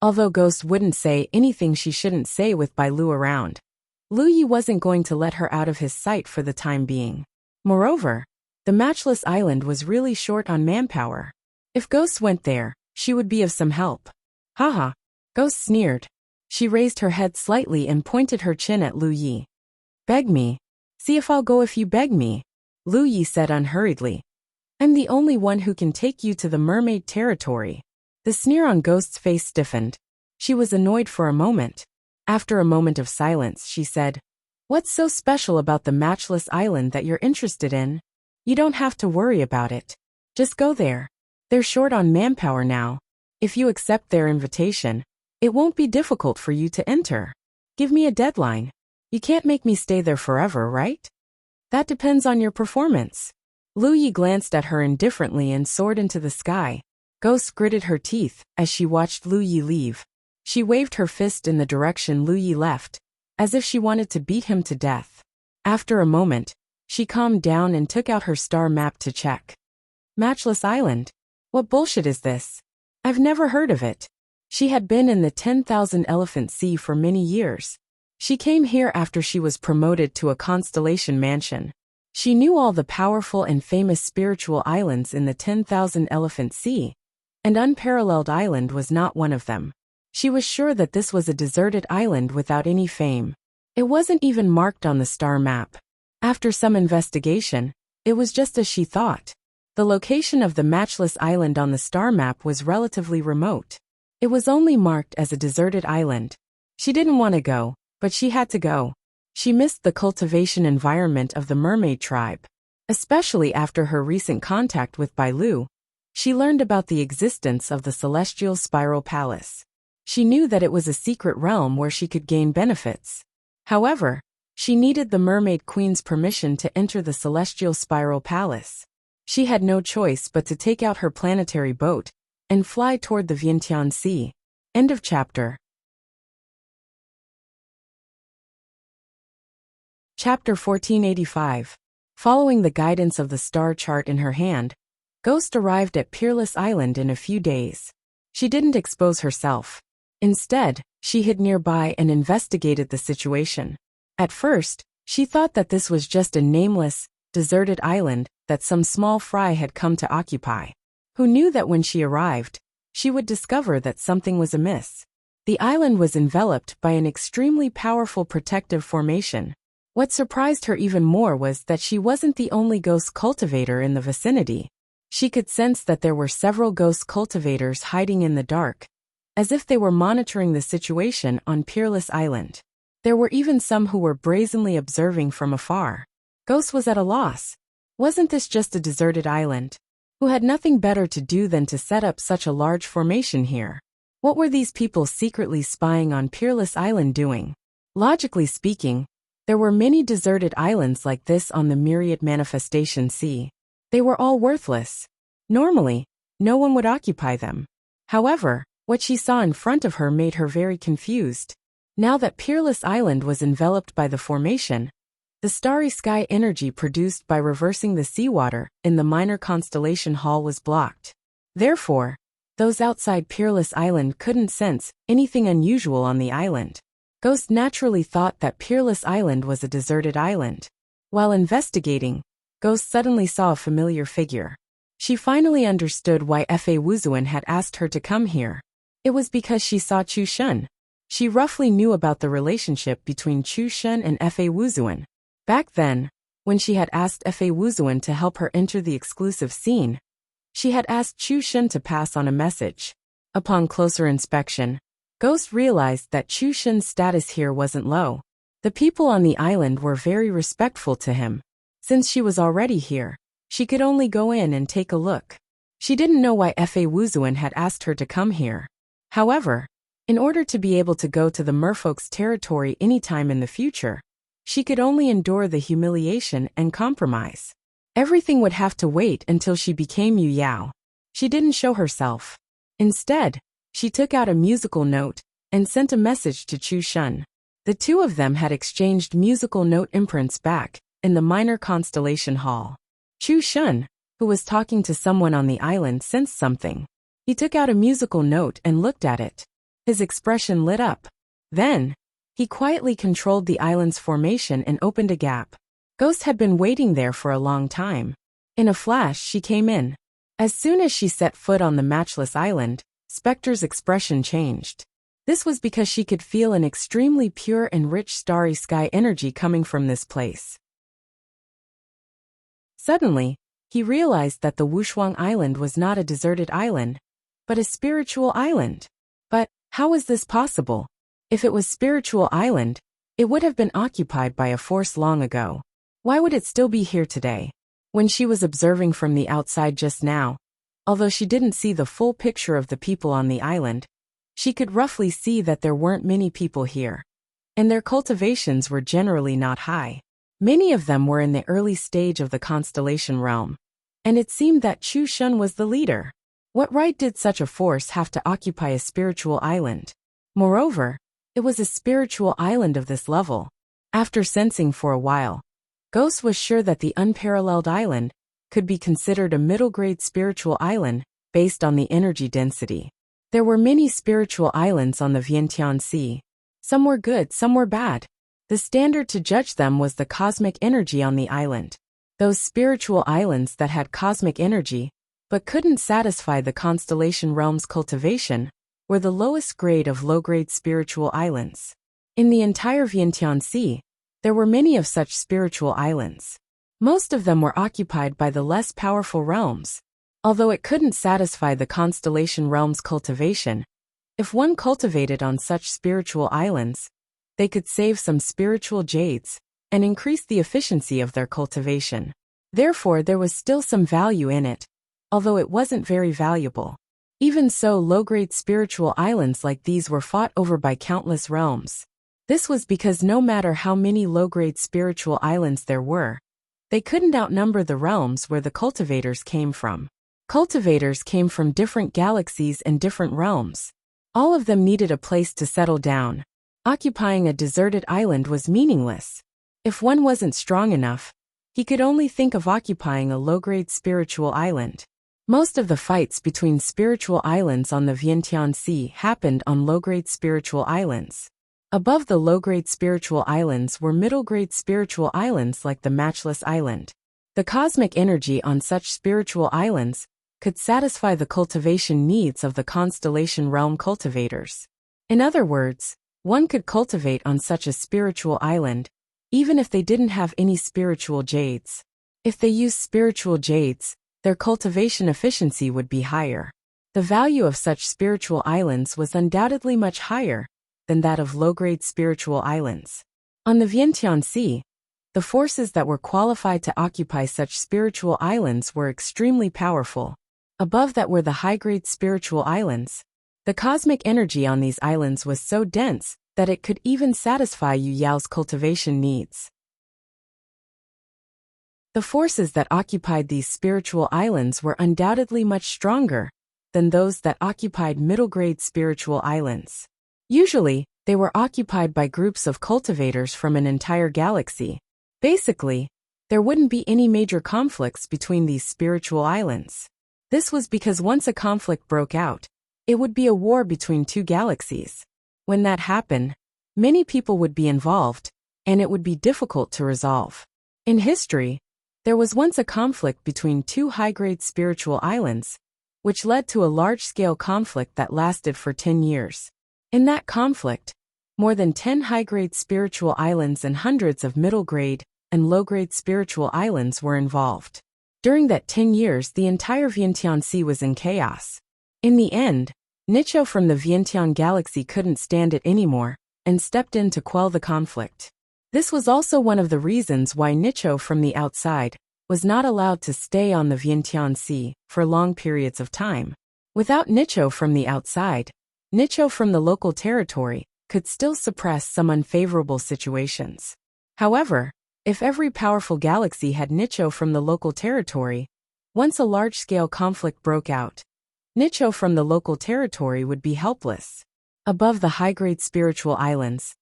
Although Ghost wouldn't say anything she shouldn't say with Bai Lu around, Lu Yi wasn't going to let her out of his sight for the time being. Moreover, the matchless island was really short on manpower. If Ghost went there, she would be of some help. Haha. Ghost sneered. She raised her head slightly and pointed her chin at Lu Yi. "Beg me. See if I'll go if you beg me," Lu Yi said unhurriedly. "I'm the only one who can take you to the mermaid territory." The sneer on Ghost's face stiffened. She was annoyed for a moment. After a moment of silence, she said, "What's so special about the matchless island that you're interested in? You don't have to worry about it. Just go there. They're short on manpower now. If you accept their invitation, it won't be difficult for you to enter. Give me a deadline. You can't make me stay there forever, right? That depends on your performance." Lu Yi glanced at her indifferently and soared into the sky. Ghost gritted her teeth as she watched Lu Yi leave. She waved her fist in the direction Lu Yi left, as if she wanted to beat him to death. After a moment, She calmed down and took out her star map to check. Matchless Island? What bullshit is this? I've never heard of it. She had been in the 10,000 Elephant Sea for many years. She came here after she was promoted to a constellation mansion. She knew all the powerful and famous spiritual islands in the 10,000 Elephant Sea, and Unparalleled Island was not one of them. She was sure that this was a deserted island without any fame. It wasn't even marked on the star map. After some investigation, it was just as she thought. The location of the Matchless Island on the star map was relatively remote. It was only marked as a deserted island. She didn't want to go, but she had to go. She missed the cultivation environment of the mermaid tribe. Especially after her recent contact with Bailu, she learned about the existence of the Celestial Spiral Palace. She knew that it was a secret realm where she could gain benefits. However, she needed the Mermaid Queen's permission to enter the Celestial Spiral Palace. She had no choice but to take out her planetary boat and fly toward the Vientiane Sea. End of chapter. Chapter 1485. Following the guidance of the star chart in her hand, Ghost arrived at Peerless Island in a few days. She didn't expose herself. Instead, she hid nearby and investigated the situation. At first, she thought that this was just a nameless, deserted island that some small fry had come to occupy. Who knew that when she arrived, she would discover that something was amiss. The island was enveloped by an extremely powerful protective formation. What surprised her even more was that she wasn't the only ghost cultivator in the vicinity. She could sense that there were several ghost cultivators hiding in the dark, as if they were monitoring the situation on Peerless Island. There were even some who were brazenly observing from afar. Ghost was at a loss. Wasn't this just a deserted island? Who had nothing better to do than to set up such a large formation here? What were these people secretly spying on Peerless Island doing? Logically speaking, there were many deserted islands like this on the Myriad Manifestation Sea. They were all worthless. Normally, no one would occupy them. However, what she saw in front of her made her very confused. Now that Peerless Island was enveloped by the formation, the starry sky energy produced by reversing the seawater in the minor constellation hall was blocked. Therefore, those outside Peerless Island couldn't sense anything unusual on the island. Ghost naturally thought that Peerless Island was a deserted island. While investigating, Ghost suddenly saw a familiar figure. She finally understood why Fa Wuzuan had asked her to come here. It was because she saw Chu Shun. She roughly knew about the relationship between Chu Shun and Fa Wuzuan. Back then, when she had asked Fa Wuzuan to help her enter the exclusive scene, she had asked Chu Shun to pass on a message. Upon closer inspection, Ghost realized that Chu Shun's status here wasn't low. The people on the island were very respectful to him. Since she was already here, she could only go in and take a look. She didn't know why Fa Wuzuan had asked her to come here. However, in order to be able to go to the merfolk's territory anytime in the future, she could only endure the humiliation and compromise. Everything would have to wait until she became Yu Yao. She didn't show herself. Instead, she took out a musical note and sent a message to Chu Shun. The two of them had exchanged musical note imprints back in the minor constellation hall. Chu Shun, who was talking to someone on the island, sensed something. He took out a musical note and looked at it. His expression lit up. Then, he quietly controlled the island's formation and opened a gap. Ghost had been waiting there for a long time. In a flash, she came in. As soon as she set foot on the Matchless Island, Spectre's expression changed. This was because she could feel an extremely pure and rich starry sky energy coming from this place. Suddenly, he realized that the Wushuang Island was not a deserted island, but a spiritual island. But how was this possible? If it was spiritual island, it would have been occupied by a force long ago. Why would it still be here today? When she was observing from the outside just now, although she didn't see the full picture of the people on the island, she could roughly see that there weren't many people here, and their cultivations were generally not high. Many of them were in the early stage of the constellation realm, and it seemed that Chu Shun was the leader. What right did such a force have to occupy a spiritual island? Moreover, it was a spiritual island of this level. After sensing for a while, Ghost was sure that the unparalleled island could be considered a middle-grade spiritual island based on the energy density. There were many spiritual islands on the Vientiane Sea. Some were good, some were bad. The standard to judge them was the cosmic energy on the island. Those spiritual islands that had cosmic energy but couldn't satisfy the constellation realm's cultivation were the lowest grade of low-grade spiritual islands. In the entire Vientiane Sea, there were many of such spiritual islands. Most of them were occupied by the less powerful realms. Although it couldn't satisfy the constellation realm's cultivation, if one cultivated on such spiritual islands, they could save some spiritual jades and increase the efficiency of their cultivation. Therefore, there was still some value in it, although it wasn't very valuable. Even so, low-grade spiritual islands like these were fought over by countless realms. This was because no matter how many low-grade spiritual islands there were, they couldn't outnumber the realms where the cultivators came from. Cultivators came from different galaxies and different realms. All of them needed a place to settle down. Occupying a deserted island was meaningless. If one wasn't strong enough, he could only think of occupying a low-grade spiritual island. Most of the fights between spiritual islands on the Vientiane Sea happened on low-grade spiritual islands. Above the low-grade spiritual islands were middle-grade spiritual islands like the Matchless Island. The cosmic energy on such spiritual islands could satisfy the cultivation needs of the constellation realm cultivators. In other words, one could cultivate on such a spiritual island, even if they didn't have any spiritual jades. If they used spiritual jades, their cultivation efficiency would be higher. The value of such spiritual islands was undoubtedly much higher than that of low-grade spiritual islands. On the Vientiane Sea, the forces that were qualified to occupy such spiritual islands were extremely powerful. Above that were the high-grade spiritual islands. The cosmic energy on these islands was so dense that it could even satisfy Yu Yao's cultivation needs. The forces that occupied these spiritual islands were undoubtedly much stronger than those that occupied middle-grade spiritual islands. Usually, they were occupied by groups of cultivators from an entire galaxy. Basically, there wouldn't be any major conflicts between these spiritual islands. This was because once a conflict broke out, it would be a war between two galaxies. When that happened, many people would be involved, and it would be difficult to resolve. In history, there was once a conflict between two high-grade spiritual islands, which led to a large-scale conflict that lasted for 10 years. In that conflict, more than 10 high-grade spiritual islands and hundreds of middle-grade and low-grade spiritual islands were involved. During that 10 years, the entire Vientiane Sea was in chaos. In the end, Nicho from the Vientiane galaxy couldn't stand it anymore and stepped in to quell the conflict. This was also one of the reasons why Nicho from the outside was not allowed to stay on the Vientiane Sea for long periods of time. Without Nicho from the outside, Nicho from the local territory could still suppress some unfavorable situations. However, if every powerful galaxy had Nicho from the local territory, once a large-scale conflict broke out, Nicho from the local territory would be helpless. Above the high-grade spiritual islands,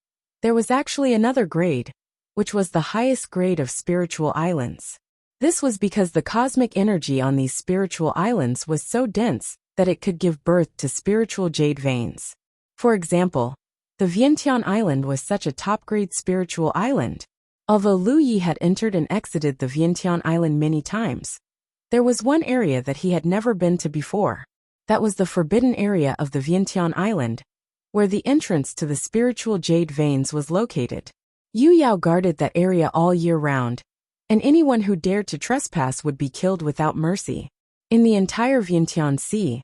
there was actually another grade, which was the highest grade of spiritual islands. This was because the cosmic energy on these spiritual islands was so dense that it could give birth to spiritual jade veins. For example, the Vientiane Island was such a top-grade spiritual island. Although Lu Yi had entered and exited the Vientiane Island many times, there was one area that he had never been to before. That was the forbidden area of the Vientiane Island, where the entrance to the spiritual jade veins was located. Yu Yao guarded that area all year round, and anyone who dared to trespass would be killed without mercy. In the entire Vientiane Sea,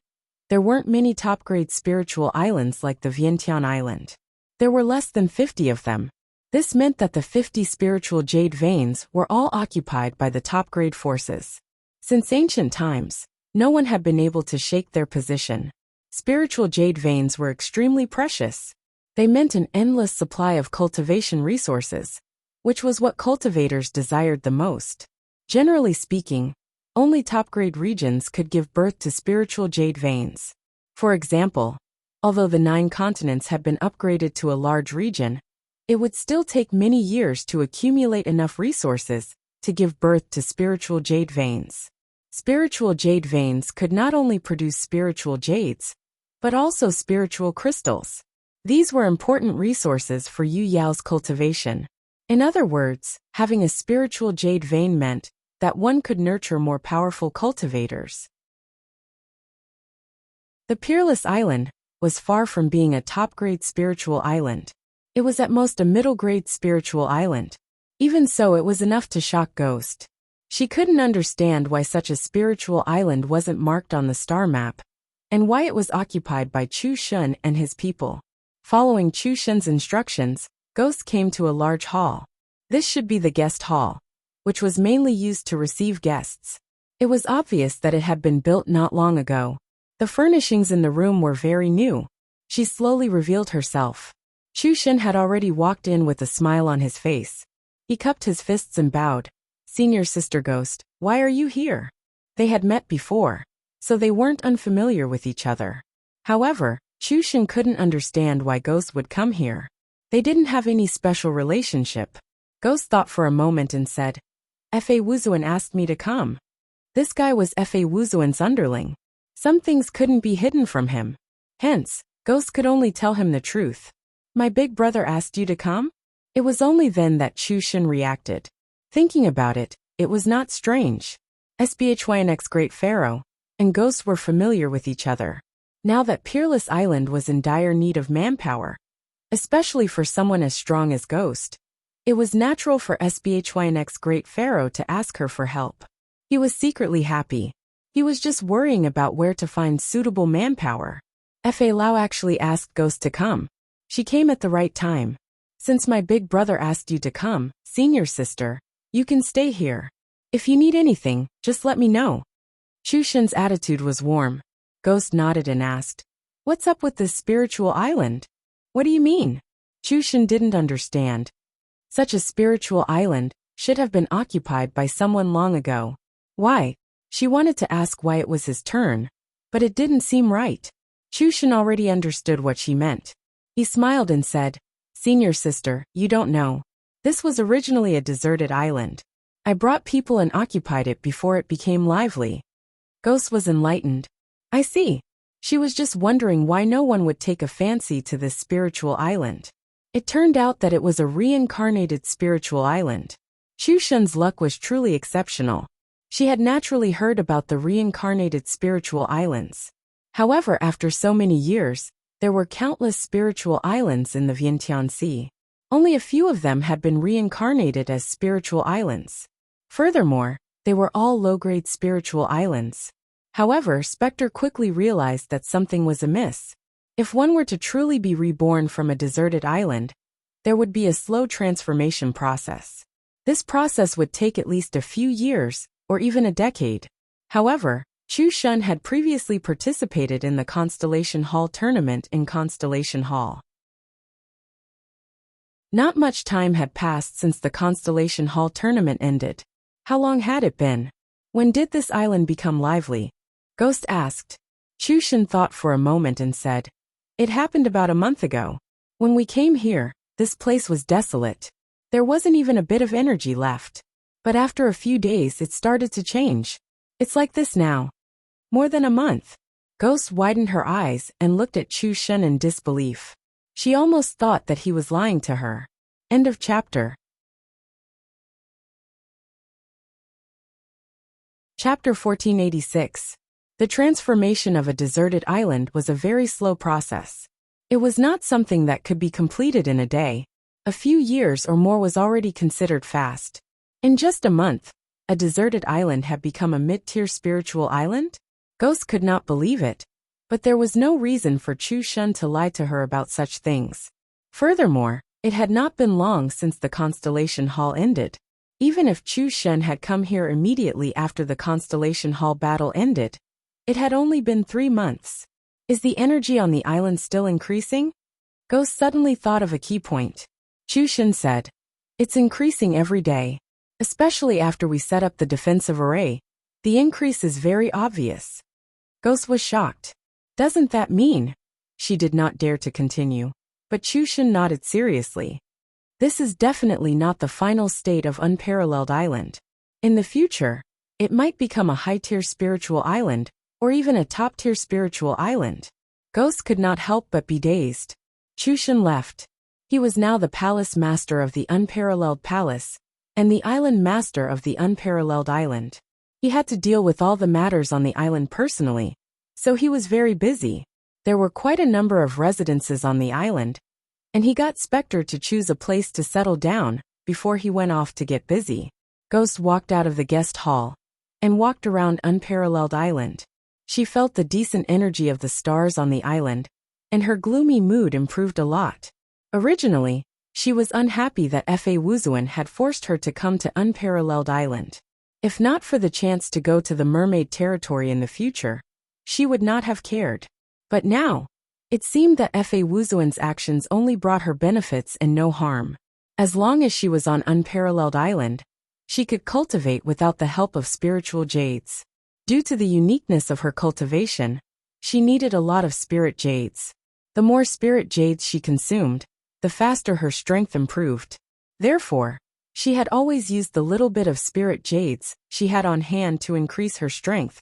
there weren't many top-grade spiritual islands like the Vientiane Island. There were less than 50 of them. This meant that the 50 spiritual jade veins were all occupied by the top-grade forces. Since ancient times, no one had been able to shake their position. Spiritual jade veins were extremely precious. They meant an endless supply of cultivation resources, which was what cultivators desired the most. Generally speaking, only top-grade regions could give birth to spiritual jade veins. For example, although the 9 continents had been upgraded to a large region, it would still take many years to accumulate enough resources to give birth to spiritual jade veins. Spiritual jade veins could not only produce spiritual jades, but also spiritual crystals. These were important resources for Yu Yao's cultivation. In other words, having a spiritual jade vein meant that one could nurture more powerful cultivators. The Peerless Island was far from being a top-grade spiritual island. It was at most a middle-grade spiritual island. Even so, it was enough to shock Ghost. She couldn't understand why such a spiritual island wasn't marked on the star map, and why it was occupied by Chu Shun and his people. Following Chu Shun's instructions, Ghost came to a large hall. This should be the guest hall, which was mainly used to receive guests. It was obvious that it had been built not long ago. The furnishings in the room were very new. She slowly revealed herself. Chu Shun had already walked in with a smile on his face. He cupped his fists and bowed. "Senior Sister Ghost, why are you here?" They had met before, so they weren't unfamiliar with each other. However, Chu Shun couldn't understand why Ghost would come here. They didn't have any special relationship. Ghost thought for a moment and said, "Fa Wuzuan asked me to come." This guy was Fa Wuzuan's underling. Some things couldn't be hidden from him. Hence, Ghost could only tell him the truth. "My big brother asked you to come?" It was only then that Chu Shun reacted. Thinking about it, it was not strange. SBHYNX Great Pharaoh and Ghost were familiar with each other. Now that Peerless Island was in dire need of manpower, especially for someone as strong as Ghost, it was natural for SBHYNX Great Pharaoh to ask her for help. He was secretly happy. He was just worrying about where to find suitable manpower. Fa Lao actually asked Ghost to come. She came at the right time. "Since my big brother asked you to come, Senior Sister, you can stay here. If you need anything, just let me know." Chu Shun's attitude was warm. Ghost nodded and asked, "What's up with this spiritual island?" "What do you mean?" Chu Shun didn't understand. Such a spiritual island should have been occupied by someone long ago. Why? She wanted to ask why it was his turn, but it didn't seem right. Chu Shun already understood what she meant. He smiled and said, "Senior Sister, you don't know. This was originally a deserted island. I brought people and occupied it before it became lively." Ghost was enlightened. "I see." She was just wondering why no one would take a fancy to this spiritual island. It turned out that it was a reincarnated spiritual island. Chu Shun's luck was truly exceptional. She had naturally heard about the reincarnated spiritual islands. However, after so many years, there were countless spiritual islands in the Vientiane Sea. Only a few of them had been reincarnated as spiritual islands. Furthermore, they were all low-grade spiritual islands. However, Spectre quickly realized that something was amiss. If one were to truly be reborn from a deserted island, there would be a slow transformation process. This process would take at least a few years, or even a decade. However, Chu Shun had previously participated in the Constellation Hall tournament in Constellation Hall. Not much time had passed since the Constellation Hall tournament ended. How long had it been? When did this island become lively? Ghost asked. Chu Shun thought for a moment and said, "It happened about a month ago. When we came here, this place was desolate. There wasn't even a bit of energy left. But after a few days it started to change. It's like this now." "More than a month." Ghost widened her eyes and looked at Chu Shun in disbelief. She almost thought that he was lying to her. End of chapter. Chapter 1486. The transformation of a deserted island was a very slow process. It was not something that could be completed in a day. A few years or more was already considered fast. In just a month, a deserted island had become a mid-tier spiritual island? Ghost could not believe it. But there was no reason for Chu Shun to lie to her about such things. Furthermore, it had not been long since the Constellation Hall ended. Even if Chu Shun had come here immediately after the Constellation Hall battle ended, it had only been 3 months. Is the energy on the island still increasing? Ghost suddenly thought of a key point. Chu Shun said, "It's increasing every day. Especially after we set up the defensive array. The increase is very obvious." Ghost was shocked. "Doesn't that mean?" She did not dare to continue, but Chu Shun nodded seriously. "This is definitely not the final state of Unparalleled Island. In the future, it might become a high-tier spiritual island, or even a top-tier spiritual island. Ghost could not help but be dazed. Chushan left. He was now the palace master of the unparalleled palace, and the island master of the unparalleled island. He had to deal with all the matters on the island personally, so he was very busy. There were quite a number of residences on the island, and he got Spectre to choose a place to settle down before he went off to get busy. Ghost walked out of the guest hall and walked around Unparalleled Island. She felt the decent energy of the stars on the island, and her gloomy mood improved a lot. Originally, she was unhappy that Fa Wuzuan had forced her to come to Unparalleled Island. If not for the chance to go to the mermaid territory in the future, she would not have cared. But now, it seemed that Fa Wuzuan's actions only brought her benefits and no harm. As long as she was on Unparalleled Island, she could cultivate without the help of spiritual jades. Due to the uniqueness of her cultivation, she needed a lot of spirit jades. The more spirit jades she consumed, the faster her strength improved. Therefore, she had always used the little bit of spirit jades she had on hand to increase her strength,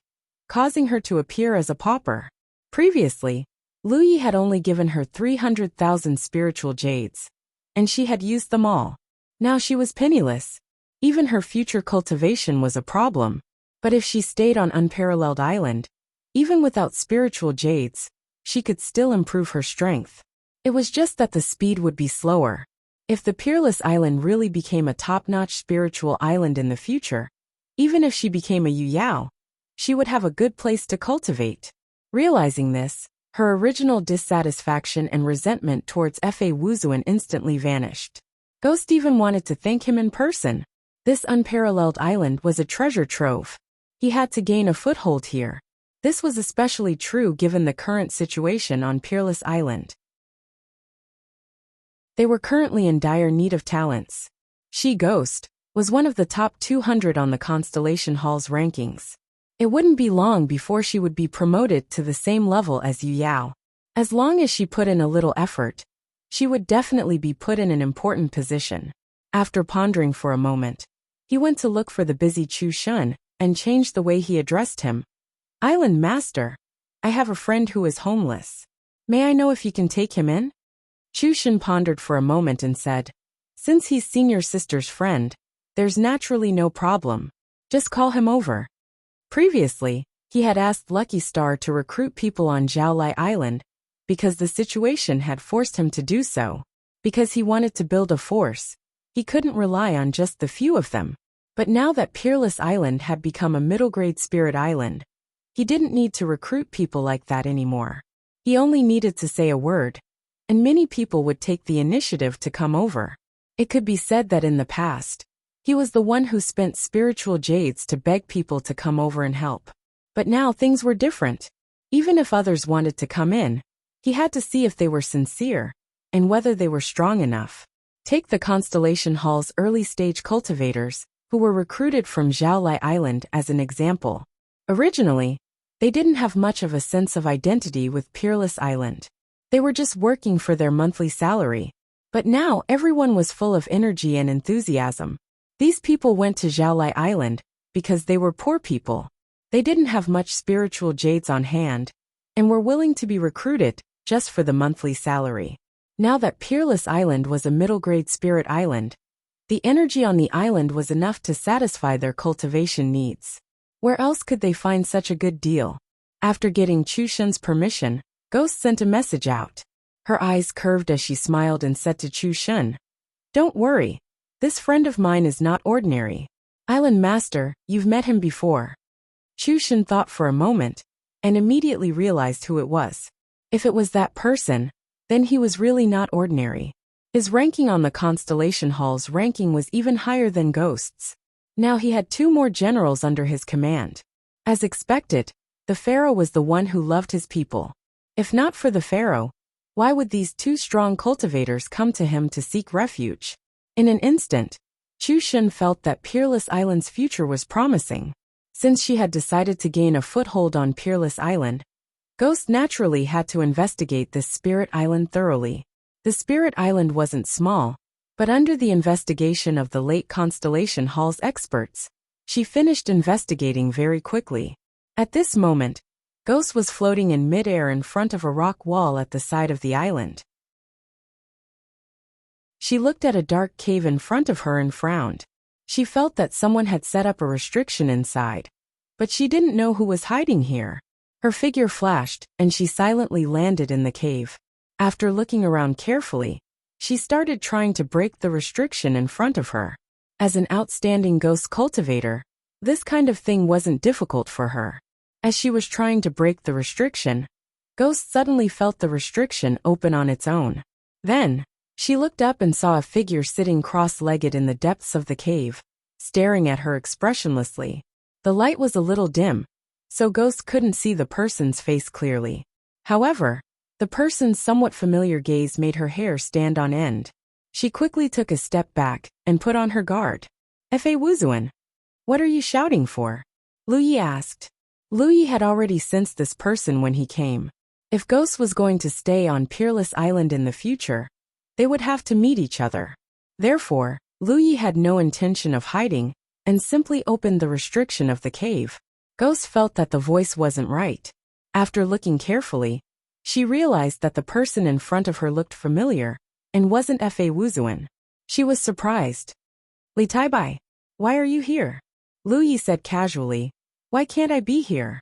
causing her to appear as a pauper. Previously, Lu Yi had only given her 300,000 spiritual jades, and she had used them all. Now she was penniless. Even her future cultivation was a problem. But if she stayed on Unparalleled Island, even without spiritual jades, she could still improve her strength. It was just that the speed would be slower. If the Peerless Island really became a top-notch spiritual island in the future, even if she became a Yu Yao, she would have a good place to cultivate. Realizing this, her original dissatisfaction and resentment towards Fa Wuzuan instantly vanished. Ghost even wanted to thank him in person. This Unparalleled Island was a treasure trove. He had to gain a foothold here. This was especially true given the current situation on Peerless Island. They were currently in dire need of talents. She, Ghost, was one of the top 200 on the Constellation Hall's rankings. It wouldn't be long before she would be promoted to the same level as Yu Yao. As long as she put in a little effort, she would definitely be put in an important position. After pondering for a moment, he went to look for the busy Chu Shun and changed the way he addressed him. Island Master, I have a friend who is homeless. May I know if you can take him in? Chu Shun pondered for a moment and said, since he's senior sister's friend, there's naturally no problem. Just call him over. Previously, he had asked Lucky Star to recruit people on Zhaolai Island because the situation had forced him to do so. Because he wanted to build a force, he couldn't rely on just the few of them. But now that Peerless Island had become a middle-grade spirit island, he didn't need to recruit people like that anymore. He only needed to say a word, and many people would take the initiative to come over. It could be said that in the past, he was the one who spent spiritual jades to beg people to come over and help. But now things were different. Even if others wanted to come in, he had to see if they were sincere, and whether they were strong enough. Take the Constellation Hall's early-stage cultivators, who were recruited from Zhaolai Island as an example. Originally, they didn't have much of a sense of identity with Peerless Island. They were just working for their monthly salary. But now everyone was full of energy and enthusiasm. These people went to Zhaolai Island because they were poor people. They didn't have much spiritual jades on hand, and were willing to be recruited just for the monthly salary. Now that Peerless Island was a middle-grade spirit island, the energy on the island was enough to satisfy their cultivation needs. Where else could they find such a good deal? After getting Chu Shun's permission, Ghost sent a message out. Her eyes curved as she smiled and said to Chu Shun, don't worry. This friend of mine is not ordinary. Island Master, you've met him before. Chu Shun thought for a moment, and immediately realized who it was. If it was that person, then he was really not ordinary. His ranking on the Constellation Hall's ranking was even higher than Ghost's. Now he had 2 more generals under his command. As expected, the Pharaoh was the one who loved his people. If not for the Pharaoh, why would these 2 strong cultivators come to him to seek refuge? In an instant, Chu Shun felt that Peerless Island's future was promising. Since she had decided to gain a foothold on Peerless Island, Ghost naturally had to investigate this spirit island thoroughly. The spirit island wasn't small, but under the investigation of the late Constellation Hall's experts, She finished investigating very quickly. At this moment, Ghost was floating in midair in front of a rock wall at the side of the island. She looked at a dark cave in front of her and frowned. She felt that someone had set up a restriction inside. But she didn't know who was hiding here. Her figure flashed, and she silently landed in the cave. After looking around carefully, she started trying to break the restriction in front of her. As an outstanding ghost cultivator, this kind of thing wasn't difficult for her. As she was trying to break the restriction, Ghost suddenly felt the restriction open on its own. Then, she looked up and saw a figure sitting cross-legged in the depths of the cave, staring at her expressionlessly. The light was a little dim, so Ghost couldn't see the person's face clearly. However, the person's somewhat familiar gaze made her hair stand on end. She quickly took a step back and put on her guard. "Fa Wuzuan, what are you shouting for?" Lu Yi asked. Lu Yi had already sensed this person when he came. If Ghost was going to stay on Peerless Island in the future, they would have to meet each other. Therefore, Lu Yi had no intention of hiding and simply opened the restriction of the cave. Ghost felt that the voice wasn't right. After looking carefully, she realized that the person in front of her looked familiar and wasn't Fa Wuzuan. She was surprised. "Li Taibai, why are you here?" Lu Yi said casually. "Why can't I be here?"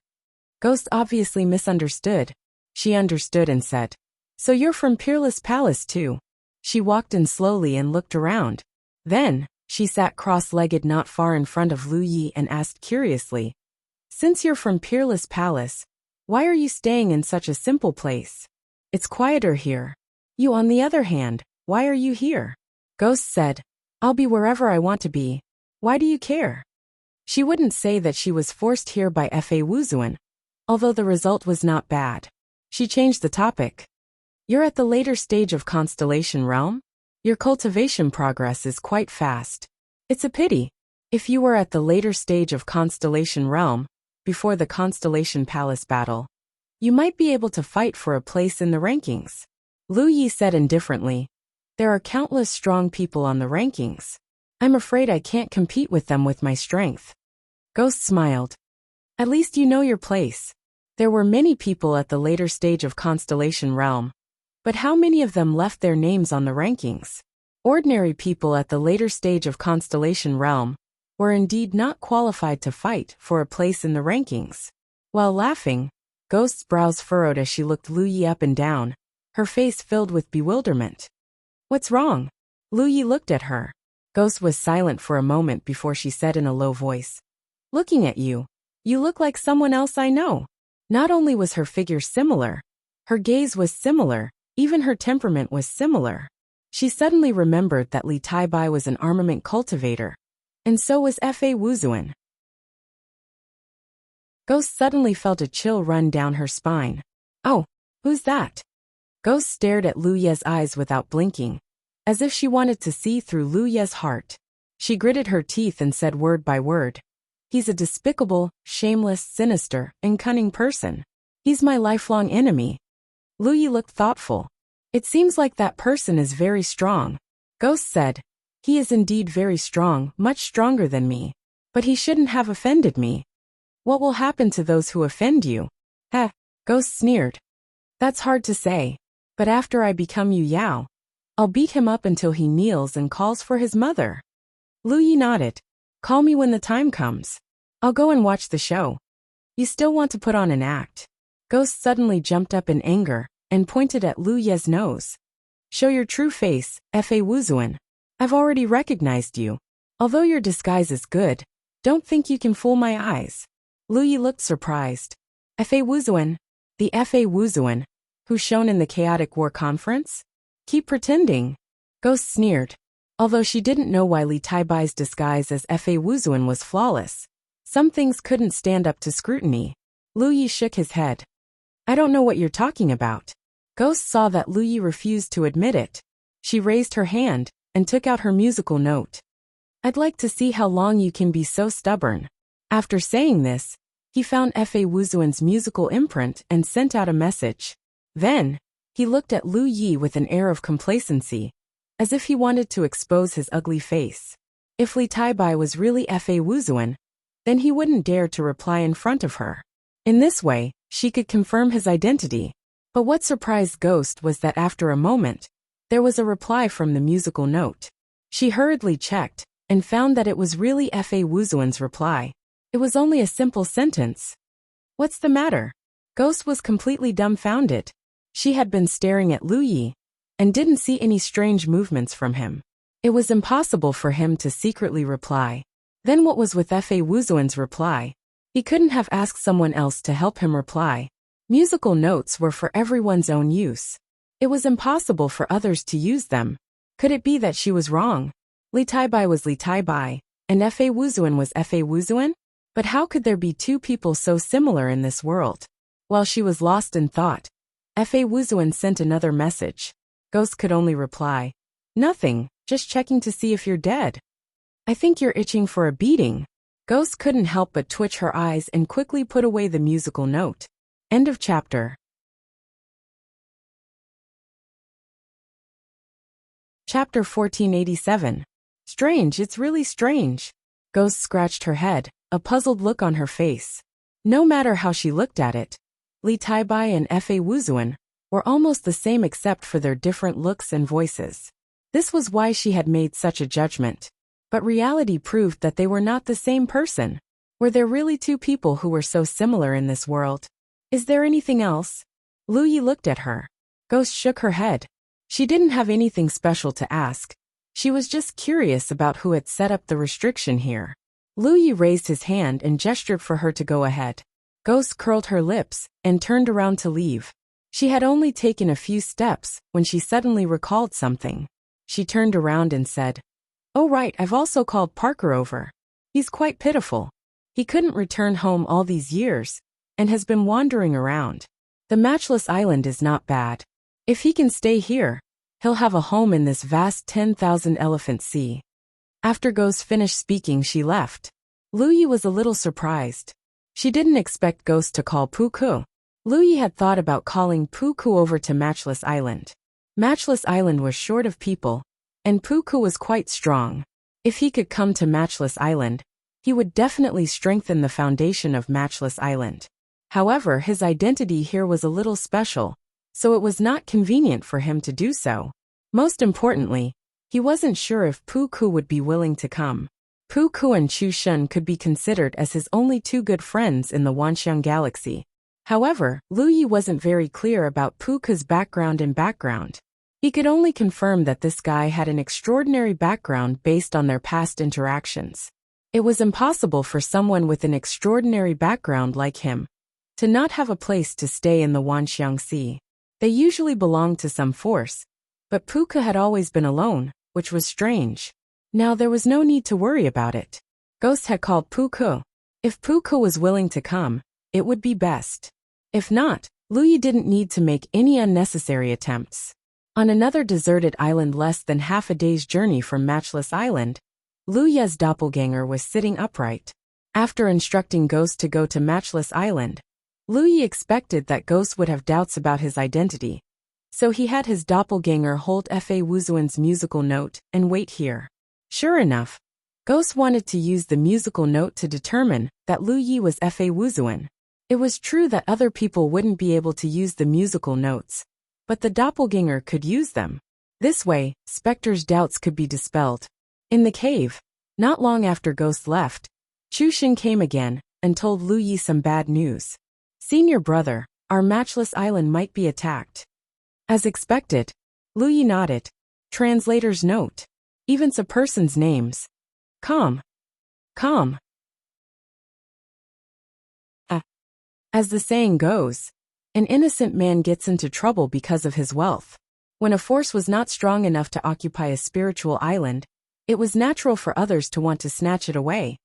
Ghost obviously misunderstood. She understood and said, "So you're from Peerless Palace too?" She walked in slowly and looked around. Then, she sat cross-legged not far in front of Lu Yi and asked curiously, "Since you're from Peerless Palace, why are you staying in such a simple place? It's quieter here. You on the other hand, why are you here?" Ghost said, "I'll be wherever I want to be. Why do you care?" She wouldn't say that she was forced here by Fa Wuzuan, although the result was not bad. She changed the topic. "You're at the later stage of Constellation Realm? Your cultivation progress is quite fast. It's a pity. If you were at the later stage of Constellation Realm, before the Constellation Palace battle, you might be able to fight for a place in the rankings." Lu Yi said indifferently, "There are countless strong people on the rankings. I'm afraid I can't compete with them with my strength." Ghost smiled. "At least you know your place. There were many people at the later stage of Constellation Realm. But how many of them left their names on the rankings? Ordinary people at the later stage of Constellation Realm were indeed not qualified to fight for a place in the rankings." While laughing, Ghost's brows furrowed as she looked Lu Yi up and down, her face filled with bewilderment. "What's wrong?" Lu Yi looked at her. Ghost was silent for a moment before she said in a low voice, "Looking at you, you look like someone else I know." Not only was her figure similar, her gaze was similar, even her temperament was similar. She suddenly remembered that Li Taibai was an armament cultivator, and so was Fa Wuzuan. Ghost suddenly felt a chill run down her spine. "Oh, who's that?" Ghost stared at Lu Ye's eyes without blinking, as if she wanted to see through Lu Ye's heart. She gritted her teeth and said word by word, "He's a despicable, shameless, sinister, and cunning person. He's my lifelong enemy." Lu Yi looked thoughtful. "It seems like that person is very strong." Ghost said, "He is indeed very strong, much stronger than me. But he shouldn't have offended me." "What will happen to those who offend you?" "Heh," Ghost sneered. "That's hard to say. But after I become Yu Yao, I'll beat him up until he kneels and calls for his mother." Lu Yi nodded. "Call me when the time comes. I'll go and watch the show." "You still want to put on an act?" Ghost suddenly jumped up in anger and pointed at Lu Ye's nose. "Show your true face, Fa Wuzuan. I've already recognized you. Although your disguise is good, don't think you can fool my eyes." Lu Yi looked surprised. "Fa Wuzuan? The Fa Wuzuan, who's shown in the Chaotic War Conference? Keep pretending." Ghost sneered. Although she didn't know why Li Taibai's disguise as Fa Wuzuan was flawless, some things couldn't stand up to scrutiny. Lu Yi shook his head. "I don't know what you're talking about." Ghost saw that Lu Yi refused to admit it. She raised her hand and took out her musical note. "I'd like to see how long you can be so stubborn." After saying this, he found Fa Wuzuan's musical imprint and sent out a message. Then, he looked at Lu Yi with an air of complacency, as if he wanted to expose his ugly face. If Li Taibai was really Fa Wuzuan, then he wouldn't dare to reply in front of her. In this way, she could confirm his identity. But what surprised Ghost was that after a moment, there was a reply from the musical note. She hurriedly checked, and found that it was really Fa Wuzuan's reply. It was only a simple sentence. "What's the matter?" Ghost was completely dumbfounded. She had been staring at Lu Yi, and didn't see any strange movements from him. It was impossible for him to secretly reply. Then what was with Fa Wuzuan's reply? He couldn't have asked someone else to help him reply. Musical notes were for everyone's own use. It was impossible for others to use them. Could it be that she was wrong? Li Taibai was Li Taibai, and Fa Wuzuan was Fa Wuzuan? But how could there be two people so similar in this world? While she was lost in thought, Fa Wuzuan sent another message. Ghost could only reply, "Nothing, just checking to see if you're dead." "I think you're itching for a beating." Ghost couldn't help but twitch her eyes and quickly put away the musical note. End of chapter. Chapter 1487. Strange, it's really strange. Ghost scratched her head, a puzzled look on her face. No matter how she looked at it, Li Taibai and Fa Wuzuan were almost the same except for their different looks and voices. This was why she had made such a judgment. But reality proved that they were not the same person. Were there really two people who were so similar in this world? Is there anything else? Lu Yi looked at her. Ghost shook her head. She didn't have anything special to ask. She was just curious about who had set up the restriction here. Lu Yi raised his hand and gestured for her to go ahead. Ghost curled her lips and turned around to leave. She had only taken a few steps when she suddenly recalled something. She turned around and said, "Oh right, I've also called Parker over. He's quite pitiful. He couldn't return home all these years, and has been wandering around. The Matchless Island is not bad. If he can stay here, he'll have a home in this vast 10,000 elephant sea." After Ghost finished speaking, she left. Lu Yi was a little surprised. She didn't expect Ghost to call Puku. Lu Yi had thought about calling Puku over to Matchless Island. Matchless Island was short of people, and Puku was quite strong. If he could come to Matchless Island, he would definitely strengthen the foundation of Matchless Island. However, his identity here was a little special, so it was not convenient for him to do so. Most importantly, he wasn't sure if Puku would be willing to come. Puku and Chu Shun could be considered as his only two good friends in the Wanxiang Galaxy. However, Lu Yi wasn't very clear about Puku's background. He could only confirm that this guy had an extraordinary background based on their past interactions. It was impossible for someone with an extraordinary background like him to not have a place to stay in the Wanxiang Sea. They usually belonged to some force, but Puku had always been alone, which was strange. Now there was no need to worry about it. Ghost had called Puku. If Puku was willing to come, it would be best. If not, Lu Yi didn't need to make any unnecessary attempts. On another deserted island less than half a day's journey from Matchless Island, Lu Ye's doppelganger was sitting upright. After instructing Ghost to go to Matchless Island, Lu Yi expected that Ghost would have doubts about his identity. So he had his doppelganger hold Fa Wuzuan's musical note and wait here. Sure enough, Ghost wanted to use the musical note to determine that Lu Yi was Fa Wuzuan. It was true that other people wouldn't be able to use the musical notes, but the doppelganger could use them. This way, Spectre's doubts could be dispelled. In the cave, not long after Ghost left, Chu Xin came again and told Lu Yi some bad news. "Senior brother, our Matchless Island might be attacked." As expected, Lu Yi nodded. Translator's note. Events a person's names. Calm. As the saying goes, an innocent man gets into trouble because of his wealth. When a force was not strong enough to occupy a spiritual island, it was natural for others to want to snatch it away.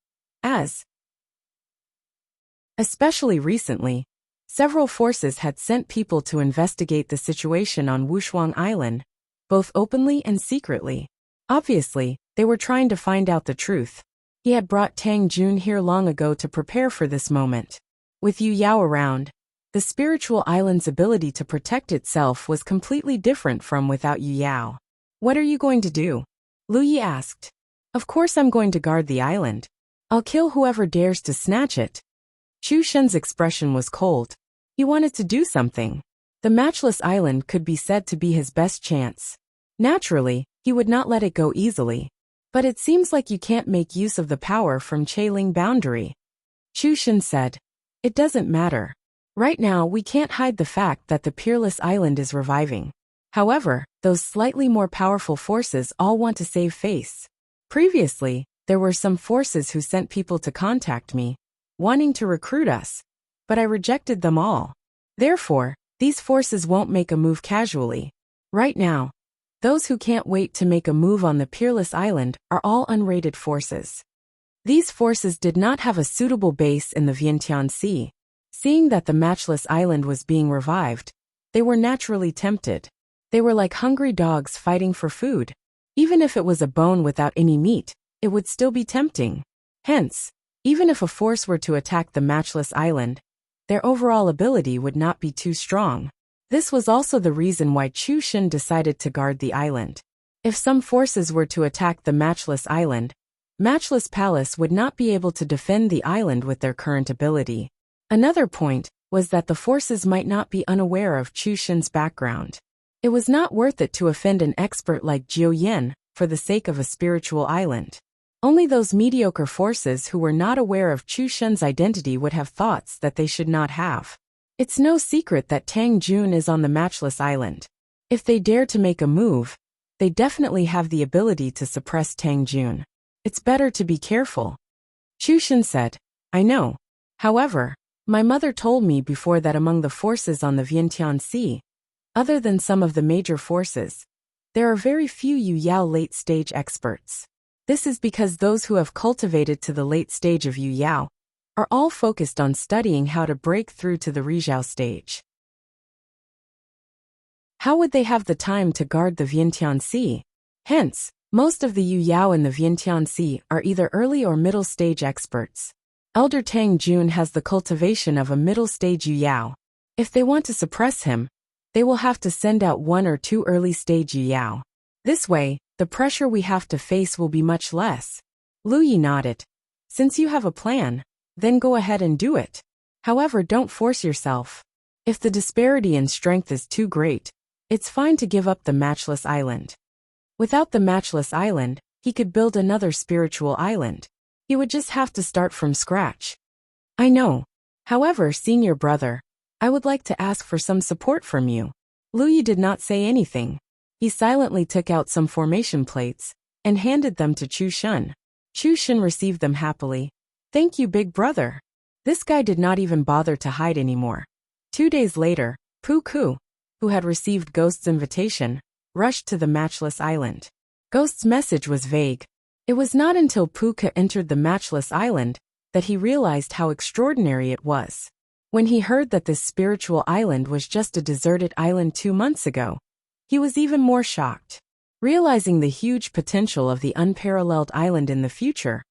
Especially recently, several forces had sent people to investigate the situation on Wushuang Island, both openly and secretly. Obviously, they were trying to find out the truth. He had brought Tang Jun here long ago to prepare for this moment. With Yu Yao around, the spiritual island's ability to protect itself was completely different from without Yu Yao. "What are you going to do?" Lu Yi asked. "Of course I'm going to guard the island. I'll kill whoever dares to snatch it. Chu Shen's expression was cold. He wanted to do something. The matchless island could be said to be his best chance. Naturally, he would not let it go easily. But it seems like you can't make use of the power from Chailing Boundary. Chu Shen said. It doesn't matter. Right now we can't hide the fact that the Peerless Island is reviving. However, those slightly more powerful forces all want to save face. Previously, there were some forces who sent people to contact me, wanting to recruit us. But I rejected them all. Therefore, these forces won't make a move casually. Right now, those who can't wait to make a move on the Peerless Island are all unrated forces. These forces did not have a suitable base in the Vientiane Sea. Seeing that the Matchless Island was being revived, they were naturally tempted. They were like hungry dogs fighting for food. Even if it was a bone without any meat, it would still be tempting. Hence, even if a force were to attack the Matchless Island, their overall ability would not be too strong. This was also the reason why Chu Shen decided to guard the island. If some forces were to attack the Matchless Island, Matchless Palace would not be able to defend the island with their current ability. Another point was that the forces might not be unaware of Chu Shen's background. It was not worth it to offend an expert like Jiu Yen for the sake of a spiritual island. Only those mediocre forces who were not aware of Chu Shen's identity would have thoughts that they should not have. It's no secret that Tang Jun is on the Matchless Island. If they dare to make a move, they definitely have the ability to suppress Tang Jun. It's better to be careful. Chu Shen said, I know. However, my mother told me before that among the forces on the Vientiane Sea, other than some of the major forces, there are very few Yu Yao late-stage experts. This is because those who have cultivated to the late stage of Yu Yao are all focused on studying how to break through to the Rizhao stage. How would they have the time to guard the Vientiane Sea? Hence, most of the Yu Yao in the Vientiane Sea are either early or middle stage experts. Elder Tang Jun has the cultivation of a middle stage Yu Yao. If they want to suppress him, they will have to send out 1 or 2 early stage Yu Yao. This way, the pressure we have to face will be much less. Lu Yi nodded. Since you have a plan, then go ahead and do it. However, don't force yourself. If the disparity in strength is too great, it's fine to give up the Matchless Island. Without the Matchless Island, he could build another spiritual island. He would just have to start from scratch. I know. However, senior brother, I would like to ask for some support from you. Lu Yi did not say anything. He silently took out some formation plates and handed them to Chu Shen. Chu Shen received them happily. Thank you, big brother. This guy did not even bother to hide anymore. 2 days later, Pu Ku, who had received Ghost's invitation, rushed to the Matchless Island. Ghost's message was vague. It was not until Pu Ku entered the Matchless Island that he realized how extraordinary it was. When he heard that this spiritual island was just a deserted island 2 months ago, he was even more shocked. Realizing the huge potential of the unparalleled island in the future,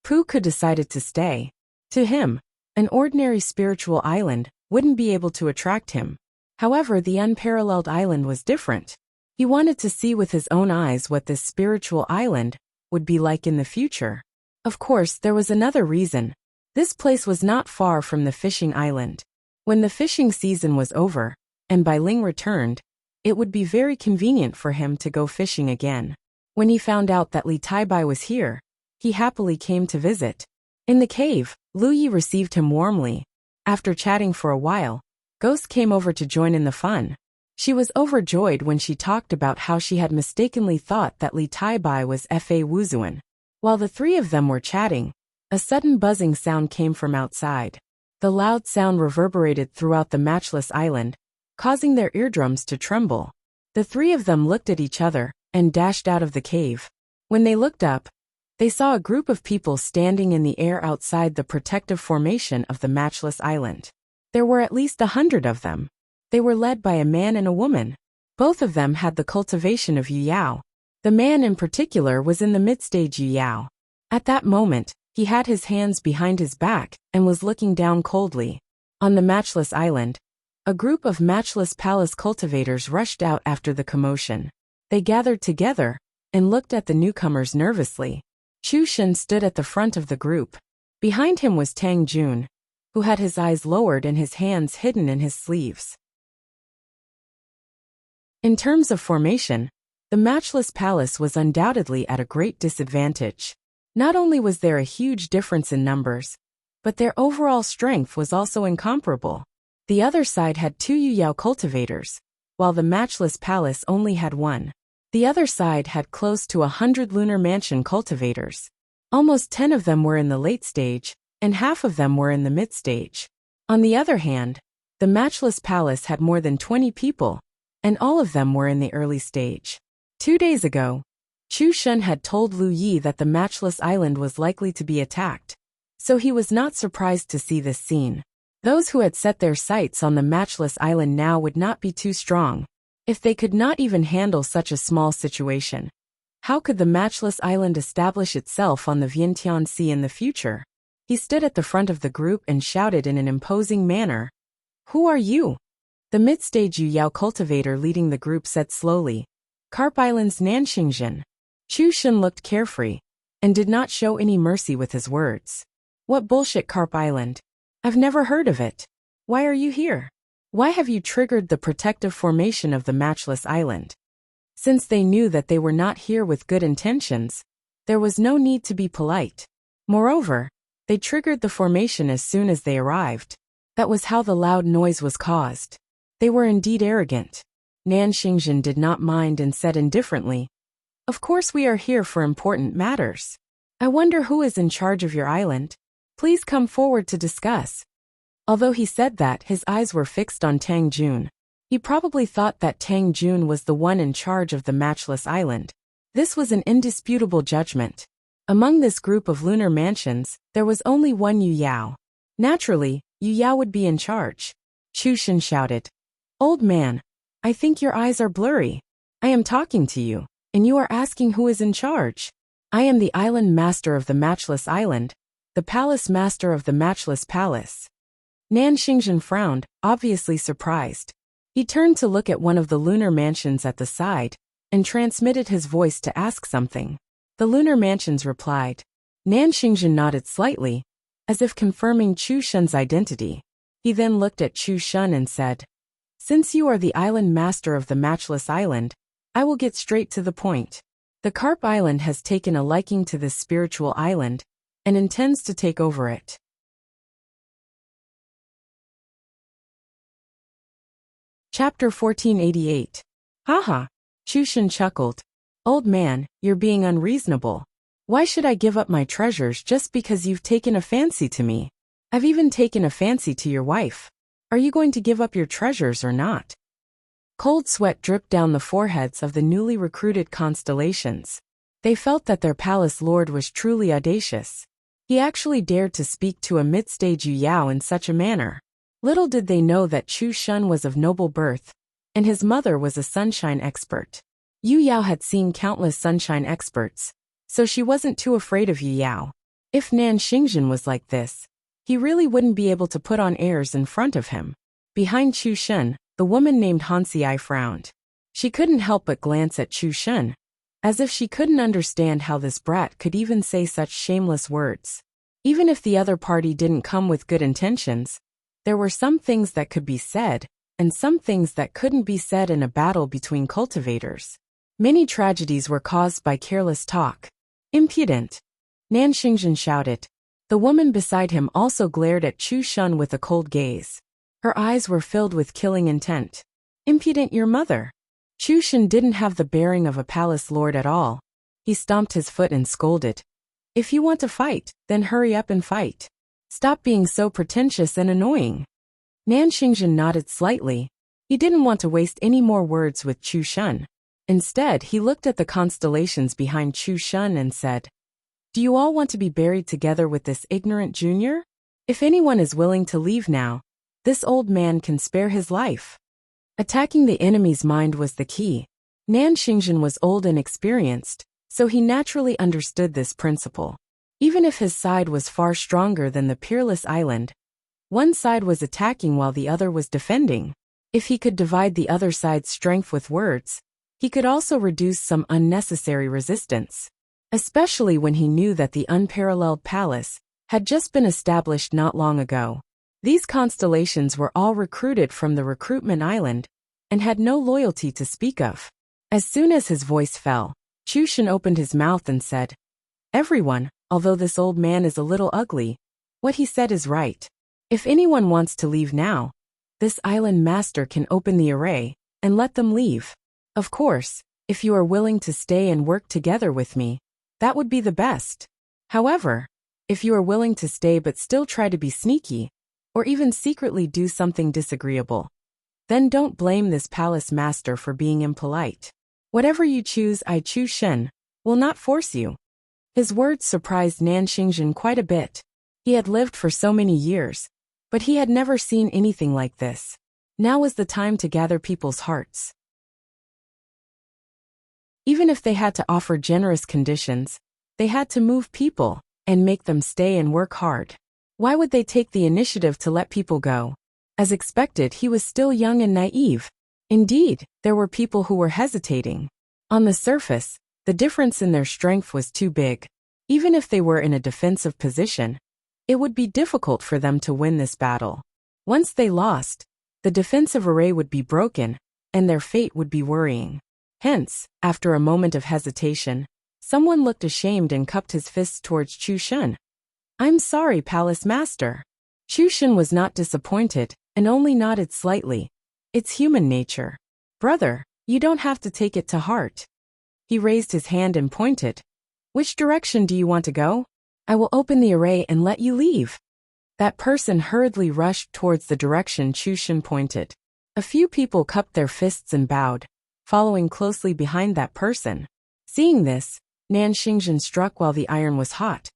Pu Ku decided to stay. To him, an ordinary spiritual island wouldn't be able to attract him. However, the unparalleled island was different. He wanted to see with his own eyes what this spiritual island would be like in the future. Of course, there was another reason. This place was not far from the fishing island. When the fishing season was over, and Bai Ling returned, it would be very convenient for him to go fishing again. When he found out that Li Taibai was here, he happily came to visit. In the cave, Lu Yi received him warmly. After chatting for a while, Ghost came over to join in the fun. She was overjoyed when she talked about how she had mistakenly thought that Li Taibai was Fa Wuzuan. While the three of them were chatting, a sudden buzzing sound came from outside. The loud sound reverberated throughout the Matchless Island, causing their eardrums to tremble. The three of them looked at each other and dashed out of the cave. When they looked up, they saw a group of people standing in the air outside the protective formation of the Matchless Island. There were at least 100 of them. They were led by a man and a woman. Both of them had the cultivation of Yu Yao. The man in particular was in the mid-stage Yu Yao. At that moment, he had his hands behind his back and was looking down coldly. On the Matchless Island, a group of Matchless Palace cultivators rushed out after the commotion. They gathered together and looked at the newcomers nervously. Chu Shen stood at the front of the group. Behind him was Tang Jun, who had his eyes lowered and his hands hidden in his sleeves. In terms of formation, the matchless palace was undoubtedly at a great disadvantage. Not only was there a huge difference in numbers, but their overall strength was also incomparable. The other side had 2 Yuyao cultivators, while the matchless palace only had 1. The other side had close to 100 lunar mansion cultivators. Almost 10 of them were in the late stage, and half of them were in the mid stage. On the other hand, the matchless palace had more than 20 people, and all of them were in the early stage. 2 days ago, Chu Shun had told Lu Yi that the matchless island was likely to be attacked, so he was not surprised to see this scene. Those who had set their sights on the matchless island now would not be too strong. If they could not even handle such a small situation, how could the matchless island establish itself on the Vientiane Sea in the future? He stood at the front of the group and shouted in an imposing manner, "Who are you?" The mid-stage Yuyao cultivator leading the group said slowly, "Carp Island's Nanxingjin." Chu Shun looked carefree, and did not show any mercy with his words. "What bullshit, Carp Island? I've never heard of it. Why are you here? Why have you triggered the protective formation of the matchless island?" Since they knew that they were not here with good intentions, there was no need to be polite. Moreover, they triggered the formation as soon as they arrived. That was how the loud noise was caused. They were indeed arrogant. Nanxingjin did not mind and said indifferently, "Of course we are here for important matters. I wonder who is in charge of your island. Please come forward to discuss." Although he said that, his eyes were fixed on Tang Jun. He probably thought that Tang Jun was the one in charge of the matchless island. This was an indisputable judgment. Among this group of lunar mansions, there was only 1 Yuyao. Naturally, Yuyao would be in charge. Chu Shun shouted, "Old man, I think your eyes are blurry. I am talking to you, and you are asking who is in charge. I am the island master of the matchless island, the palace master of the matchless palace." Nanxingjin frowned, obviously surprised. He turned to look at one of the lunar mansions at the side, and transmitted his voice to ask something. The lunar mansions replied. Nanxingjin nodded slightly, as if confirming Chu Shun's identity. He then looked at Chu Shun and said, "Since you are the island master of the matchless island, I will get straight to the point. The Carp Island has taken a liking to this spiritual island, and intends to take over it." Chapter 1488. Haha. Chu Shun chuckled. "Old man, you're being unreasonable. Why should I give up my treasures just because you've taken a fancy to me? I've even taken a fancy to your wife. Are you going to give up your treasures or not?" Cold sweat dripped down the foreheads of the newly recruited constellations. They felt that their palace lord was truly audacious. He actually dared to speak to a mid-stage Yuyao in such a manner. Little did they know that Chu Shun was of noble birth, and his mother was a sunshine expert. Yuyao had seen countless sunshine experts, so she wasn't too afraid of Yuyao. If Nanxingjin was like this, he really wouldn't be able to put on airs in front of him. Behind Chu Shun, the woman named Hansiai frowned. She couldn't help but glance at Chu Shun, as if she couldn't understand how this brat could even say such shameless words. Even if the other party didn't come with good intentions, there were some things that could be said, and some things that couldn't be said in a battle between cultivators. Many tragedies were caused by careless talk. "Impudent!" Nanxingjin shouted. The woman beside him also glared at Chu Shun with a cold gaze. Her eyes were filled with killing intent. "Impudent your mother!" Chu Shun didn't have the bearing of a palace lord at all. He stomped his foot and scolded. "If you want to fight, then hurry up and fight. Stop being so pretentious and annoying." Nanxingjin nodded slightly. He didn't want to waste any more words with Chu Shun. Instead, he looked at the constellations behind Chu Shun and said, "Do you all want to be buried together with this ignorant junior? If anyone is willing to leave now, this old man can spare his life." Attacking the enemy's mind was the key. Nanxingjin was old and experienced, so he naturally understood this principle. Even if his side was far stronger than the peerless island, one side was attacking while the other was defending. If he could divide the other side's strength with words, he could also reduce some unnecessary resistance. Especially when he knew that the unparalleled palace had just been established not long ago. These constellations were all recruited from the recruitment island and had no loyalty to speak of. As soon as his voice fell, Chushan opened his mouth and said, "Everyone, although this old man is a little ugly, what he said is right. If anyone wants to leave now, this island master can open the array and let them leave. Of course, if you are willing to stay and work together with me, that would be the best. However, if you are willing to stay but still try to be sneaky, or even secretly do something disagreeable, then don't blame this palace master for being impolite. Whatever you choose, I Chu Shen will not force you." His words surprised Nan Xingzhen quite a bit. He had lived for so many years, but he had never seen anything like this. Now was the time to gather people's hearts. Even if they had to offer generous conditions, they had to move people and make them stay and work hard. Why would they take the initiative to let people go? As expected, he was still young and naive. Indeed, there were people who were hesitating. On the surface, the difference in their strength was too big. Even if they were in a defensive position, it would be difficult for them to win this battle. Once they lost, the defensive array would be broken, and their fate would be worrying. Hence, after a moment of hesitation, someone looked ashamed and cupped his fists towards Chu Shen. "I'm sorry, Palace Master." Chu Shen was not disappointed, and only nodded slightly. "It's human nature. Brother, you don't have to take it to heart." He raised his hand and pointed. "Which direction do you want to go? I will open the array and let you leave." That person hurriedly rushed towards the direction Chu Shen pointed. A few people cupped their fists and bowed, following closely behind that person. Seeing this, Nan Xingzhen struck while the iron was hot.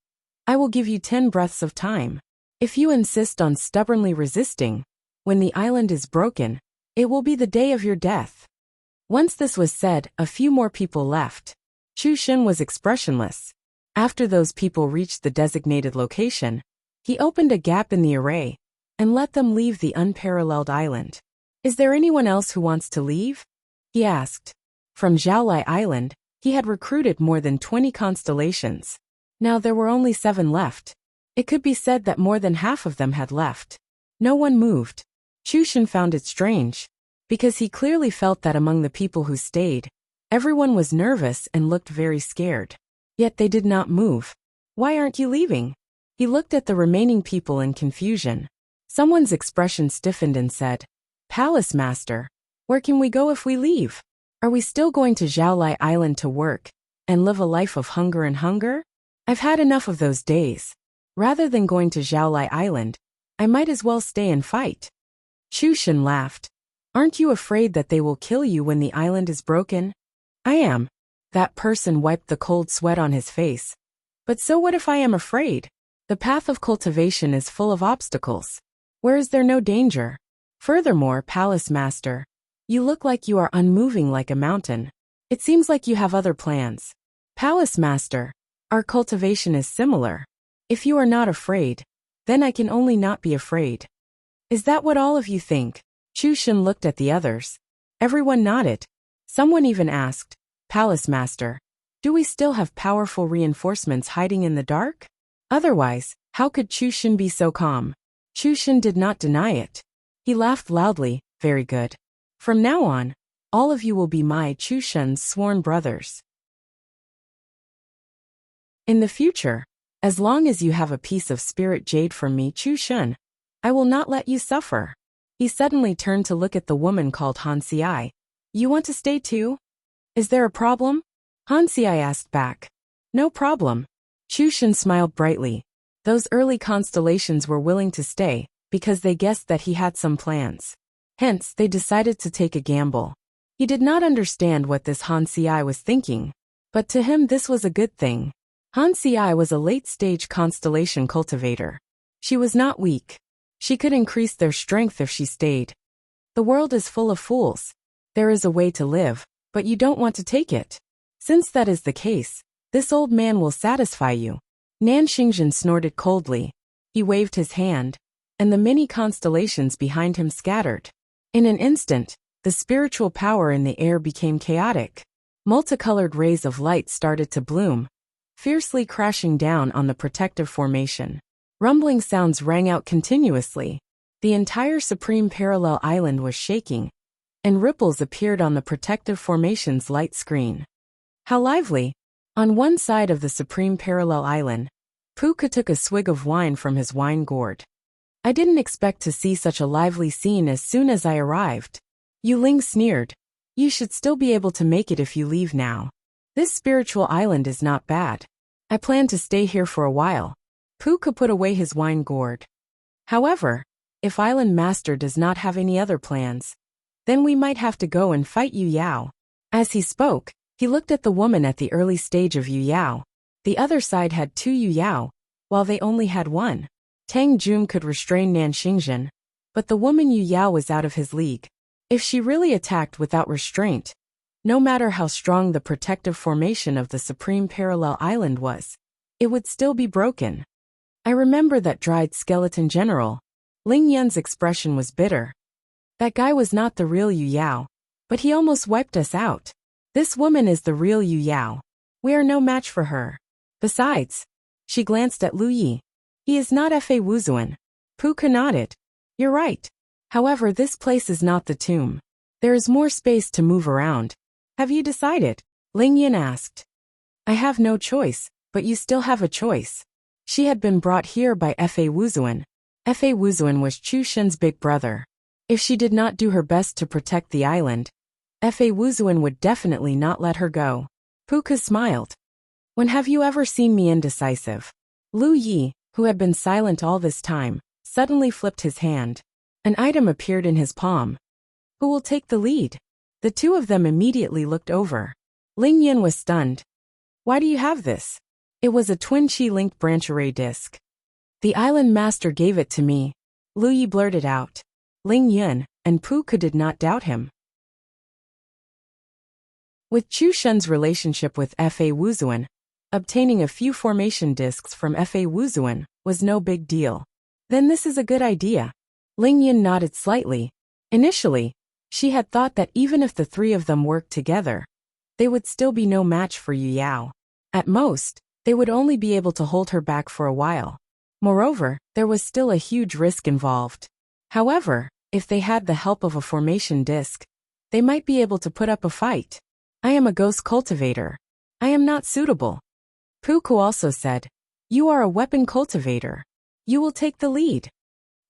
"I will give you 10 breaths of time. If you insist on stubbornly resisting, when the island is broken, it will be the day of your death." Once this was said, a few more people left. Chu Shen was expressionless. After those people reached the designated location, he opened a gap in the array and let them leave the unparalleled island. "Is there anyone else who wants to leave?" he asked. From Zhaolai Island, he had recruited more than 20 constellations. Now there were only 7 left. It could be said that more than half of them had left. No one moved. Chu Shen found it strange, because he clearly felt that among the people who stayed, everyone was nervous and looked very scared. Yet they did not move. "Why aren't you leaving?" He looked at the remaining people in confusion. Someone's expression stiffened and said, "Palace Master, where can we go if we leave? Are we still going to Zhaolai Island to work and live a life of hunger and hunger? I've had enough of those days. Rather than going to Zhaolai Island, I might as well stay and fight." Chu Shen laughed. "Aren't you afraid that they will kill you when the island is broken?" "I am." That person wiped the cold sweat on his face. "But so what if I am afraid? The path of cultivation is full of obstacles. Where is there no danger? Furthermore, Palace Master, you look like you are unmoving like a mountain. It seems like you have other plans." "Palace Master, our cultivation is similar. If you are not afraid, then I can only not be afraid." "Is that what all of you think?" Chu Shen looked at the others. Everyone nodded. Someone even asked, "Palace Master, do we still have powerful reinforcements hiding in the dark? Otherwise, how could Chu Shen be so calm?" Chu Shen did not deny it. He laughed loudly. "Very good. From now on, all of you will be my Chu Shen's sworn brothers. In the future, as long as you have a piece of spirit jade from me, Chu Shen, I will not let you suffer." He suddenly turned to look at the woman called Han Xiai. "You want to stay too? Is there a problem?" Han Xiai asked back. "No problem." Chu Shen smiled brightly. Those early constellations were willing to stay, because they guessed that he had some plans. Hence, they decided to take a gamble. He did not understand what this Han Xiai was thinking, but to him this was a good thing. Han Xiai was a late-stage constellation cultivator. She was not weak. She could increase their strength if she stayed. The world is full of fools. There is a way to live, but you don't want to take it. Since that is the case, this old man will satisfy you. Nan Xingzhen snorted coldly. He waved his hand, and the many constellations behind him scattered. In an instant, the spiritual power in the air became chaotic. Multicolored rays of light started to bloom, fiercely crashing down on the protective formation. Rumbling sounds rang out continuously. The entire Supreme Parallel Island was shaking, and ripples appeared on the protective formation's light screen. How lively! On one side of the Supreme Parallel Island, Puka took a swig of wine from his wine gourd. I didn't expect to see such a lively scene as soon as I arrived. Yu Ling sneered. You should still be able to make it if you leave now. This spiritual island is not bad. I plan to stay here for a while. Puka put away his wine gourd. However, if Island Master does not have any other plans, then we might have to go and fight Yu Yao. As he spoke, he looked at the woman at the early stage of Yu Yao. The other side had 2 Yu Yao, while they only had 1. Tang Jun could restrain Nan Xingzhen, but the woman Yu Yao was out of his league. If she really attacked without restraint, no matter how strong the protective formation of the Supreme Parallel Island was, it would still be broken. I remember that dried skeleton general. Ling Yun's expression was bitter. That guy was not the real Yu Yao, but he almost wiped us out. This woman is the real Yu Yao. We are no match for her. Besides, she glanced at Lu Yi. He is not Fa Wuzuan. Puka nodded. You're right. However, this place is not the tomb. There is more space to move around. Have you decided? Ling Yin asked. I have no choice, but you still have a choice. She had been brought here by Fa Wuzuan. Fa Wuzuan was Chu Shen's big brother. If she did not do her best to protect the island, Fa Wuzuan would definitely not let her go. Puka smiled. When have you ever seen me indecisive? Lu Yi, who had been silent all this time, suddenly flipped his hand. An item appeared in his palm. Who will take the lead? The two of them immediately looked over. Ling Yin was stunned. Why do you have this? It was a twin Qi-linked branch array disc. The island master gave it to me, Lu Yi blurted out. Ling Yin and Puka did not doubt him. With Chu Shen's relationship with Fa Wuzuan, obtaining a few formation discs from Fa Wuzuan was no big deal. Then this is a good idea. Ling Yin nodded slightly. Initially, she had thought that even if the 3 of them worked together, they would still be no match for Yu Yao. At most, they would only be able to hold her back for a while. Moreover, there was still a huge risk involved. However, if they had the help of a formation disc, they might be able to put up a fight. I am a ghost cultivator. I am not suitable. Puku also said, you are a weapon cultivator. You will take the lead.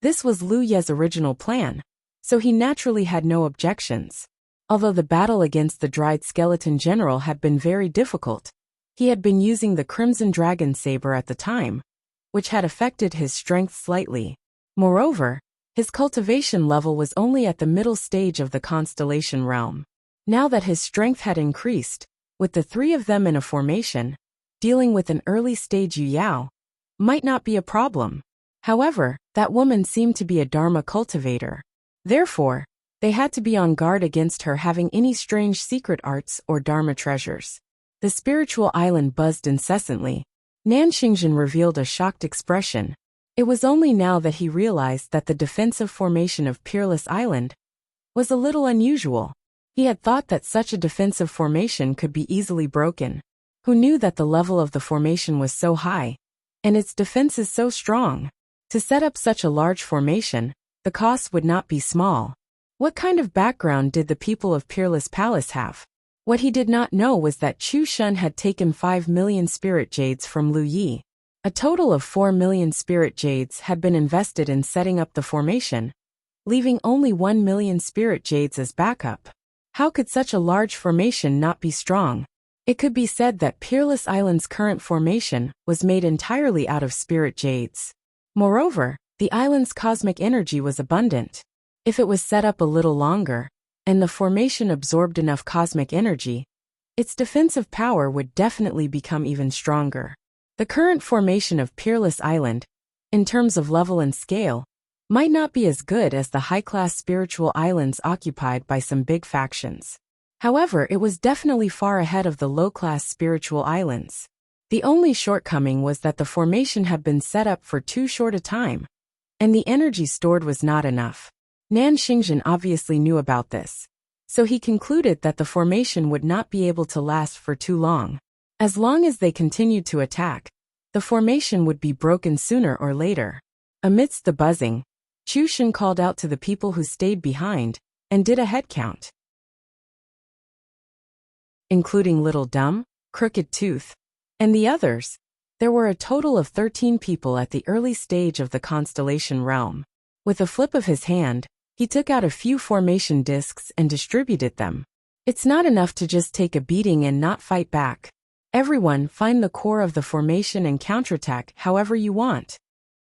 This was Lu Ye's original plan, so he naturally had no objections. Although the battle against the dried skeleton general had been very difficult, he had been using the Crimson Dragon Saber at the time, which had affected his strength slightly. Moreover, his cultivation level was only at the middle stage of the constellation realm. Now that his strength had increased, with the 3 of them in a formation, dealing with an early stage Yu Yao might not be a problem. However, that woman seemed to be a Dharma cultivator. Therefore, they had to be on guard against her having any strange secret arts or Dharma treasures. The spiritual island buzzed incessantly. Nan Xingzhen revealed a shocked expression. It was only now that he realized that the defensive formation of Peerless Island was a little unusual. He had thought that such a defensive formation could be easily broken. Who knew that the level of the formation was so high, and its defenses so strong? To set up such a large formation, the cost would not be small. What kind of background did the people of Peerless Palace have? What he did not know was that Chu Shen had taken 5 million spirit jades from Lu Yi. A total of 4 million spirit jades had been invested in setting up the formation, leaving only 1 million spirit jades as backup. How could such a large formation not be strong? It could be said that Peerless Island's current formation was made entirely out of spirit jades. Moreover, the island's cosmic energy was abundant. If it was set up a little longer, and the formation absorbed enough cosmic energy, its defensive power would definitely become even stronger. The current formation of Peerless Island, in terms of level and scale, might not be as good as the high-class spiritual islands occupied by some big factions. However, it was definitely far ahead of the low-class spiritual islands. The only shortcoming was that the formation had been set up for too short a time, and the energy stored was not enough. Nan Xingzhen obviously knew about this, so he concluded that the formation would not be able to last for too long. As long as they continued to attack, The formation would be broken sooner or later. Amidst the buzzing, Chu Shen called out to the people who stayed behind and did a head count, including Little Dumb, Crooked Tooth, and the others. There were a total of 13 people at the early stage of the constellation realm. With a flip of his hand, he took out a few formation discs and distributed them. It's not enough to just take a beating and not fight back. Everyone, find the core of the formation and counterattack however you want.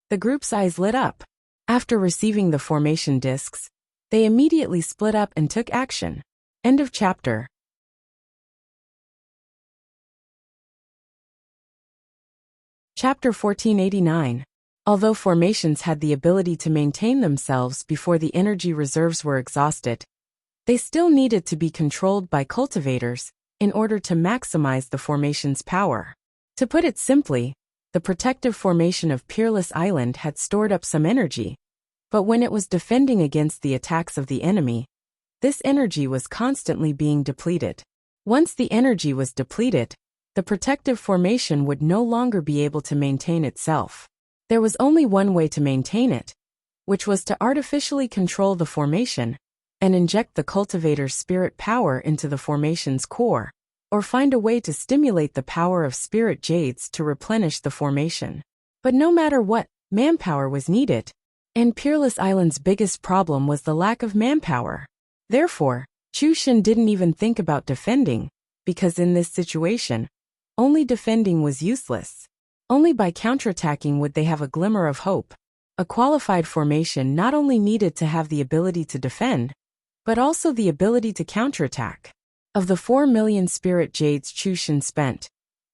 The group's eyes lit up. After receiving the formation discs, they immediately split up and took action. End of chapter. Chapter 1489. Although formations had the ability to maintain themselves before the energy reserves were exhausted, they still needed to be controlled by cultivators in order to maximize the formation's power. To put it simply, the protective formation of Peerless Island had stored up some energy, but when it was defending against the attacks of the enemy, this energy was constantly being depleted. Once the energy was depleted, the protective formation would no longer be able to maintain itself. There was only one way to maintain it, which was to artificially control the formation and inject the cultivator's spirit power into the formation's core, or find a way to stimulate the power of spirit jades to replenish the formation. But no matter what, manpower was needed, and Peerless Island's biggest problem was the lack of manpower. Therefore, Chu Shen didn't even think about defending, because in this situation, only defending was useless. Only by counterattacking would they have a glimmer of hope. A qualified formation not only needed to have the ability to defend, but also the ability to counterattack. Of the 4 million spirit jades Chu Shen spent,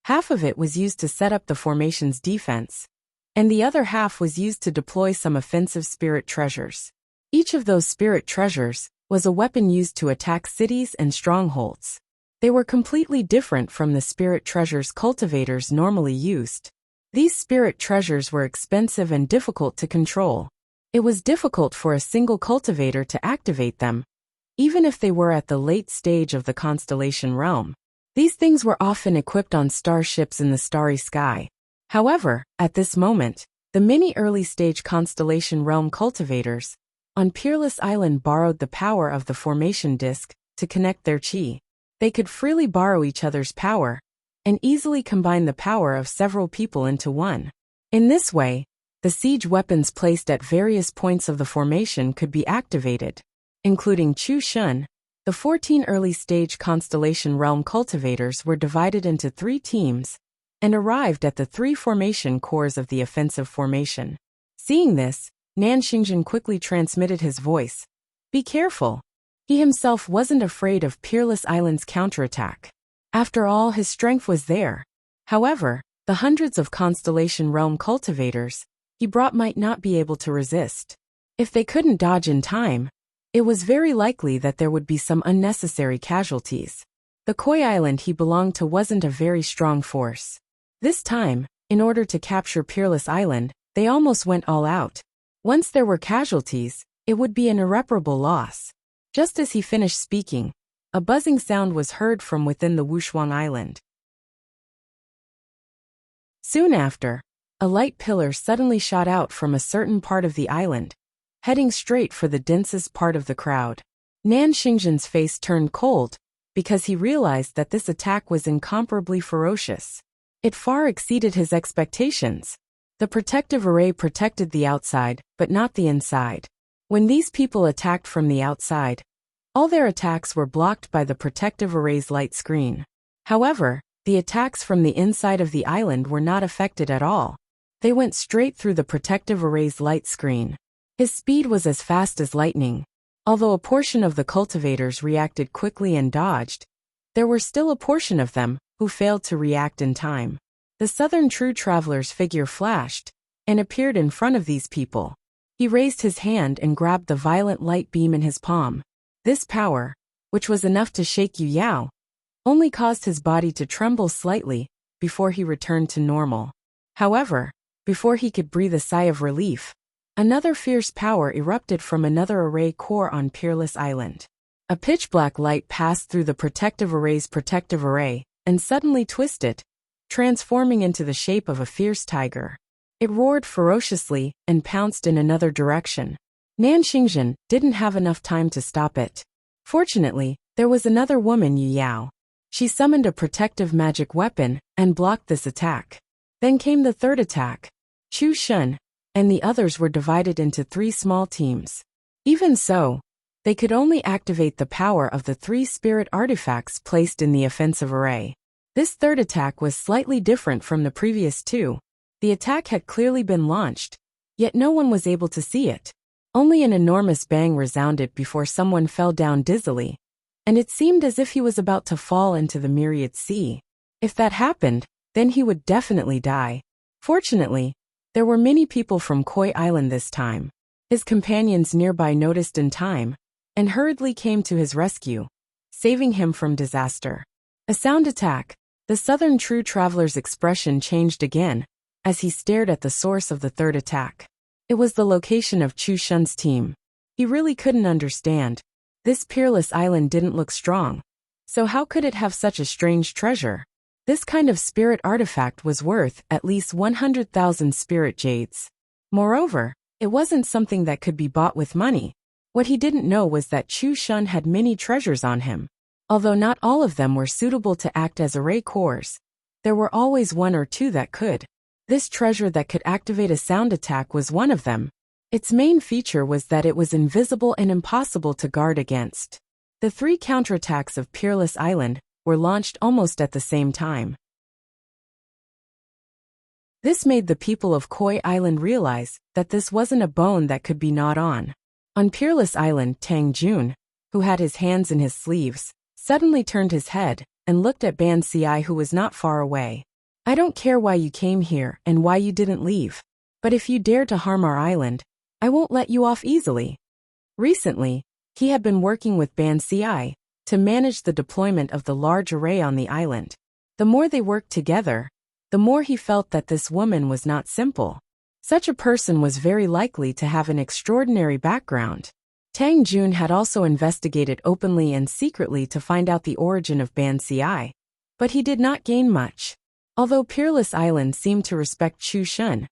half of it was used to set up the formation's defense, and the other half was used to deploy some offensive spirit treasures. Each of those spirit treasures was a weapon used to attack cities and strongholds. They were completely different from the spirit treasures cultivators normally used. These spirit treasures were expensive and difficult to control. It was difficult for a single cultivator to activate them, even if they were at the late stage of the constellation realm. These things were often equipped on starships in the starry sky. However, at this moment, the many early-stage constellation realm cultivators on Peerless Island borrowed the power of the formation disk to connect their chi. They could freely borrow each other's power and easily combine the power of several people into one. In this way, the siege weapons placed at various points of the formation could be activated, including Chu Shen. The 14 early-stage constellation realm cultivators were divided into 3 teams and arrived at the 3 formation cores of the offensive formation. Seeing this, Nan Xingjian quickly transmitted his voice. Be careful. He himself wasn't afraid of Peerless Island's counterattack. After all, his strength was there. However, the hundreds of constellation realm cultivators he brought might not be able to resist. If they couldn't dodge in time, it was very likely that there would be some unnecessary casualties. The Koi Island he belonged to wasn't a very strong force. This time, in order to capture Peerless Island, they almost went all out. Once there were casualties, it would be an irreparable loss. Just as he finished speaking, a buzzing sound was heard from within the Wuxia Island. Soon after, a light pillar suddenly shot out from a certain part of the island, heading straight for the densest part of the crowd. Nan Xingjian's face turned cold, because he realized that this attack was incomparably ferocious. It far exceeded his expectations. The protective array protected the outside, but not the inside. When these people attacked from the outside, all their attacks were blocked by the protective array's light screen. However, the attacks from the inside of the island were not affected at all. They went straight through the protective array's light screen. His speed was as fast as lightning. Although a portion of the cultivators reacted quickly and dodged, there were still a portion of them who failed to react in time. The Southern True Traveler's figure flashed and appeared in front of these people. He raised his hand and grabbed the violent light beam in his palm. This power, which was enough to shake Yu Yao, only caused his body to tremble slightly before he returned to normal. However, before he could breathe a sigh of relief, another fierce power erupted from another array core on Peerless Island. A pitch-black light passed through the protective array's protective array and suddenly twisted, transforming into the shape of a fierce tiger. It roared ferociously and pounced in another direction. Nan Xingzhen didn't have enough time to stop it. Fortunately, there was another woman, Yu Yao. She summoned a protective magic weapon and blocked this attack. Then came the third attack. Chu Shun and the others were divided into 3 small teams. Even so, they could only activate the power of the 3 spirit artifacts placed in the offensive array. This third attack was slightly different from the previous 2. The attack had clearly been launched, yet no one was able to see it. Only an enormous bang resounded before someone fell down dizzily, and it seemed as if he was about to fall into the myriad sea. If that happened, then he would definitely die. Fortunately, there were many people from Koi Island this time. His companions nearby noticed in time, and hurriedly came to his rescue, saving him from disaster. A sound attack. The Southern True Traveler's expression changed again, as he stared at the source of the third attack. It was the location of Chu Shun's team. He really couldn't understand. This peerless island didn't look strong. So how could it have such a strange treasure? This kind of spirit artifact was worth at least 100,000 spirit jades. Moreover, it wasn't something that could be bought with money. What he didn't know was that Chu Shun had many treasures on him. Although not all of them were suitable to act as array cores, there were always 1 or 2 that could. This treasure that could activate a sound attack was one of them. Its main feature was that it was invisible and impossible to guard against. The 3 counterattacks of Peerless Island were launched almost at the same time. This made the people of Koi Island realize that this wasn't a bone that could be gnawed on. On Peerless Island, Tang Jun, who had his hands in his sleeves, suddenly turned his head and looked at Ban Ci, who was not far away. I don't care why you came here and why you didn't leave, but if you dare to harm our island, I won't let you off easily. Recently, he had been working with Ban Ci to manage the deployment of the large array on the island. The more they worked together, the more he felt that this woman was not simple. Such a person was very likely to have an extraordinary background. Tang Jun had also investigated openly and secretly to find out the origin of Ban Ci, but he did not gain much. Although Peerless Island seemed to respect Chu Shun,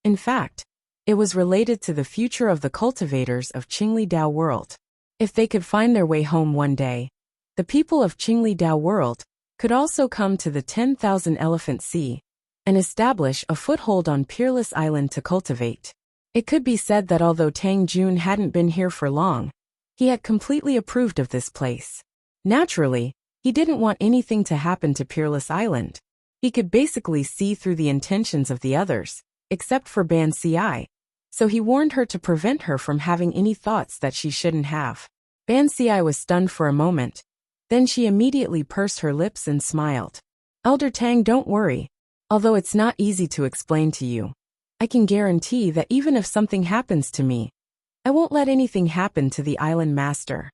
in fact, it was related to the future of the cultivators of Qingli Dao World. If they could find their way home one day, the people of Qingli Dao World could also come to the 10,000 Elephant Sea and establish a foothold on Peerless Island to cultivate. It could be said that although Tang Jun hadn't been here for long, he had completely approved of this place. Naturally, he didn't want anything to happen to Peerless Island. He could basically see through the intentions of the others, except for Ban Ci, so he warned her to prevent her from having any thoughts that she shouldn't have. Ban Ci was stunned for a moment. Then she immediately pursed her lips and smiled. Elder Tang, don't worry. Although it's not easy to explain to you, I can guarantee that even if something happens to me, I won't let anything happen to the island master.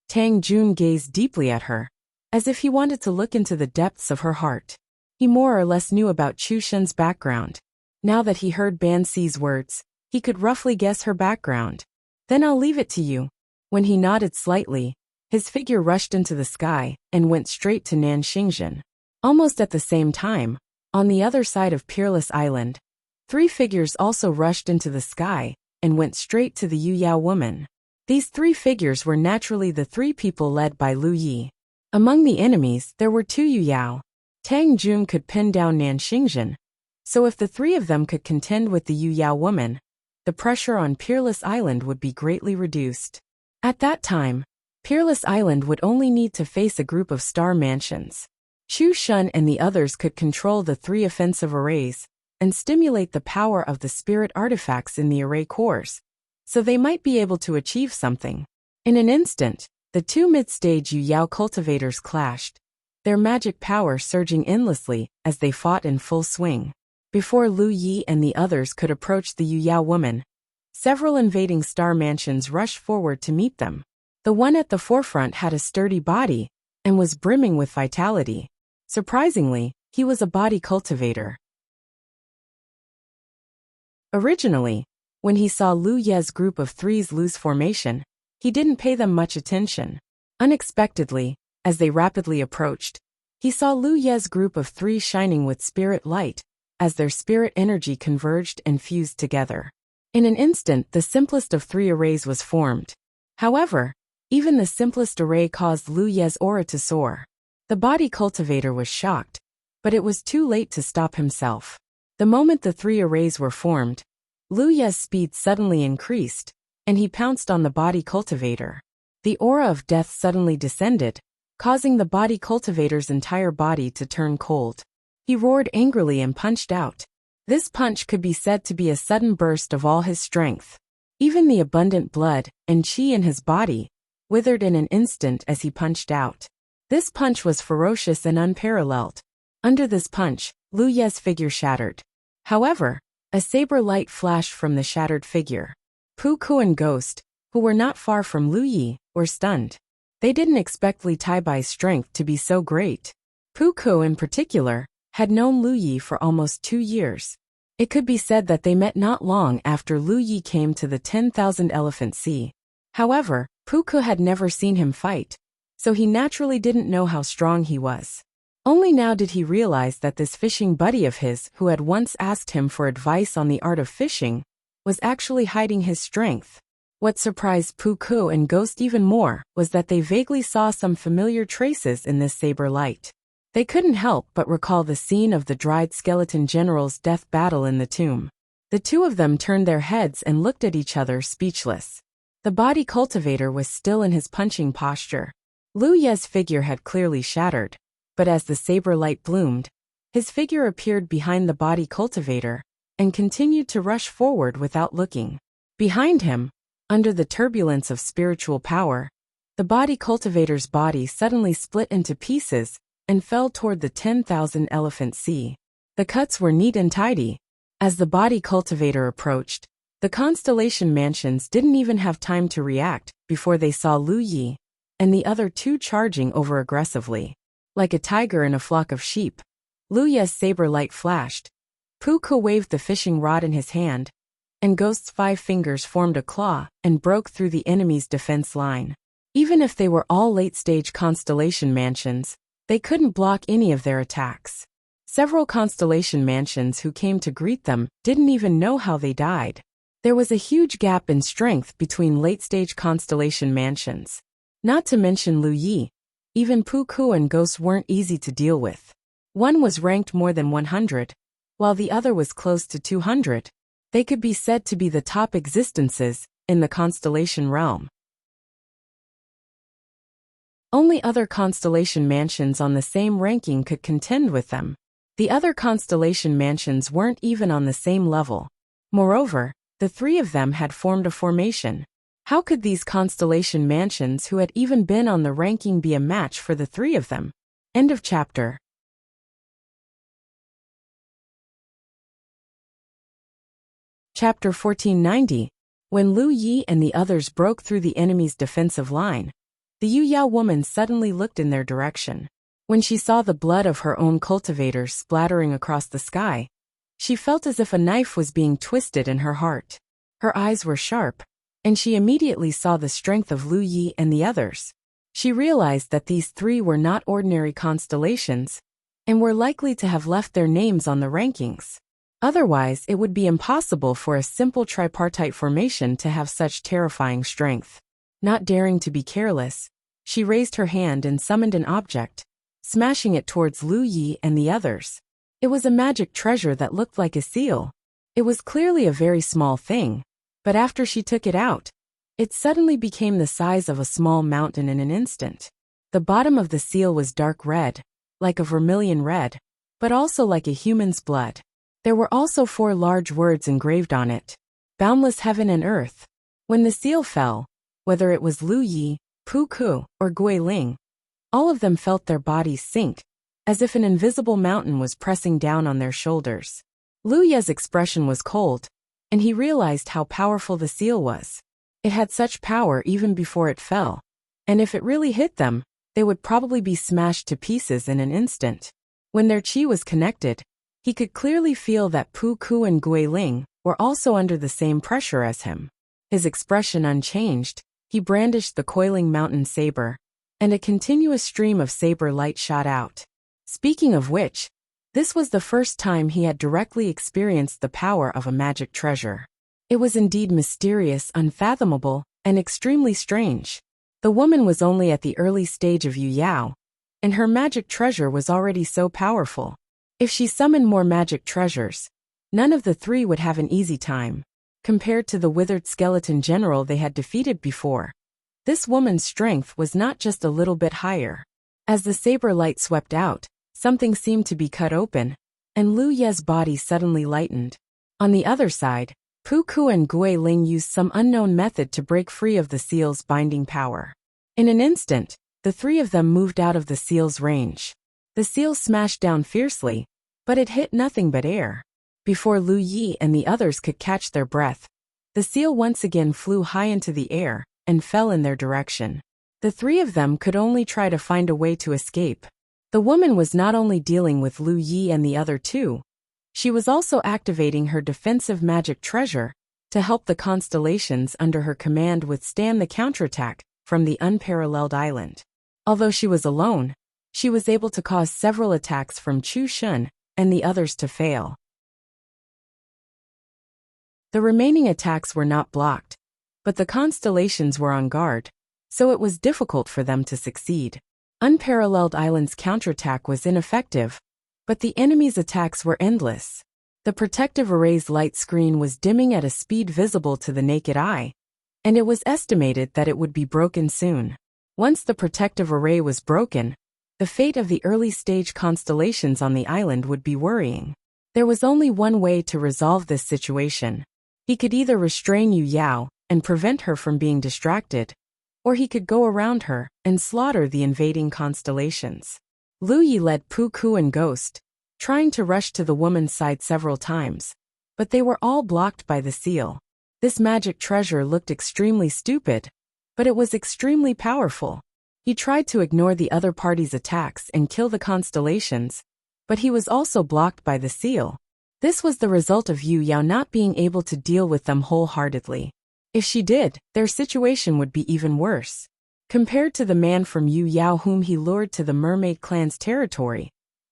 Tang Jun gazed deeply at her, as if he wanted to look into the depths of her heart. He more or less knew about Chu Shun's background. Now that he heard Ban Ci's words, he could roughly guess her background. Then I'll leave it to you. When he nodded slightly, his figure rushed into the sky and went straight to Nan Xingzhen. Almost at the same time, on the other side of Peerless Island, 3 figures also rushed into the sky and went straight to the Yu Yao woman. These 3 figures were naturally the 3 people led by Lu Yi. Among the enemies, there were 2 Yu Yao. Tang Jun could pin down Nan Xingzhen, so if the 3 of them could contend with the Yu Yao woman, the pressure on Peerless Island would be greatly reduced. At that time, Peerless Island would only need to face a group of star mansions. Chu Shun and the others could control the 3 offensive arrays and stimulate the power of the spirit artifacts in the array cores, so they might be able to achieve something. In an instant, the 2 mid-stage Yu Yao cultivators clashed, their magic power surging endlessly as they fought in full swing. Before Lu Yi and the others could approach the Yu Yao woman, several invading star mansions rushed forward to meet them. The one at the forefront had a sturdy body and was brimming with vitality. Surprisingly, he was a body cultivator. Originally, when he saw Lu Ye's group of 3s lose formation, he didn't pay them much attention. Unexpectedly, as they rapidly approached, He saw Lu Ye's group of 3 shining with spirit light, as their spirit energy converged and fused together. In an instant, the simplest of 3 arrays was formed. However, even the simplest array caused Lu Ye's aura to soar. The body cultivator was shocked, but it was too late to stop himself. The moment the 3 arrays were formed, Lu Ye's speed suddenly increased, and he pounced on the body cultivator. The aura of death suddenly descended, causing the body cultivator's entire body to turn cold. He roared angrily and punched out. This punch could be said to be a sudden burst of all his strength. Even the abundant blood and qi in his body withered in an instant as he punched out. This punch was ferocious and unparalleled. Under this punch, Lu Ye's figure shattered. However, a saber light flashed from the shattered figure. Pu Ku and Ghost, who were not far from Lu Yi, were stunned. They didn't expect Li Taibai's strength to be so great. Pu Ku, in particular, had known Lu Yi for almost 2 years. It could be said that they met not long after Lu Yi came to the 10,000 Elephant Sea. However, Pu Ku had never seen him fight, so he naturally didn't know how strong he was. Only now did he realize that this fishing buddy of his, who had once asked him for advice on the art of fishing, was actually hiding his strength. What surprised Pu Ku and Ghost even more was that they vaguely saw some familiar traces in this saber light. They couldn't help but recall the scene of the dried skeleton general's death battle in the tomb. The 2 of them turned their heads and looked at each other speechless. The body cultivator was still in his punching posture. Lu Ye's figure had clearly shattered, but as the saber light bloomed, his figure appeared behind the body cultivator and continued to rush forward without looking. Behind him, under the turbulence of spiritual power, the body cultivator's body suddenly split into pieces and fell toward the 10,000 Elephant Sea. The cuts were neat and tidy. As the body cultivator approached, the constellation mansions didn't even have time to react before they saw Lu Yi and the other 2 charging over aggressively. Like a tiger in a flock of sheep, Lu Ye's saber light flashed. Pu Ku waved the fishing rod in his hand, and Ghost's 5 fingers formed a claw and broke through the enemy's defense line. Even if they were all late-stage constellation mansions, they couldn't block any of their attacks. Several constellation mansions who came to greet them didn't even know how they died. There was a huge gap in strength between late-stage constellation mansions. Not to mention Lu Yi, even Pu Ku and Ghost weren't easy to deal with. One was ranked more than 100, while the other was close to 200. They could be said to be the top existences in the constellation realm. Only other constellation mansions on the same ranking could contend with them. The other constellation mansions weren't even on the same level. Moreover, the 3 of them had formed a formation. How could these constellation mansions who had even been on the ranking be a match for the 3 of them? End of chapter. Chapter 1490. When Lu Yi and the others broke through the enemy's defensive line, the Yu Yao woman suddenly looked in their direction. When she saw the blood of her own cultivator splattering across the sky, she felt as if a knife was being twisted in her heart. Her eyes were sharp, and she immediately saw the strength of Lu Yi and the others. She realized that these 3 were not ordinary constellations, and were likely to have left their names on the rankings. Otherwise, it would be impossible for a simple tripartite formation to have such terrifying strength. Not daring to be careless, she raised her hand and summoned an object, smashing it towards Lu Yi and the others. It was a magic treasure that looked like a seal. It was clearly a very small thing, but after she took it out, it suddenly became the size of a small mountain in an instant. The bottom of the seal was dark red, like a vermilion red, but also like a human's blood. There were also 4 large words engraved on it: boundless heaven and earth. When the seal fell, whether it was Lu Yi, Pu Ku, or Gui Ling, all of them felt their bodies sink, as if an invisible mountain was pressing down on their shoulders. Lu Ye's expression was cold, and he realized how powerful the seal was. It had such power even before it fell, and if it really hit them, they would probably be smashed to pieces in an instant. When their qi was connected, he could clearly feel that Pu Ku and Gui Ling were also under the same pressure as him. His expression unchanged, he brandished the coiling mountain saber, and a continuous stream of saber light shot out. Speaking of which, this was the first time he had directly experienced the power of a magic treasure. It was indeed mysterious, unfathomable, and extremely strange. The woman was only at the early stage of Yu Yao, and her magic treasure was already so powerful. If she summoned more magic treasures, none of the three would have an easy time. Compared to the withered skeleton general they had defeated before, this woman's strength was not just a little bit higher. As the saber light swept out, something seemed to be cut open, and Lu Ye's body suddenly lightened. On the other side, Pu Ku and Gui Ling used some unknown method to break free of the seal's binding power. In an instant, the three of them moved out of the seal's range. The seal smashed down fiercely, but it hit nothing but air. Before Lu Yi and the others could catch their breath, the seal once again flew high into the air and fell in their direction. The three of them could only try to find a way to escape. The woman was not only dealing with Lu Yi and the other two, she was also activating her defensive magic treasure to help the constellations under her command withstand the counterattack from the unparalleled island. Although she was alone, she was able to cause several attacks from Chu Shun and the others to fail. The remaining attacks were not blocked, but the constellations were on guard, so it was difficult for them to succeed. Unparalleled Island's counterattack was ineffective, but the enemy's attacks were endless. The protective array's light screen was dimming at a speed visible to the naked eye, and it was estimated that it would be broken soon. Once the protective array was broken, the fate of the early-stage constellations on the island would be worrying. There was only one way to resolve this situation. He could either restrain Yu Yao and prevent her from being distracted, or he could go around her and slaughter the invading constellations. Lu Yi led Pu Ku and Ghost, trying to rush to the woman's side several times, but they were all blocked by the seal. This magic treasure looked extremely stupid, but it was extremely powerful. He tried to ignore the other party's attacks and kill the constellations, but he was also blocked by the seal. This was the result of Yu Yao not being able to deal with them wholeheartedly. If she did, their situation would be even worse. Compared to the man from Yu Yao whom he lured to the mermaid clan's territory,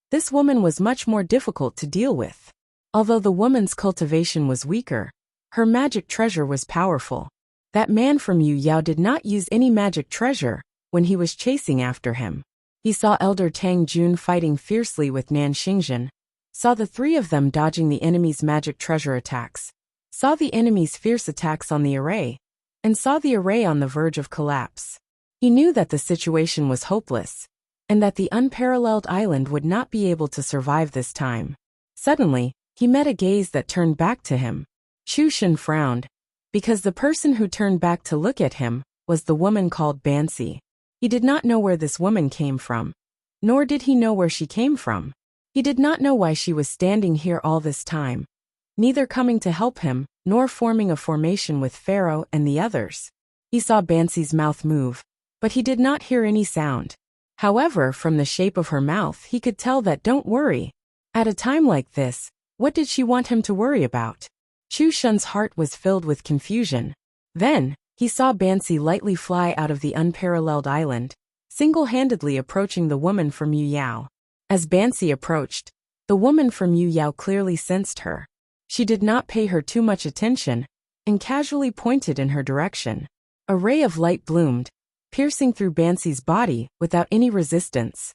this woman was much more difficult to deal with. Although the woman's cultivation was weaker, her magic treasure was powerful. That man from Yu Yao did not use any magic treasure when he was chasing after him. He saw Elder Tang Jun fighting fiercely with Nan Xingzhen, saw the three of them dodging the enemy's magic treasure attacks, saw the enemy's fierce attacks on the array, and saw the array on the verge of collapse. He knew that the situation was hopeless, and that the unparalleled island would not be able to survive this time. Suddenly, he met a gaze that turned back to him. Chu Shun frowned, because the person who turned back to look at him was the woman called Bansi. He did not know where this woman came from, nor did he know where she came from. He did not know why she was standing here all this time, neither coming to help him, nor forming a formation with Pharaoh and the others. He saw Bansi's mouth move, but he did not hear any sound. However, from the shape of her mouth he could tell that don't worry. At a time like this, what did she want him to worry about? Chu Shun's heart was filled with confusion. Then, he saw Bansi lightly fly out of the unparalleled island, single-handedly approaching the woman from Yu Yao. As Bansi approached, the woman from Yu Yao clearly sensed her. She did not pay her too much attention, and casually pointed in her direction. A ray of light bloomed, piercing through Bansi's body without any resistance.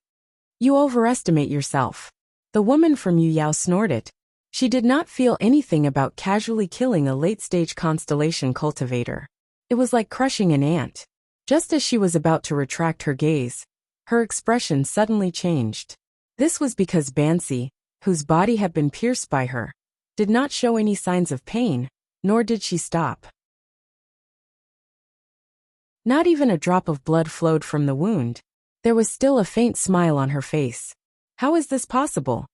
"You overestimate yourself." The woman from Yu Yao snorted. She did not feel anything about casually killing a late-stage constellation cultivator. It was like crushing an ant. Just as she was about to retract her gaze, her expression suddenly changed. This was because Bansi, whose body had been pierced by her, did not show any signs of pain, nor did she stop. Not even a drop of blood flowed from the wound. There was still a faint smile on her face. How is this possible?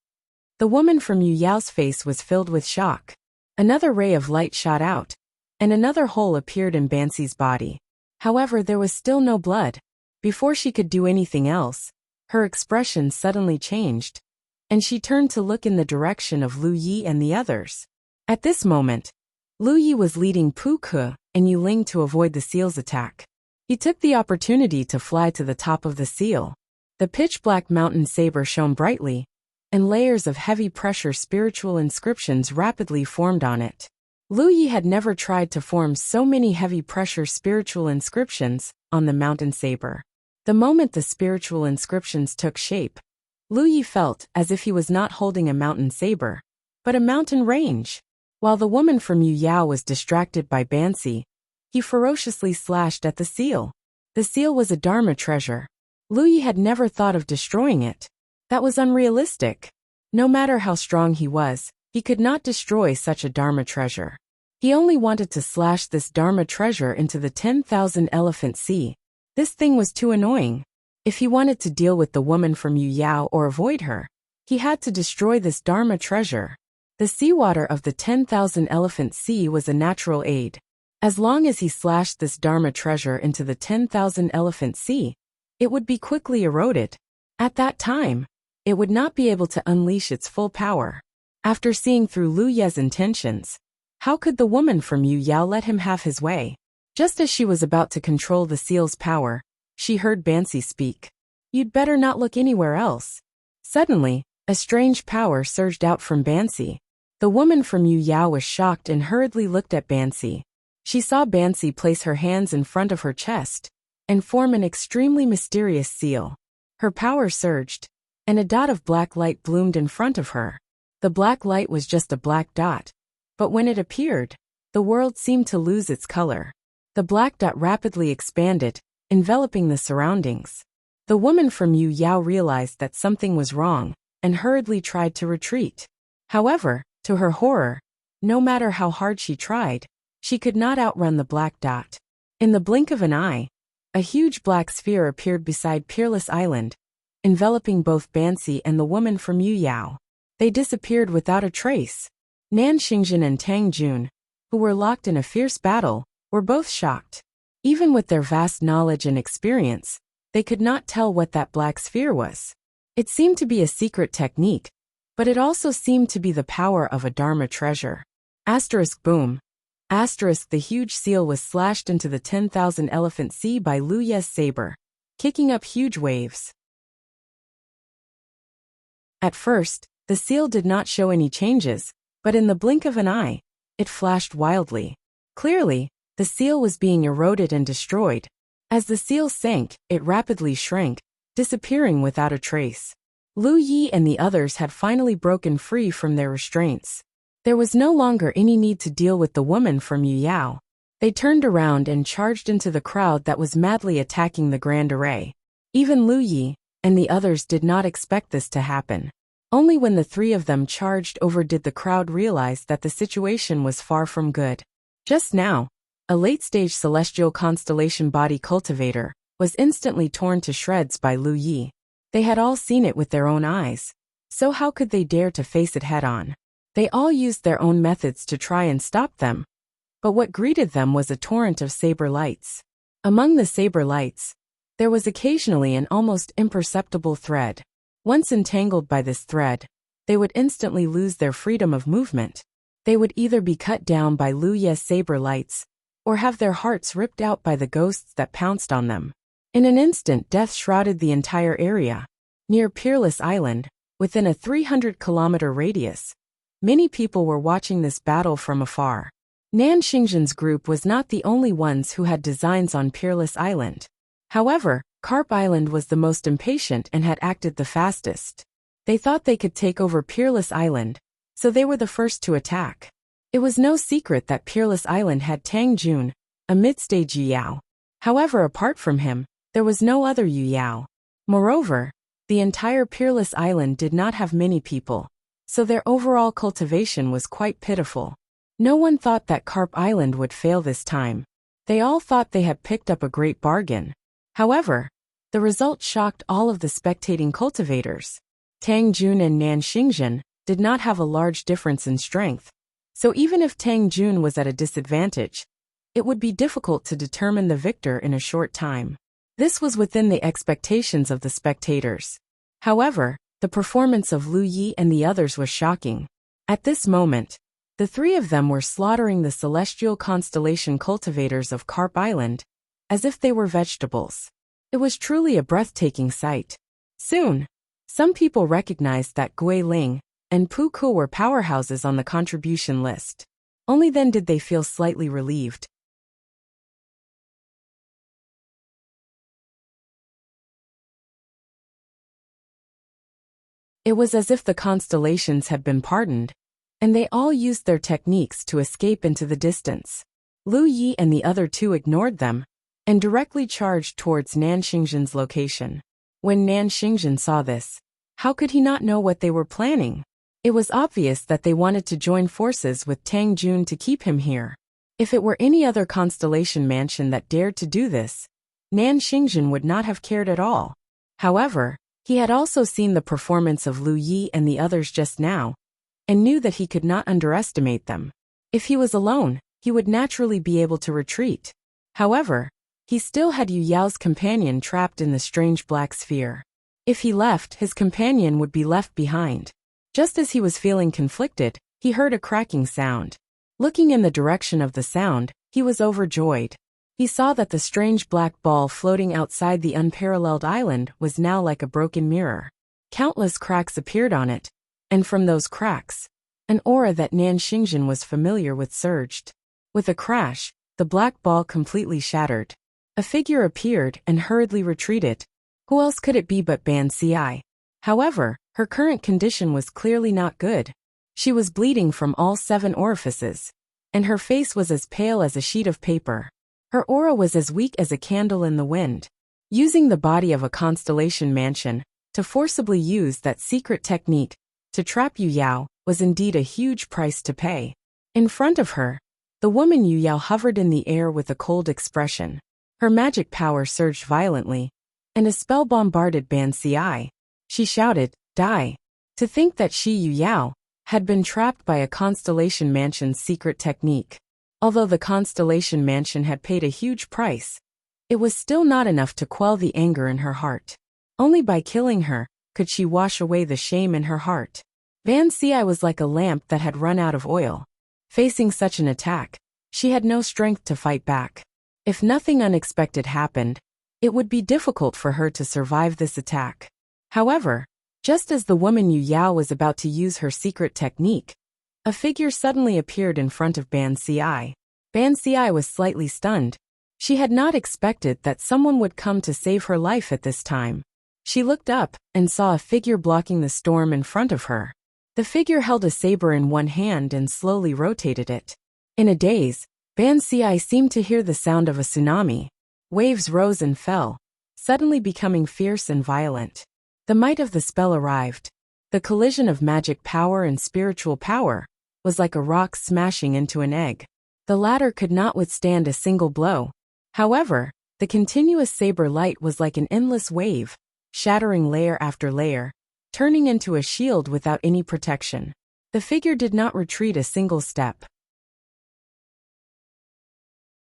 The woman from Yu Yao's face was filled with shock. Another ray of light shot out, and another hole appeared in Bansi's body. However, there was still no blood. Before she could do anything else, her expression suddenly changed, and she turned to look in the direction of Lu Yi and the others. At this moment, Lu Yi was leading Pu Ke and Yu Ling to avoid the seal's attack. He took the opportunity to fly to the top of the seal. The pitch-black mountain saber shone brightly, and layers of heavy-pressure spiritual inscriptions rapidly formed on it. Lu Yi had never tried to form so many heavy-pressure spiritual inscriptions on the mountain saber. The moment the spiritual inscriptions took shape, Lu Yi felt as if he was not holding a mountain saber, but a mountain range. While the woman from Yu Yao was distracted by Bansi, he ferociously slashed at the seal. The seal was a Dharma treasure. Lu Yi had never thought of destroying it. That was unrealistic. No matter how strong he was, he could not destroy such a Dharma treasure. He only wanted to slash this Dharma treasure into the 10,000 elephant sea. This thing was too annoying. If he wanted to deal with the woman from Yu Yao or avoid her, he had to destroy this Dharma treasure. The seawater of the 10,000 elephant sea was a natural aid. As long as he slashed this Dharma treasure into the 10,000 elephant sea, it would be quickly eroded. At that time, it would not be able to unleash its full power. After seeing through Lu Ye's intentions, how could the woman from Yu Yao let him have his way? Just as she was about to control the seal's power, she heard Bansi speak. "You'd better not look anywhere else." Suddenly, a strange power surged out from Bansi. The woman from Yu Yao was shocked and hurriedly looked at Bansi. She saw Bansi place her hands in front of her chest and form an extremely mysterious seal. Her power surged, and a dot of black light bloomed in front of her. The black light was just a black dot, but when it appeared, the world seemed to lose its color. The black dot rapidly expanded, enveloping the surroundings. The woman from Yu Yao realized that something was wrong and hurriedly tried to retreat. However, to her horror, no matter how hard she tried, she could not outrun the black dot. In the blink of an eye, a huge black sphere appeared beside Peerless Island, enveloping both Bansi and the woman from Yu Yao. They disappeared without a trace. Nan Xingjin and Tang Jun, who were locked in a fierce battle, were both shocked. Even with their vast knowledge and experience, they could not tell what that black sphere was. It seemed to be a secret technique, but it also seemed to be the power of a Dharma treasure. Asterisk boom. Asterisk the huge seal was slashed into the 10,000 elephant sea by Lu Ye's saber, kicking up huge waves. At first, the seal did not show any changes, but in the blink of an eye, it flashed wildly. Clearly, the seal was being eroded and destroyed. As the seal sank, it rapidly shrank, disappearing without a trace. Lu Yi and the others had finally broken free from their restraints. There was no longer any need to deal with the woman from Yu Yao. They turned around and charged into the crowd that was madly attacking the Grand Array. Even Lu Yi and the others did not expect this to happen. Only when the three of them charged over did the crowd realize that the situation was far from good. Just now, a late-stage celestial constellation body cultivator was instantly torn to shreds by Lu Yi. They had all seen it with their own eyes, so how could they dare to face it head-on? They all used their own methods to try and stop them, but what greeted them was a torrent of saber lights. Among the saber lights, there was occasionally an almost imperceptible thread. Once entangled by this thread, they would instantly lose their freedom of movement. They would either be cut down by Lu Ye's saber lights, or have their hearts ripped out by the ghosts that pounced on them. In an instant, death shrouded the entire area. Near Peerless Island, within a 300-kilometer radius, many people were watching this battle from afar. Nan Xingjin's group was not the only ones who had designs on Peerless Island. However, Carp Island was the most impatient and had acted the fastest. They thought they could take over Peerless Island, so they were the first to attack. It was no secret that Peerless Island had Tang Jun, a mid-stage Yu Yao. However, apart from him, there was no other Yu Yao. Moreover, the entire Peerless Island did not have many people, so their overall cultivation was quite pitiful. No one thought that Carp Island would fail this time. They all thought they had picked up a great bargain. However, the result shocked all of the spectating cultivators. Tang Jun and Nan Xingjin did not have a large difference in strength, so even if Tang Jun was at a disadvantage, it would be difficult to determine the victor in a short time. This was within the expectations of the spectators. However, the performance of Lu Yi and the others was shocking. At this moment, the three of them were slaughtering the celestial constellation cultivators of Carp Island, as if they were vegetables. It was truly a breathtaking sight. Soon, some people recognized that Gui Ling and Pu Ku were powerhouses on the contribution list. Only then did they feel slightly relieved. It was as if the constellations had been pardoned, and they all used their techniques to escape into the distance. Lu Yi and the other two ignored them and directly charged towards Nan Xingzhen's location. When Nan Xingzhen saw this, how could he not know what they were planning? It was obvious that they wanted to join forces with Tang Jun to keep him here. If it were any other constellation mansion that dared to do this, Nan Xingzhen would not have cared at all. However, he had also seen the performance of Lu Yi and the others just now, and knew that he could not underestimate them. If he was alone, he would naturally be able to retreat. However, he still had Yu Yao's companion trapped in the strange black sphere. If he left, his companion would be left behind. Just as he was feeling conflicted, he heard a cracking sound. Looking in the direction of the sound, he was overjoyed. He saw that the strange black ball floating outside the unparalleled island was now like a broken mirror. Countless cracks appeared on it, and from those cracks, an aura that Nan Xingzhen was familiar with surged. With a crash, the black ball completely shattered. A figure appeared and hurriedly retreated. Who else could it be but Ban Ci? However, her current condition was clearly not good. She was bleeding from all 7 orifices, and her face was as pale as a sheet of paper. Her aura was as weak as a candle in the wind. Using the body of a constellation mansion to forcibly use that secret technique to trap Yu Yao was indeed a huge price to pay. In front of her, the woman Yu Yao hovered in the air with a cold expression. Her magic power surged violently, and a spell bombarded Ban Ci. She shouted, "Die!" To think that she, Yu Yao, had been trapped by a constellation mansion's secret technique. Although the constellation mansion had paid a huge price, it was still not enough to quell the anger in her heart. Only by killing her could she wash away the shame in her heart. Ban Ci was like a lamp that had run out of oil. Facing such an attack, she had no strength to fight back. If nothing unexpected happened, it would be difficult for her to survive this attack. However, just as the woman Yu Yao was about to use her secret technique, a figure suddenly appeared in front of Ban Ci. Ban Ci was slightly stunned. She had not expected that someone would come to save her life at this time. She looked up and saw a figure blocking the storm in front of her. The figure held a saber in one hand and slowly rotated it. In a daze, Ban Ci seemed to hear the sound of a tsunami. Waves rose and fell, suddenly becoming fierce and violent. The might of the spell arrived. The collision of magic power and spiritual power was like a rock smashing into an egg. The latter could not withstand a single blow. However, the continuous saber light was like an endless wave, shattering layer after layer, turning into a shield without any protection. The figure did not retreat a single step.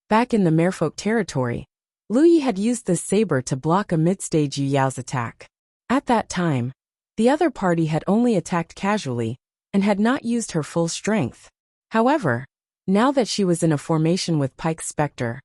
Back in the merfolk territory, Lu Yi had used this saber to block a mid-stage Yu Yao's attack. At that time, the other party had only attacked casually and had not used her full strength. However, now that she was in a formation with Pike's Spectre,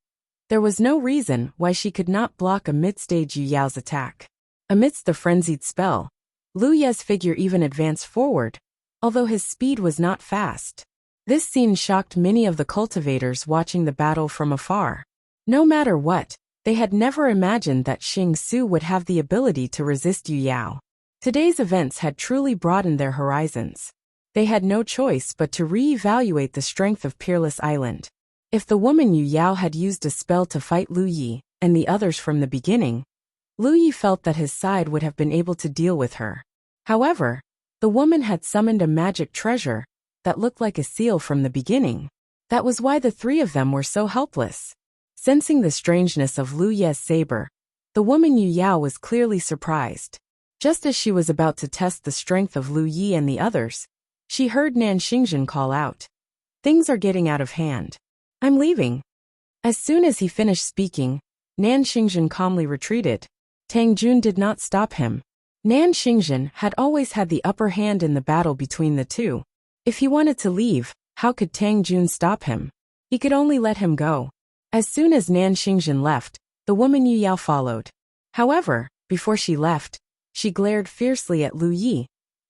there was no reason why she could not block a mid-stage Yu Yao's attack. Amidst the frenzied spell, Lu Ye's figure even advanced forward, although his speed was not fast. This scene shocked many of the cultivators watching the battle from afar. No matter what, they had never imagined that Xing Su would have the ability to resist Yu Yao. Today's events had truly broadened their horizons. They had no choice but to re-evaluate the strength of Peerless Island. If the woman Yu Yao had used a spell to fight Lu Yi and the others from the beginning, Lu Yi felt that his side would have been able to deal with her. However, the woman had summoned a magic treasure that looked like a seal from the beginning. That was why the 3 of them were so helpless. Sensing the strangeness of Lu Ye's saber, the woman Yu Yao was clearly surprised. Just as she was about to test the strength of Lu Yi and the others, she heard Nan Xingzhen call out, "Things are getting out of hand. I'm leaving." As soon as he finished speaking, Nan Xingzhen calmly retreated. Tang Jun did not stop him. Nan Xingzhen had always had the upper hand in the battle between the two. If he wanted to leave, how could Tang Jun stop him? He could only let him go. As soon as Nan Xingzhen left, the woman Yu Yao followed. However, before she left, She glared fiercely at Lu Yi,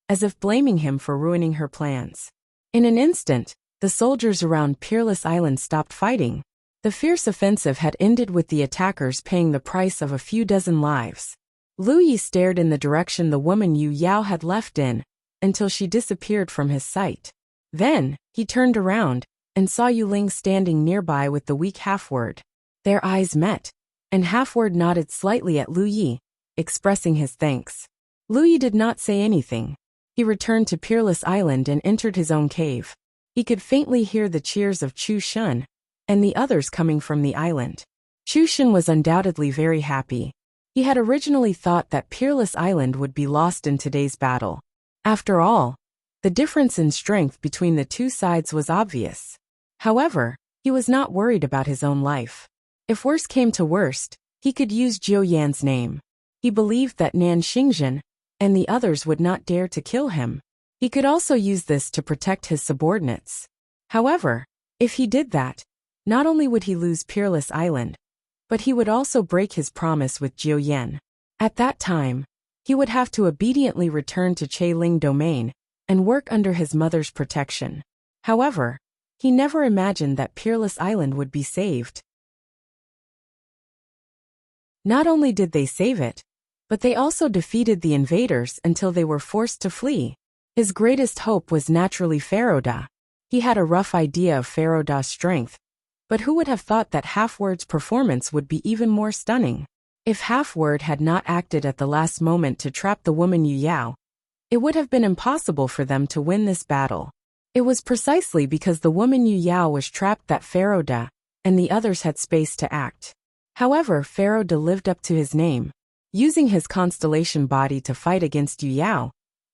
as if blaming him for ruining her plans. In an instant, the soldiers around Peerless Island stopped fighting. The fierce offensive had ended with the attackers paying the price of a few dozen lives. Lu Yi stared in the direction the woman Yu Yao had left in, until she disappeared from his sight. Then, he turned around, and saw Yu Ling standing nearby with the weak half-word. Their eyes met, and half-word nodded slightly at Lu Yi, expressing his thanks. Lu Yi did not say anything. He returned to Peerless Island and entered his own cave. He could faintly hear the cheers of Chu Shun and the others coming from the island. Chu Shun was undoubtedly very happy. He had originally thought that Peerless Island would be lost in today's battle. After all, the difference in strength between the two sides was obvious. However, he was not worried about his own life. If worse came to worst, he could use Jiu Yan's name. He believed that Nan Xingzhen and the others would not dare to kill him. He could also use this to protect his subordinates. However, if he did that, not only would he lose Peerless Island, but he would also break his promise with Jiu Yan. At that time, he would have to obediently return to Chailing Domain and work under his mother's protection. However, he never imagined that Peerless Island would be saved. Not only did they save it, but they also defeated the invaders until they were forced to flee. His greatest hope was naturally Pharaoh Da. He had a rough idea of Pharaoh Da's strength, but who would have thought that Half-Word's performance would be even more stunning? If Half-Word had not acted at the last moment to trap the woman Yu Yao, it would have been impossible for them to win this battle. It was precisely because the woman Yu Yao was trapped that Pharaoh Da and the others had space to act. However, Pharaoh Da lived up to his name, using his constellation body to fight against Yu Yao.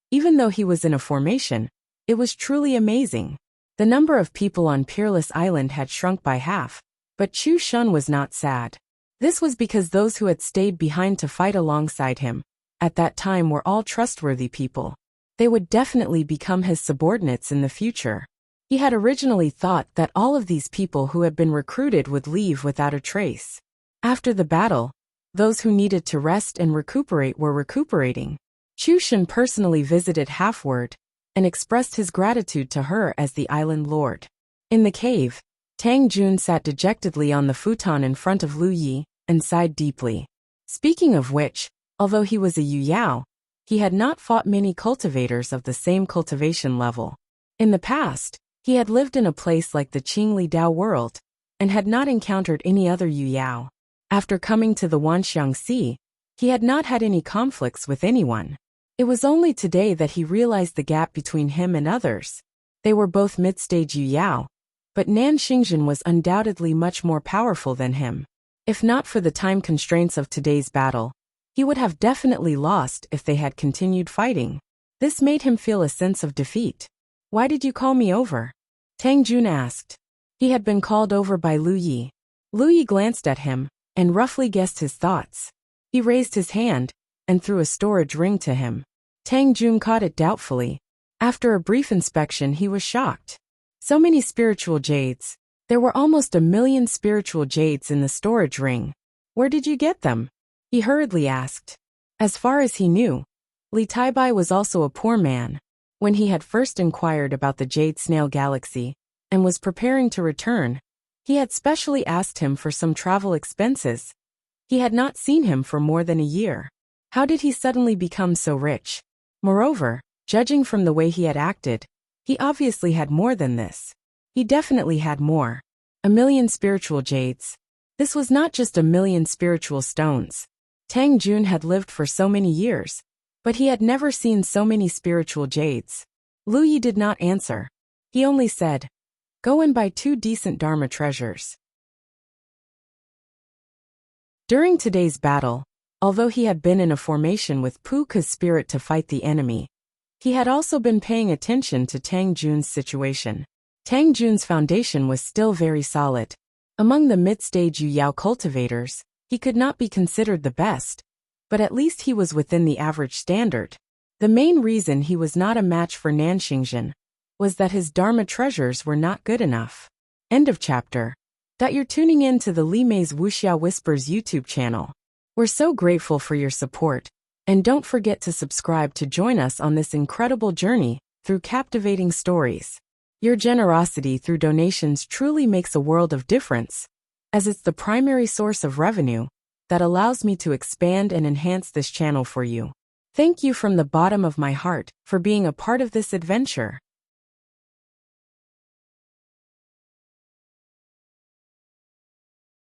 Even though he was in a formation, it was truly amazing. The number of people on Peerless Island had shrunk by half, but Chu Shun was not sad. This was because those who had stayed behind to fight alongside him at that time were all trustworthy people. They would definitely become his subordinates in the future. He had originally thought that all of these people who had been recruited would leave without a trace. After the battle, those who needed to rest and recuperate were recuperating. Chu Shun personally visited Half-Word and expressed his gratitude to her as the island lord. In the cave, Tang Jun sat dejectedly on the futon in front of Lu Yi and sighed deeply. Speaking of which, although he was a Yu Yao, he had not fought many cultivators of the same cultivation level. In the past, he had lived in a place like the Qingli Dao world and had not encountered any other Yu Yao. After coming to the Wanxiang Sea, he had not had any conflicts with anyone. It was only today that he realized the gap between him and others. They were both mid-stage Yu Yao, but Nan Xingzhen was undoubtedly much more powerful than him. If not for the time constraints of today's battle, he would have definitely lost if they had continued fighting. This made him feel a sense of defeat. "Why did you call me over?" Tang Jun asked. He had been called over by Lu Yi. Lu Yi glanced at him and roughly guessed his thoughts. He raised his hand and threw a storage ring to him. Tang Jun caught it doubtfully. After a brief inspection, he was shocked. So many spiritual jades. There were almost 1,000,000 spiritual jades in the storage ring. Where did you get them? He hurriedly asked. As far as he knew, Li Taibai was also a poor man. When he had first inquired about the Jade Snail Galaxy and was preparing to return, he had specially asked him for some travel expenses. He had not seen him for more than a year. How did he suddenly become so rich? Moreover, judging from the way he had acted, he obviously had more than this. He definitely had more. 1,000,000 spiritual jades. This was not just 1,000,000 spiritual stones. Tang Jun had lived for so many years, but he had never seen so many spiritual jades. Lu Yi did not answer. He only said, "Go and buy 2 decent Dharma treasures." During today's battle, although he had been in a formation with Pu Ke's spirit to fight the enemy, he had also been paying attention to Tang Jun's situation. Tang Jun's foundation was still very solid. Among the mid-stage Yu Yao cultivators, he could not be considered the best, but at least he was within the average standard. The main reason he was not a match for Nan Xingzhen was that his Dharma treasures were not good enough. End of chapter. You're tuning in to the Li Mei's Wuxia Whispers YouTube channel. We're so grateful for your support. And don't forget to subscribe to join us on this incredible journey through captivating stories. Your generosity through donations truly makes a world of difference, as it's the primary source of revenue that allows me to expand and enhance this channel for you. Thank you from the bottom of my heart for being a part of this adventure.